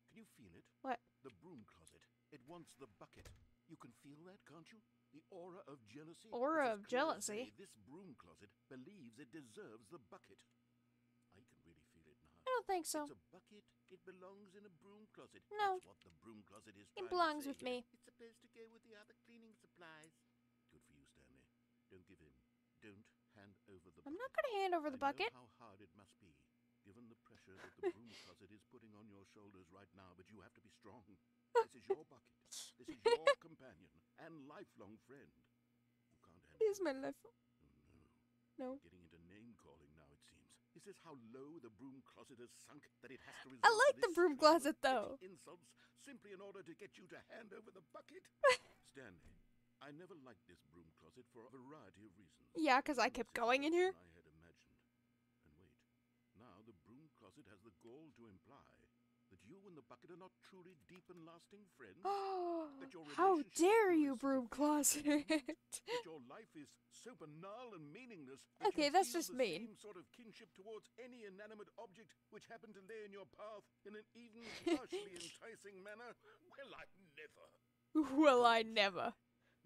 can you feel it? What? The broom closet. It wants the bucket. You can feel that, can't you? The aura of jealousy. Aura It's as of clear as jealousy? day. This broom closet believes it deserves the bucket. I can really feel it now. I don't think so. It's a bucket. It belongs in a broom closet. No. That's what the broom closet is It trying belongs to say with me. here. It's supposed to go with the other cleaning supplies. Good for you, Stanley. Don't give in. Don't hand over the bucket. I'm not gonna hand over the bucket. I know how hard it must be, given the pressure that the broom closet is putting on your shoulders right now, but you have to be strong. This is your bucket. This is your companion and lifelong friend. You can't hand Here's it my over. life. Oh, No. Getting into name-calling now, it seems. Is this how low the broom closet has sunk that it has to resort I like to the this broom stream of closet, though. petty insults simply in order to get you to hand over the bucket? Stanley, I never liked this broom closet for a variety of reasons. Yeah, because I kept going in here. I had imagined. And wait, now the broom closet has the gall to imply that you and the bucket are not truly deep and lasting friends? That your How relationship dare is you, broom closet? that your life is so banal and meaningless that Okay, you that's feel just the mean. same sort of kinship towards any inanimate object which happened to lay in your path in an even partially enticing manner? Well, I never. Well, I never.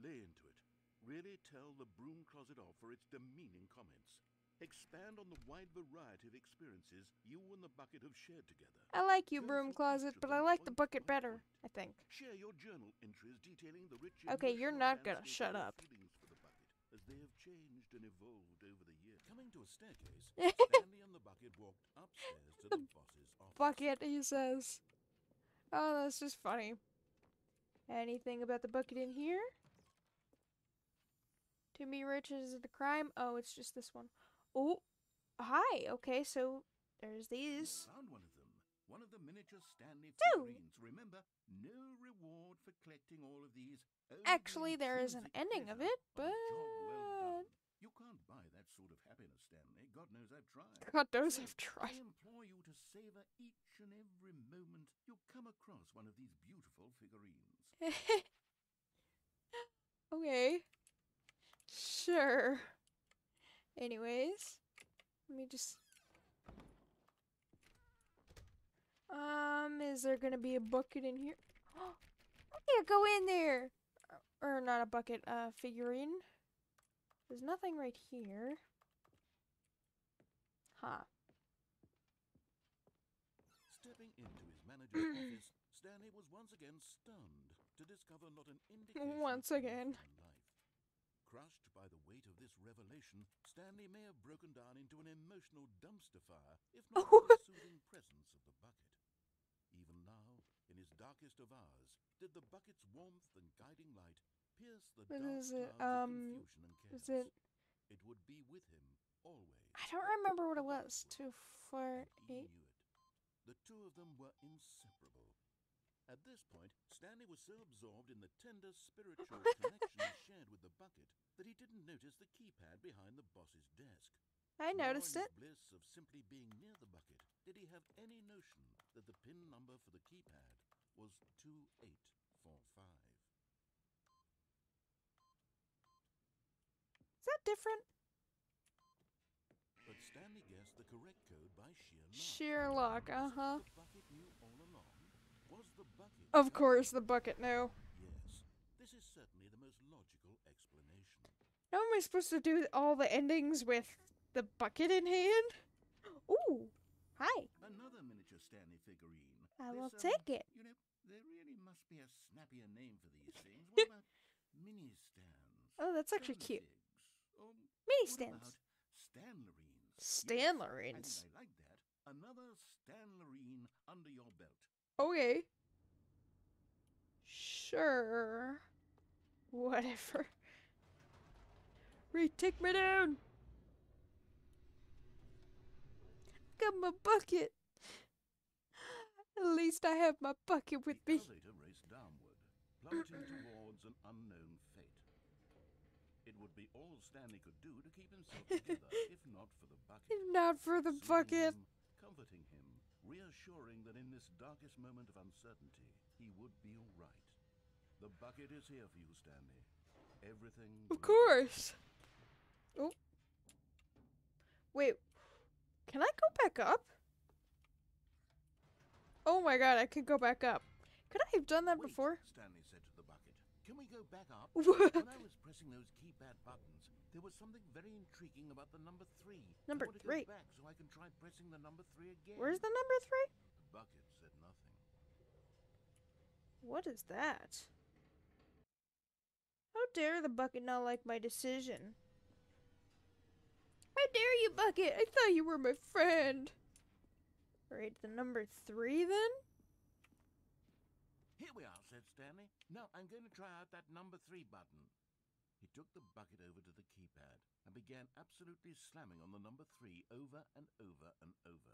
Lay into it. Really tell the broom closet off for its demeaning comments. Expand on the wide variety of experiences you and the bucket have shared together. I like you, Go broom through closet, each of but them I like the point bucket by better, point. I think. Share your journal entries detailing the rich Okay, you're emotional not gonna landscape shut of your up. feelings for the bucket as they have changed and evolved over the years. Coming to a staircase, Stanley and the bucket walked upstairs to the boss's office. Bucket, he says. Oh, that's just funny. Anything about the bucket in here? To me, riches is a crime. Oh, it's just this one. Oh, hi. Okay, so there's these. Found one of them. One of the miniature Stanley Two. figurines. Remember, no reward for collecting all of these. Only Actually, the there is an intrinsic ending of pleasure it, but a job well done. You can't buy that sort of happiness, Stanley. God knows I've tried. God knows So, I've I tried. implore you to savor each and every moment you come across one of these beautiful figurines. Okay. Sure. Anyways, let me just. Is there gonna be a bucket in here? I can't go in there. Or not a bucket, figurine. There's nothing right here. Huh. Stepping into his manager's office, Stanley was once again stunned to discover not an indication Once of again. life. Crushed by the weight of this revelation, Stanley may have broken down into an emotional dumpster fire, if not for the soothing presence of the bucket. Even now, in his darkest of hours, did the bucket's warmth and guiding light pierce the What dark is it? clouds of confusion and chaos. Is it? It would be with him always. I don't remember what it was. 2, 4, And he 8. knew it. The two of them were inseparable. At this point, Stanley was so absorbed in the tender spiritual connection he shared with the bucket that he didn't notice the keypad behind the boss's desk. I noticed Nor it. in his bliss of simply being near the bucket did he have any notion that the PIN number for the keypad was 2845. Is that different? But Stanley guessed the correct code by sheer luck. Sheer luck, uh-huh. The bucket knew all along. Was the bucket? Of course, the bucket knew. Yes, this is certainly the most logical explanation. How am I supposed to do all the endings with the bucket in hand? Ooh, hi. Another miniature Stanley figurine. I will This, take it. You know, there really must be a snappier name for these things. What about mini stands? Oh, that's actually cute. Or Mini what stands. about Stanlerines? Stanlerines. Yes, I think I like that. Another Stanlerine under your belt. Okay. Sure. Whatever. Take me down. Got my bucket. At least I have my bucket with The me. elevator raced downward, plummeting towards an unknown fate. It would be all Stanley could do to keep himself together, if not for the bucket. If not for the Soothing bucket. him, comforting him, reassuring that in this darkest moment of uncertainty, he would be all right. The bucket is here for you, Stanley. Everything. Of course. Oh. Wait. Can I go back up? Oh my god, I could go back up. Could I have done that Wait, before? Stanley said to the bucket. Can we go back up? What? When I was pressing those keypad buttons, there was something very intriguing about the number 3. Number I want to 3. go back so I can try pressing the number 3 again. Where's the number 3? The bucket said nothing. What is that? How dare the bucket not like my decision? How dare you, bucket? I thought you were my friend. Alright, the number 3 then? Here we are, said Stanley. Now I'm going to try out that number 3 button. He took the bucket over to the keypad and began absolutely slamming on the number 3 over and over and over.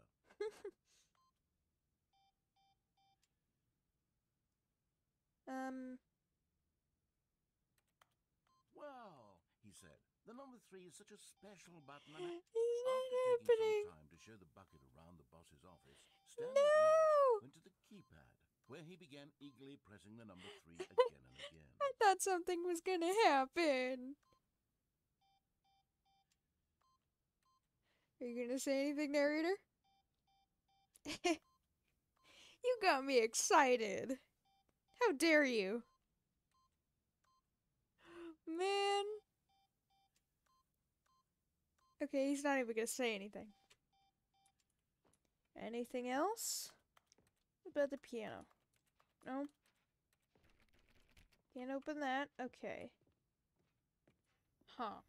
Well, he said, the number 3 is such a special button. And It's after not taking happening. some time to show the bucket around the boss's office, Stanley at last No! went to the keypad where he began eagerly pressing the number 3 again and again. I thought something was gonna happen. Are you gonna say anything, narrator? You got me excited. How dare you? Man. Okay, he's not even gonna say anything. Anything else? What about the piano? No? Can't open that. Okay. Huh.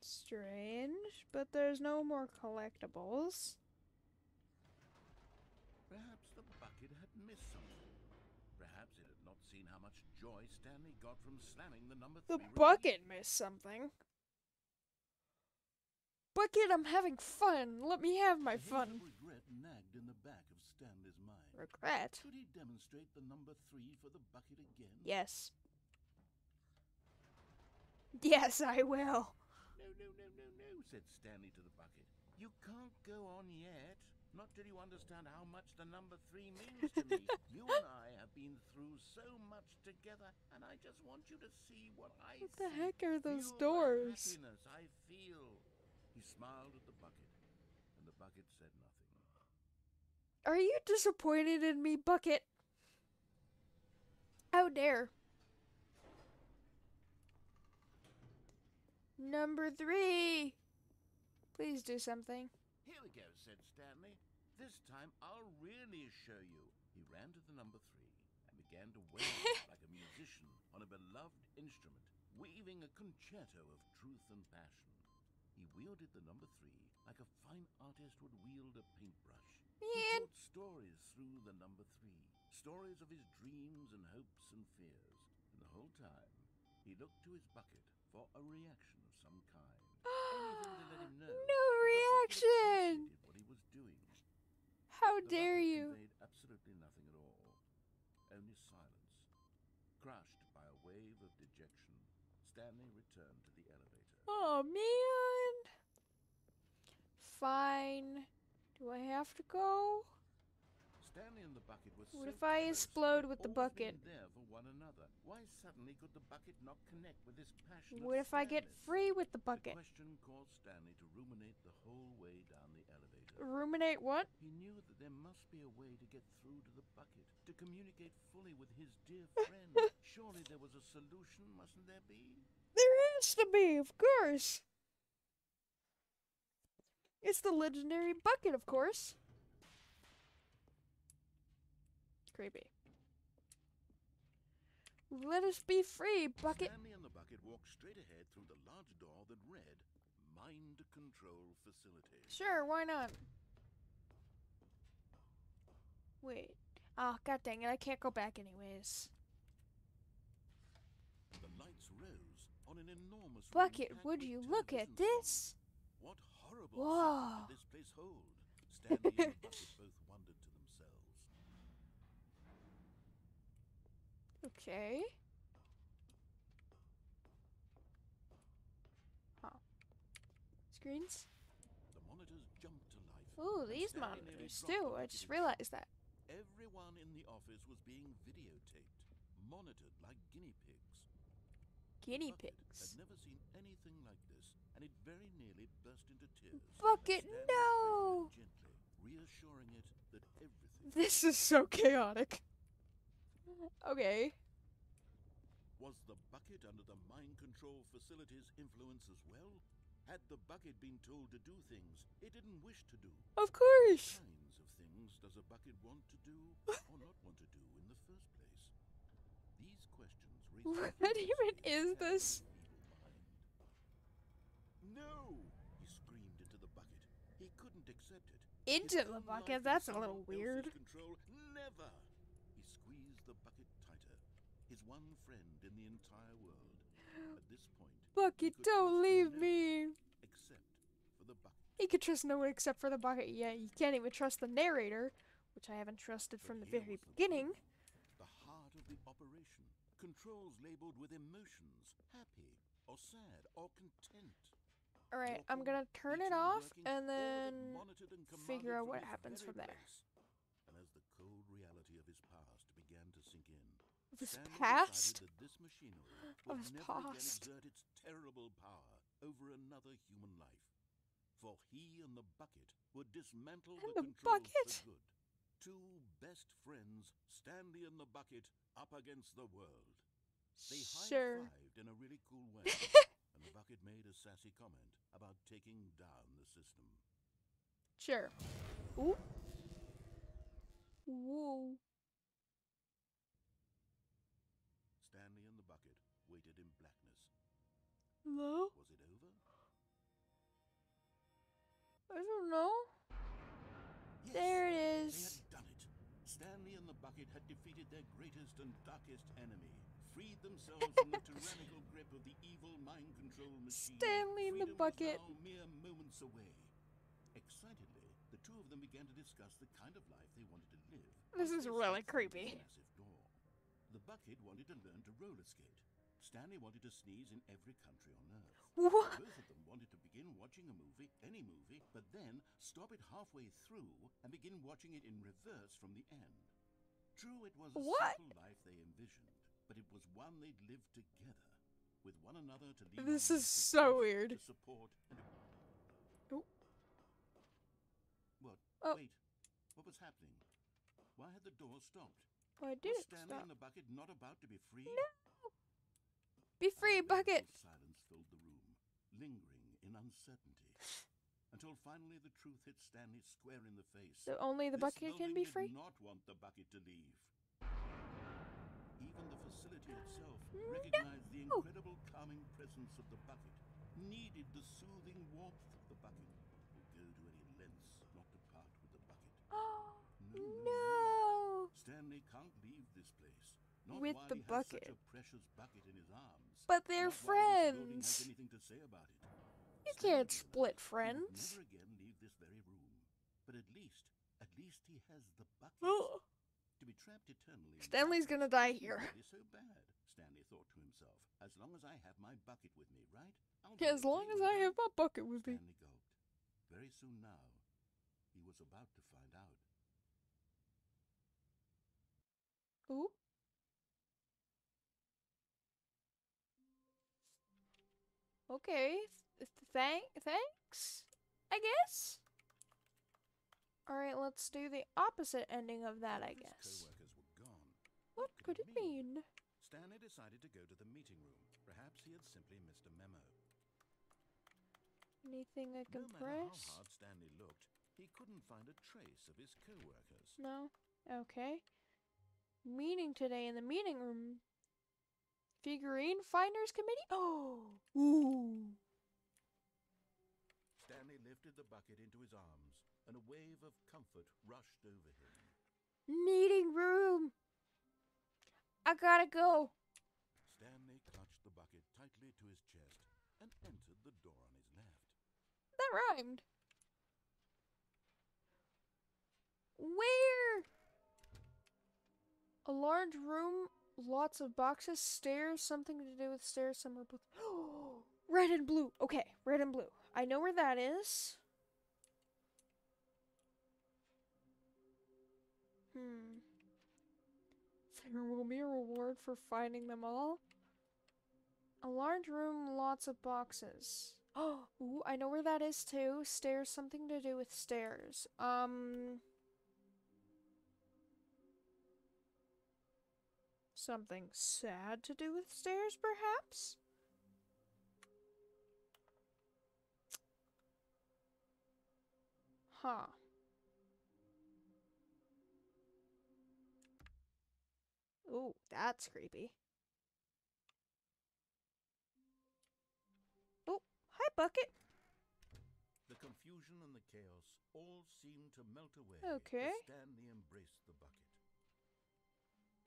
Strange, but there's no more collectibles. Perhaps the bucket had missed something. Perhaps it had not seen how much joy Stanley got from slamming the number 3 The repeat. bucket missed something. Bucket, I'm having fun. Let me have my A hint fun. of regret nagged in the back of Stanley's mind. Regret? Could he demonstrate the number 3 for the bucket again? Yes. Yes, I will. No, said Stanley to the bucket. You can't go on yet. Not till you understand how much the number 3 means to me. You and I have been through so much together, and I just want you to see what I What see. the heck are those Feel the doors? happiness I feel. He smiled at the bucket, and the bucket said nothing. Are you disappointed in me, Bucket? How dare. Number 3. Please do something. Here we go, said Stanley. This time I'll really show you. He ran to the number 3 and began to wave like a musician on a beloved instrument, weaving a concerto of truth and passion. He wielded the number 3 like a fine artist would wield a paintbrush. He Man. told stories through the number 3, stories of his dreams and hopes and fears. And the whole time, he looked to his bucket for a reaction of some kind. Anything to let him know. No that the bucket reaction. appreciated what he was doing. How The dare bucket you? conveyed absolutely nothing at all. Only silence. Crushed by a wave of dejection, Stanley returned to the elevator. Oh, man. Fine. Do I have to go? Stanley and the bucket were What so if I close. explode They'd with the always bucket? been there for one another. Why suddenly could the bucket not connect with this passion? What if I get free with the bucket? The question caused Stanley to ruminate the whole way down the elevator. Ruminate what? He knew that there must be a way to get through to the bucket, to communicate fully with his dear friend. Surely there was a solution, mustn't there be? There has to be, of course. It's the legendary bucket, of course. Creepy. Let us be free, bucket. Stanley and the bucket walked straight ahead through the large door that read, Mind Control Facility. Sure, why not? Wait. Oh, god dang it, I can't go back anyways. The lights rose on an enormous Bucket, room would packed you with look at television this? sets. What horrible Whoa. secret did this place hold? Stanley and the bucket both wondered to themselves. Okay. Huh. Screens? The monitors jumped to life. Ooh, and these Stanley nearly monitors dropped too. the I bucket just in realized that. Everyone in the office was being videotaped, monitored like guinea pigs. Guinea Bucket pigs. had never seen anything like this, and it very nearly burst into tears. Bucket, Stanley no! prayed gently, reassuring it that everything This is so chaotic. Okay. was the bucket under the mind control facility's influence as well. Had the bucket been told to do things it didn't wish to do? Of course. What kinds of things does a bucket want to do or not want to do in the first place? These questions raised What even is this? No! He screamed into the bucket. He couldn't accept it. Into His the own bucket? life in That's a someone little else's weird. Control. Never! He squeezed the bucket tighter. His one friend in the entire world. At this point, Bucket, he could don't trust leave no me. one except for the bucket. He could trust no one except for the bucket. Yeah, you can't even trust the narrator, which I haven't trusted from the But here very was the beginning. problem, the heart of the operation. Controls labeled with emotions, happy or sad or content. Alright, I'm Talking, gonna turn it eating, off working, and all of it then monitored and figure commanded out from what this happens very from there. place. And as the cold reality of his past began to sink in. Of his Stanley past? decided that this machinery Of would his never again past. exert its terrible power over another human life. For he and the bucket would dismantle And the the controls bucket? for good. Two best friends, Stanley and the bucket, up against the world. They Sure. high-fived in a really cool way, and the bucket made a sassy comment about taking down the system. Sure. Ooh. Whoa. Stanley and the bucket waited in blackness. Hello? Was it over? I don't know. Yes, There it they is. had done it. Stanley and the bucket had defeated their greatest and darkest enemy, freed themselves from the tyrannical grip of the evil mind control machine. Stanley and the Freedom bucket. was now mere moments away. Excitedly, the two of them began to discuss the kind of life they wanted to live. This is They really stepped through creepy. this massive door. The bucket wanted to learn to roller skate. Stanley wanted to sneeze in every country on Earth. What? Both of them wanted to begin watching a movie, any movie, but then stop it halfway through and begin watching it in reverse from the end. True, it was a What? simple life they envisioned, but it was one they'd live together, with one another to lean This on, is to so trust, weird. to support, and Oh. What? Oh. Wait, what was happening? Why had the door stopped? Why did Was it Stanley stop? and the bucket not about to be free? No. Be free, bucket. Silence filled the room, lingering in uncertainty, until finally the truth hit Stanley square in the face. So only the This bucket can be building free? did not want the bucket to leave. Even the facility itself recognized the incredible calming presence of the bucket, needed the soothing warmth of the bucket, would go to any lengths not to part with the bucket. Oh, No. no. Stanley can't leave this place. Not With while the he has bucket. such a precious bucket in his arms. But they're Not while this building has friends. anything to say about it. You Stanley can't knew split that he would friends. never again leave this very room. But at least he has the bucket. Oh. To be trapped eternally in Stanley's gonna darkness die isn't here. really so bad, Stanley thought to himself. As long as I have my bucket with me, right? I'll Yeah, be as long okay as with I that. have my bucket with me. Stanley gulped. Very soon now, he was about to find out. Ooh. Okay. Thanks. I guess. All right, let's do the opposite ending of that, I His guess. co-workers were gone. What could it mean? Stanley decided to go to the meeting room. Perhaps he had simply missed a memo. Anything I can No matter press? how hard Stanley looked, he couldn't find a trace of his co-workers. No. Okay. Meeting today in the meeting room. Figurine Finders Committee? Oh. Ooh. Stanley lifted the bucket into his arms, and a wave of comfort rushed over him. Meeting room. I gotta go. Stanley clutched the bucket tightly to his chest and entered the door on his left. That rhymed. Where? A large room, lots of boxes, stairs, something to do with stairs, somewhere both. Red and blue. Okay, red and blue. I know where that is. There will be a reward for finding them all. A large room, lots of boxes. Oh, ooh, I know where that is too. Stairs, something to do with stairs. Something sad to do with stairs, perhaps? Huh. Ooh, that's creepy. Oh, hi, Bucket. The confusion and the chaos all seemed to melt away Okay. as Stanley embraced the bucket.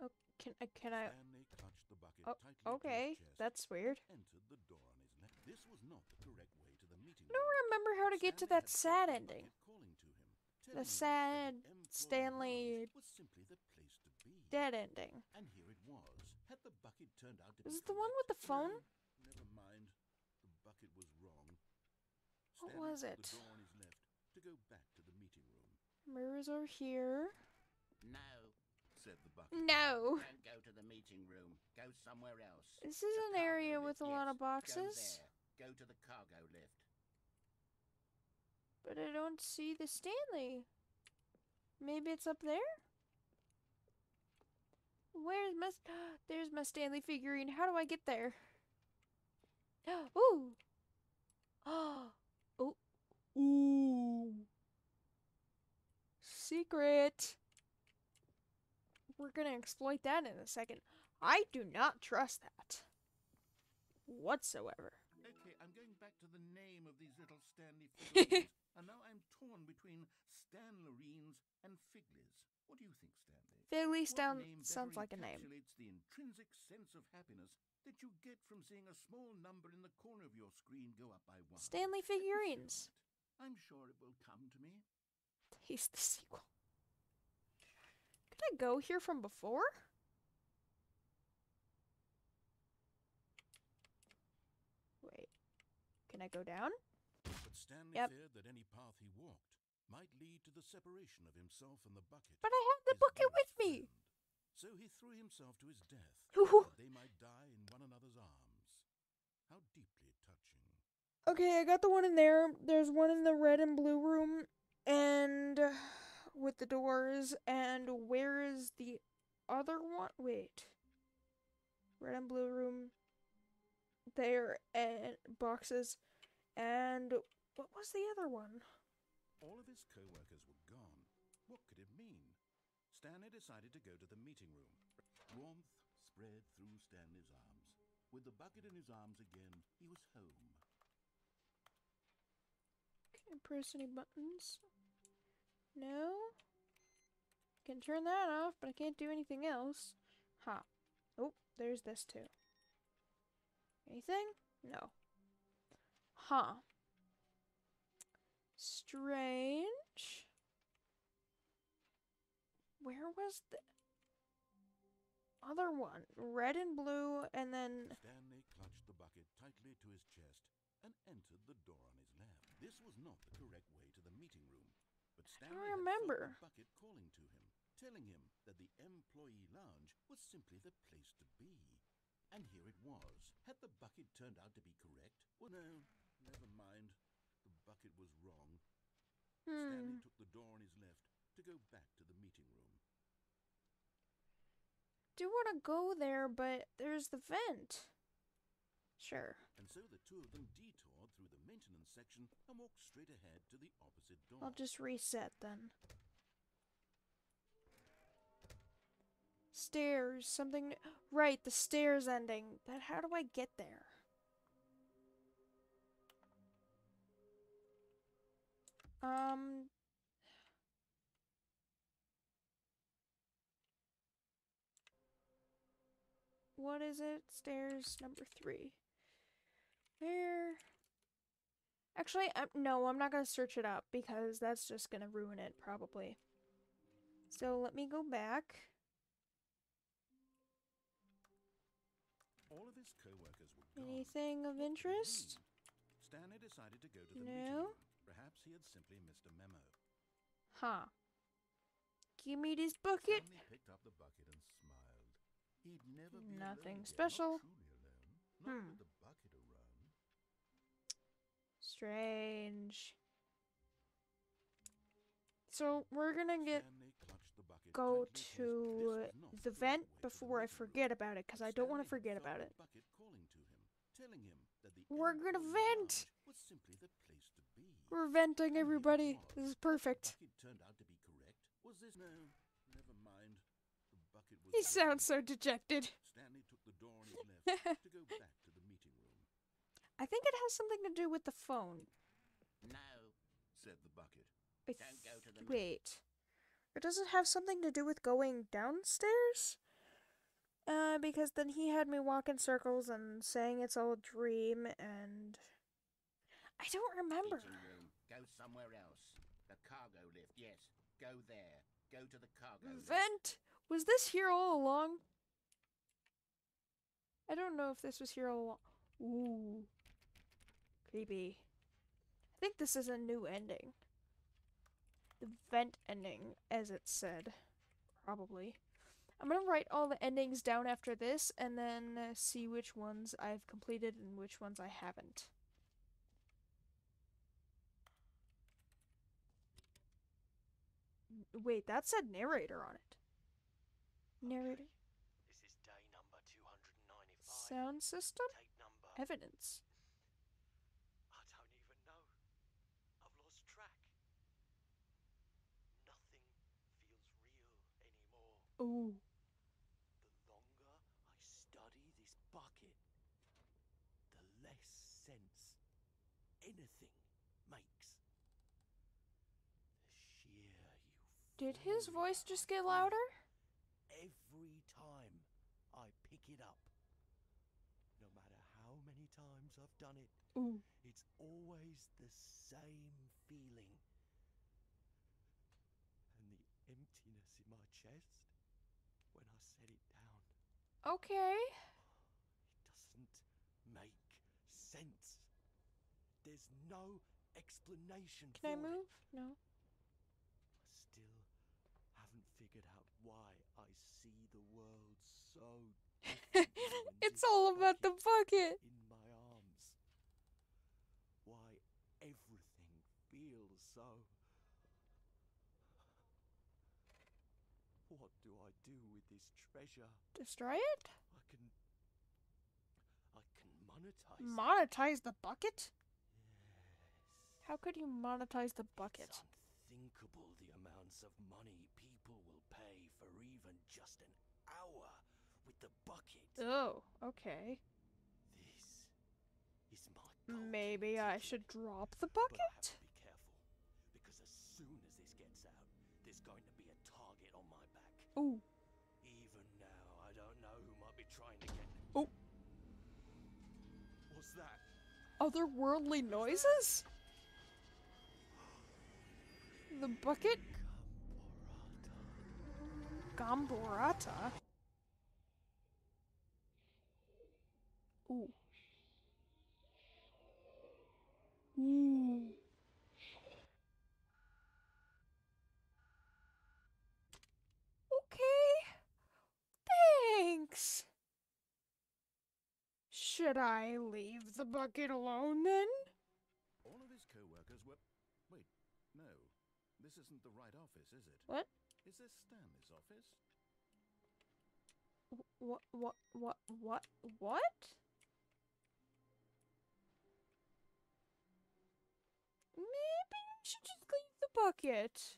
Oh, can I? Stanley clutched the bucket Oh, tightly to okay. his chest That's weird. and entered the door on his left. This was not the correct way to the meeting I don't remember how to get to Stanley that had sad felt the ending. bucket calling to him, The telling him sad that the M floor Stanley lounge was simply the place to be. dead ending. And here it was. Had the bucket turned out to Is be it the one with the correct? phone? No, never mind. The bucket was wrong. What Stanley was took it? the door on his left to go back to the meeting room. Mirrors are here. No, said the bucket. No. Don't go to the meeting room. Go somewhere else. This is an area with a lot of boxes. Go there. Go to the cargo lift. But I don't see the Stanley. Maybe it's up there? Where's my... There's my Stanley figurine. How do I get there? Ooh. Oh. Ooh. Secret. We're gonna exploit that in a second. I do not trust that. Whatsoever. Okay, I'm going back to the name of these little Stanley figurines. And now I'm torn between Stanlerines and Figlies. What do you think, Stanley? Figley What name sounds better like a name. encapsulates the intrinsic sense of happiness that you get from seeing a small number in the corner of your screen go up by one? Stanley figurines. I'm sure it will come to me. He's the sequel. Could I go here from before? Wait. Can I go down? But Stanley Yep. feared that any path he walked might lead to the separation of himself and the bucket. But I have the his bucket dearest with me. friend. So he threw himself to his death, Ooh. that they might die in one another's arms. How deeply touching. Okay, I got the one in there. There's one in the red and blue room, and with the doors. And where is the other one? Wait. Red and blue room. There, and boxes. And what was the other one? All of his co-workers were gone. What could it mean? Stanley decided to go to the meeting room. Warmth spread through Stanley's arms. With the bucket in his arms again, he was home. Can I press any buttons? No? Can turn that off, but I can't do anything else. Huh. Oh, there's this too. Anything? No. Huh. Strange. Where was the other one? Red and blue, and then... Stanley clutched the bucket tightly to his chest and entered the door on his left. This was not the correct way to the meeting room, but Stanley had remember. felt the bucket calling to him, telling him that the employee lounge was simply the place to be. And here it was. Had the bucket turned out to be correct? Well, no, never mind. The bucket was wrong. Stanley took the door on his left to go back to the meeting room. Do want to go there, but there's the vent. Sure. And so the two of them detoured through the maintenance section and walked straight ahead to the opposite door. I'll just reset then. Stairs, something... Right, the stairs ending. How do I get there? What is it? Stairs number 3. There. Actually, no, I'm not gonna search it up because that's just gonna ruin it, probably. So let me go back. All of his co-workers were gone. Anything of What could it interest? mean? Stanley decided to go to the No. meeting room. Perhaps he had simply missed a memo. Huh. Give me this bucket. Stanley picked up the bucket and smiled. He'd never be Nothing alone again, special. Not truly alone. Not with the bucket around. Strange. So we're gonna Stanley clutched the bucket go tightly to This was not the the vent way to the before I meeting forget room. about it, because I don't want to Stanley forget had about felt it. the bucket calling to him, telling him that the We're gonna employee vent. lounge was simply the place to be. We're venting, And here it everybody. was. This is The perfect. bucket turned out to be correct. Was this? No, never mind. The bucket was He wrong. sounds so dejected. Stanley took the door on his left to go back to the meeting room. I think it has something to do with the phone. No. Said the bucket. Don't go to the Wait. Or does it have something to do with going downstairs? Because then he had me walk in circles and saying it's all a dream, and I don't remember. Meeting room. Go somewhere else. The cargo lift. Yes. Go there. Go to the cargo lift. Vent? Was this here all along? I don't know if this was here all along. Ooh. Creepy. I think this is a new ending. The vent ending, as it said. Probably. I'm gonna write all the endings down after this and then see which ones I've completed and which ones I haven't. Wait, that said narrator on it. Narrator. This is day number 295. Sound system? Tape number. Evidence. I don't even know. I've lost track. Nothing feels real anymore. Ooh. The longer I study this bucket, the less sense anything makes. The sheer Did his euphoria voice just I get feel louder? every time I pick it up. No matter how many times I've done it, Ooh. it's always the same feeling. And the emptiness in my chest when I set it down. Okay. It doesn't make sense. There's no explanation Can I for move? it. No. I still haven't figured out why I see the world so differently when It's this all about the bucket. in my arms. Why everything feels so. What do I do with this treasure? Destroy it? I can monetize. Monetize the bucket? Yes. How could you monetize the bucket? It's unthinkable the amounts of money people will pay for even just an hour with the bucket. Oh, okay. This is my golden Maybe I ticket. should drop the But I have bucket? to be careful, because as soon as this gets out, there's going to be a target on my back. Ooh. Even now, I don't know who might be trying to get. Oh. What's that? Otherworldly noises? The bucket? Gamborata? Ooh. Ooh. Okay. Thanks. Should I leave the bucket alone then? All of his co-workers were... Wait, no. This isn't the right office, is it? What? Is this Stanley's office? What? Maybe I should just leave the bucket.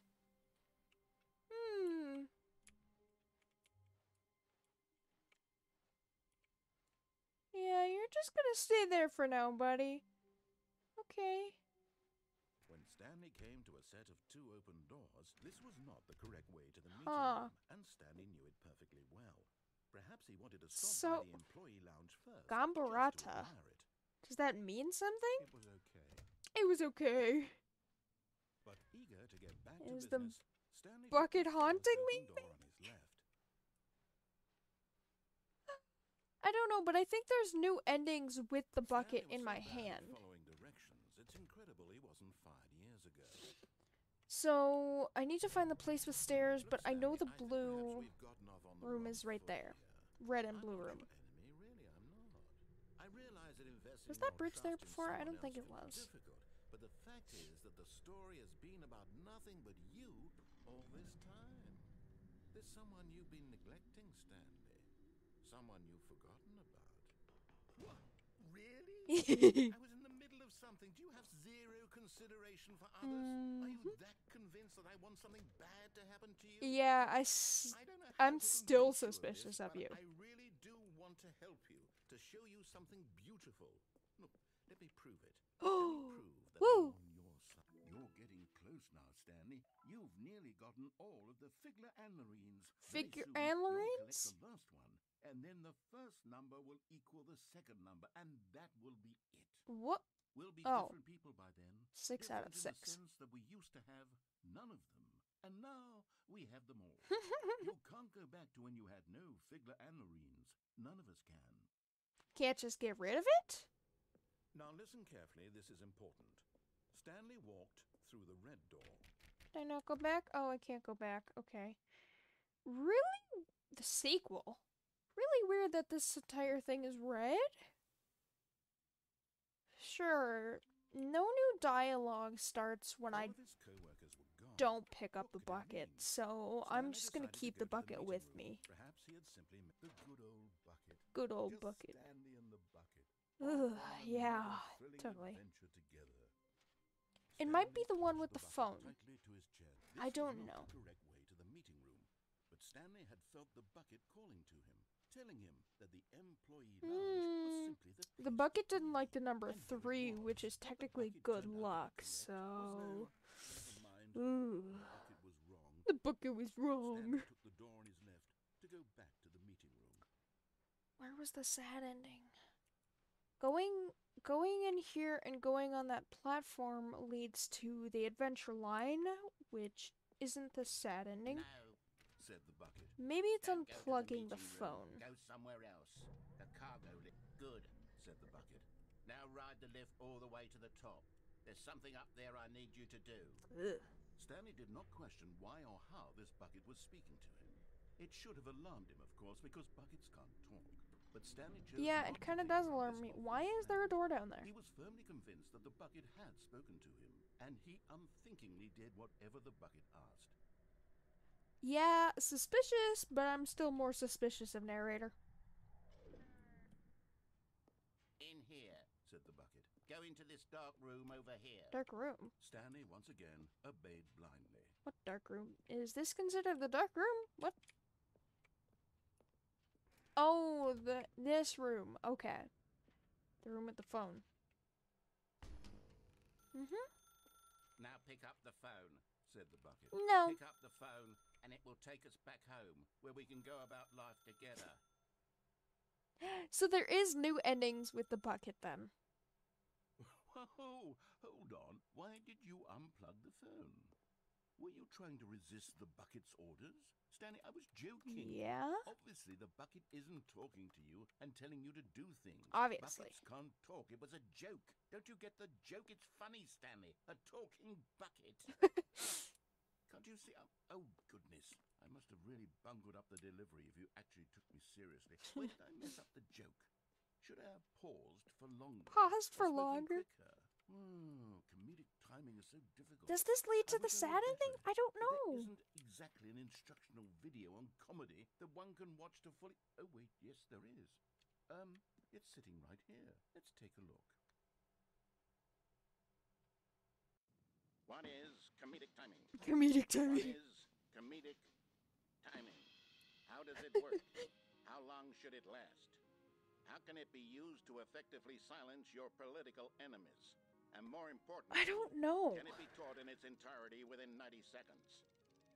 Yeah, you're just gonna stay there for now, buddy. Okay. When Stanley came to a set of 2 open doors, this was not the correct way to the meeting Huh. room, and Stanley knew it perfectly well. Perhaps he wanted to stop So- by the employee lounge first, Gamborata. just to admire it. Does that mean something? It was okay. It was okay. But eager to get back Is to the business, Stanley bucket took the haunting first me? open door on his left. I don't know, but I think there's new endings with the bucket Stanley was in so my bad at hand. following directions, it's incredible he wasn't fired years ago. So, I need to find the place with stairs, Look, but I know the Stanley, I think perhaps blue we've gotten off on the room wrong is right foot there. here. Red and I'm blue not room. your enemy, really, I'm not. I realize that investing Was that your bridge there trust in before? I someone don't think else it can be was. difficult, but the fact is that the story has been about nothing but you all this time. There's someone you've been neglecting, Stanley. Someone you've forgotten about. What? Really? I was in the middle of something. Do you have zero consideration for others? Are you that convinced that I want something bad to happen to you? Yeah, I don't know how I'm to still convince you suspicious this, of but you. I really do want to help you, to show you something beautiful. Look, let me prove it. Let me prove that Woo. I'm on your side. You're getting close now, Stanley. You've nearly gotten all of the figure anlarines. Very Figure soon, you'll collect anlarines? the last one, and then the first number will equal the second number, and that will be it. What? We'll be Oh. different people by then. 6 out of Different 6. in the sense that we used to have none of them, and now we have them all. You can't go back to when you had no figure anlarines. None of us can. Can't just get rid of it? Now listen carefully, this is important. Stanley walked through the red door. Did I not go back? Oh, I can't go back. Okay. Really? the sequel. Really weird that this entire thing is red. Sure, no new dialogue starts when I All of his co-workers were gone. don't pick up What the could it bucket, mean? so I'm Stanley just gonna decided to keep go the to bucket meeting with room. me. Perhaps he had simply met the good old bucket. Good old Just bucket. Stanley and the bucket. Ugh, On yeah, another thrilling totally. adventure together. It might be Stanley the one with clutched the bucket phone. tightly to his chest. I This was don't not know. the correct way to the meeting room, but Stanley had felt the bucket calling to him, telling him that the employee lounge was simply the The place bucket to didn't be. like the number And here it 3, was. which is What the technically bucket good turned out to be luck, correct, so... never mind. Ooh. The bucket was wrong. The bucket was wrong. Stanley took the door on his left to go back to the meeting room. Where was the sad ending? Going in here and going on that platform leads to the adventure line, which isn't the sad ending. No, Said the bucket. Maybe it's don't go to unplugging the meeting room. phone. Go somewhere else. The cargo lift. Good. Said the bucket. Now ride the lift all the way to the top. There's something up there I need you to do. Ugh. Stanley did not question why or how this bucket was speaking to him. It should have alarmed him, of course, because buckets can't talk. But Stanley chose Yeah, not it to kind of think does about alarm this me. obvious Why is there a fact. door down there? He was firmly convinced that the bucket had spoken to him, and he unthinkingly did whatever the bucket asked. Yeah, suspicious, but I'm still more suspicious of narrator. In here. Said the bucket. Go into this dark room over here. Dark room. Stanley once again obeyed blindly. What dark room? Is this considered the dark room? What? Oh, this room. Okay. The room with the phone. Now pick up the phone. Said the bucket. No. Pick up the phone and it will take us back home where we can go about life together. So there is new endings with the bucket then. Whoa, hold on. Why did you unplug the phone? Were you trying to resist the bucket's orders? Stanley, I was joking. Yeah? Obviously, the bucket isn't talking to you and telling you to do things. Obviously. Buckets can't talk. It was a joke. Don't you get the joke? It's funny, Stanley. A talking bucket. Can't you see? Oh, goodness. I must have really bungled up the delivery if you actually took me seriously. Why did I mess up the joke? Should I have paused for longer? Paused for Or spoken longer? quicker? Comedic timing is so difficult. Does this lead to I the wish I sad were ending? better. I don't But know. There isn't exactly an instructional video on comedy that one can watch to fully... Oh, wait, yes, there is. It's sitting right here. Let's take a look. What is comedic timing? Comedic What timing. is comedic timing? How does it work? How long should it last? How can it be used to effectively silence your political enemies? And more importantly, I don't know. can it be taught in its entirety within 90 seconds?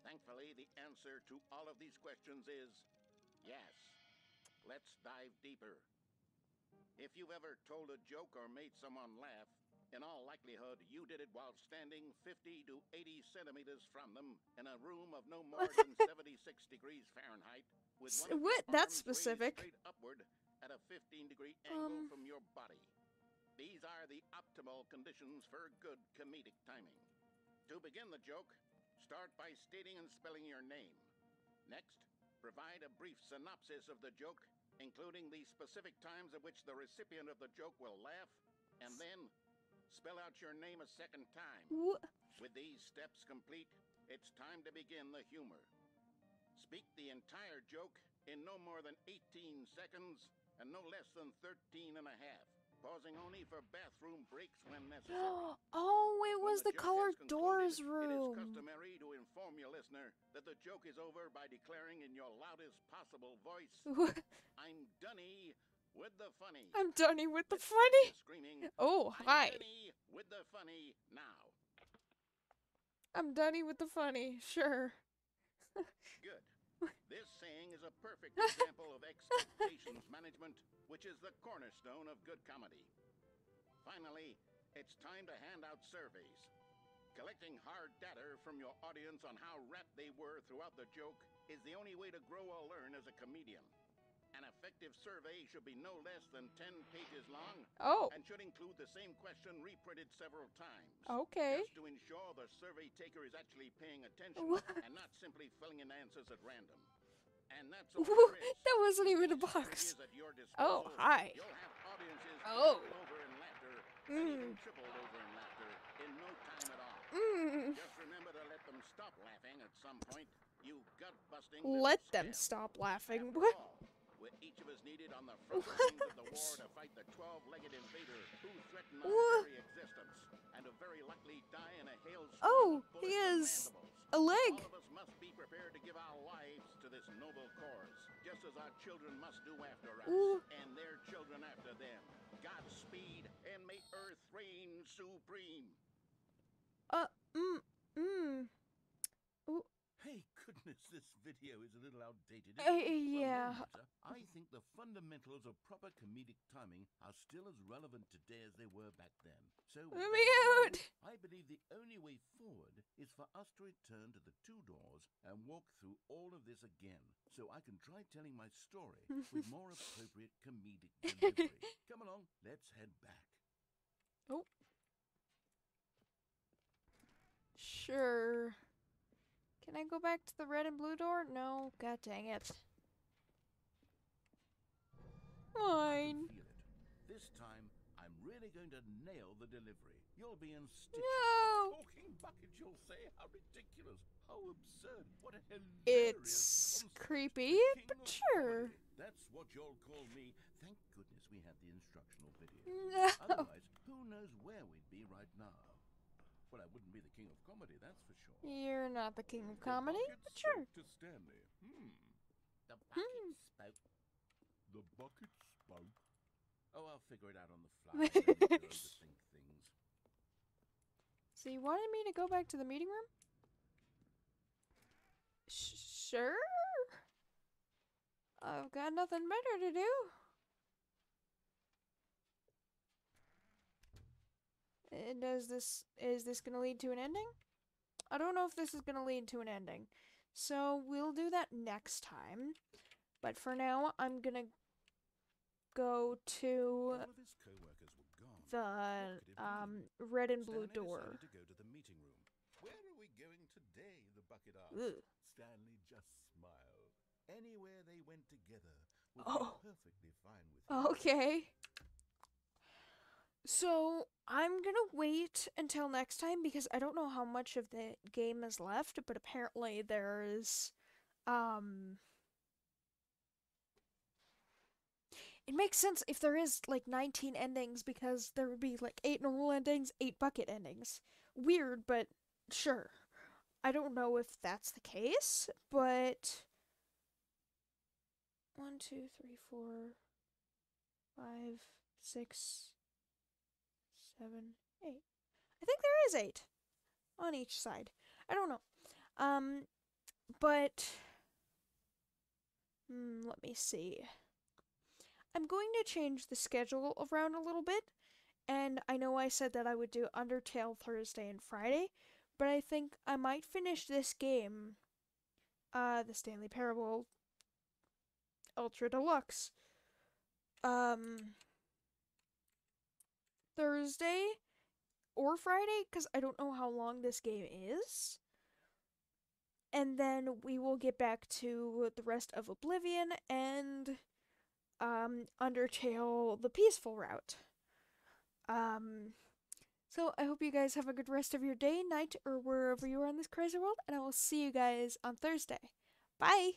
Thankfully, the answer to all of these questions is yes. Let's dive deeper. If you've ever told a joke or made someone laugh, in all likelihood, you did it while standing 50 to 80 centimeters from them in a room of no more than 76 degrees Fahrenheit, with one of your What? That's arms raised specific. straight upward at a 15-degree angle from your body. These are the optimal conditions for good comedic timing. To begin the joke, start by stating and spelling your name. Next, provide a brief synopsis of the joke, including the specific times at which the recipient of the joke will laugh, and then spell out your name a second time. With these steps complete, it's time to begin the humor. Speak the entire joke in no more than 18 seconds and no less than 13 and a half, pausing only for bathroom breaks when necessary. Oh, it When was the joke colored has doors concluded, It is room. customary to inform your listener that the joke is over by declaring in your loudest possible voice, I'm Dunny with the funny. I'm Dunny with the Let's funny. practice screaming, Oh, I'm hi. Dunny with the funny now. I'm Dunny with the funny. Sure. Good. This saying is a perfect example of expectations management, which is the cornerstone of good comedy. Finally, it's time to hand out surveys. Collecting hard data from your audience on how rapt they were throughout the joke is the only way to grow or learn as a comedian. An effective survey should be no less than 10 pages long Oh, and should include the same question reprinted several times. okay. Just to ensure the survey taker is actually paying attention What? and not simply filling in answers at random. And that's all Ooh, there is. that wasn't even a With these box. ideas at your Oh, disposal, hi. You'll have audiences Oh. doubled over in laughter, and Mm. even tripled over in laughter in no time at all. Mm. Just remember to let them stop laughing at some point. You gut-busting Let little them scab. stop laughing. After What? all, with each of us needed on the front lines of the war to fight the 12-legged invader who threatened our What? very existence, and to very likely die in a hailstorm Oh, of he bullets and has mandibles. a leg. All of us must be prepared to give our lives to this noble cause, just as our children must do after us, Ooh. and their children after them. Godspeed, and may Earth reign supreme. Ooh. Hey, goodness, this video is a little outdated. Yeah. Well, no matter. I think the fundamentals of proper comedic timing are still as relevant today as they were back then. So, with Let that me in out. mind, I believe the only way forward is for us to return to the 2 doors and walk through all of this again, so I can try telling my story with more appropriate comedic delivery. Come along, let's head back. Oh. Sure. Can I go back to the red and blue door? No. God dang it. I Fine. can feel it. This time, I'm really going to nail the delivery. You'll be in stitches. No. Talking buckets, you'll say. How ridiculous. How absurd. What a hilarious It's concept. creepy, The king but of sure. comedy. That's what you'll call me. Thank goodness we had the instructional video. No. Otherwise, who knows where we'd be right now. Well, I wouldn't be the king of comedy, that's for sure. You're not the king of The comedy, bucket but sure. spoke to Stanley. The bucket spoke. The bucket spoke. Oh, I'll figure it out on the fly. No need to overthink things. So you wanted me to go back to the meeting room? Sure. I've got nothing better to do. Is this gonna lead to an ending? I don't know if this is gonna lead to an ending. So we'll do that next time. But for now, I'm gonna go to All of his co-workers were gone. the red and blue Stanley door. decided to go to the meeting room. Where are we going today? The bucket asked. Ugh. Stanley just smiled. Anywhere they went together would Oh. be perfectly fine with him. Okay. So I'm gonna wait until next time because I don't know how much of the game is left, but apparently there's it makes sense if there is like 19 endings because there would be like 8 normal endings, 8 bucket endings. Weird, but sure. I don't know if that's the case, but 1, 2, 3, 4, 5, 6, 7, 8. I think there is 8 on each side. I don't know. But let me see. I'm going to change the schedule around a little bit, and I know I said that I would do Undertale Thursday and Friday, but I think I might finish this game, the Stanley Parable Ultra Deluxe, Thursday or Friday, because I don't know how long this game is. And then we will get back to the rest of Oblivion and Undertale the peaceful route. So I hope you guys have a good rest of your day, night, or wherever you are in this crazy world, and I will see you guys on Thursday. Bye!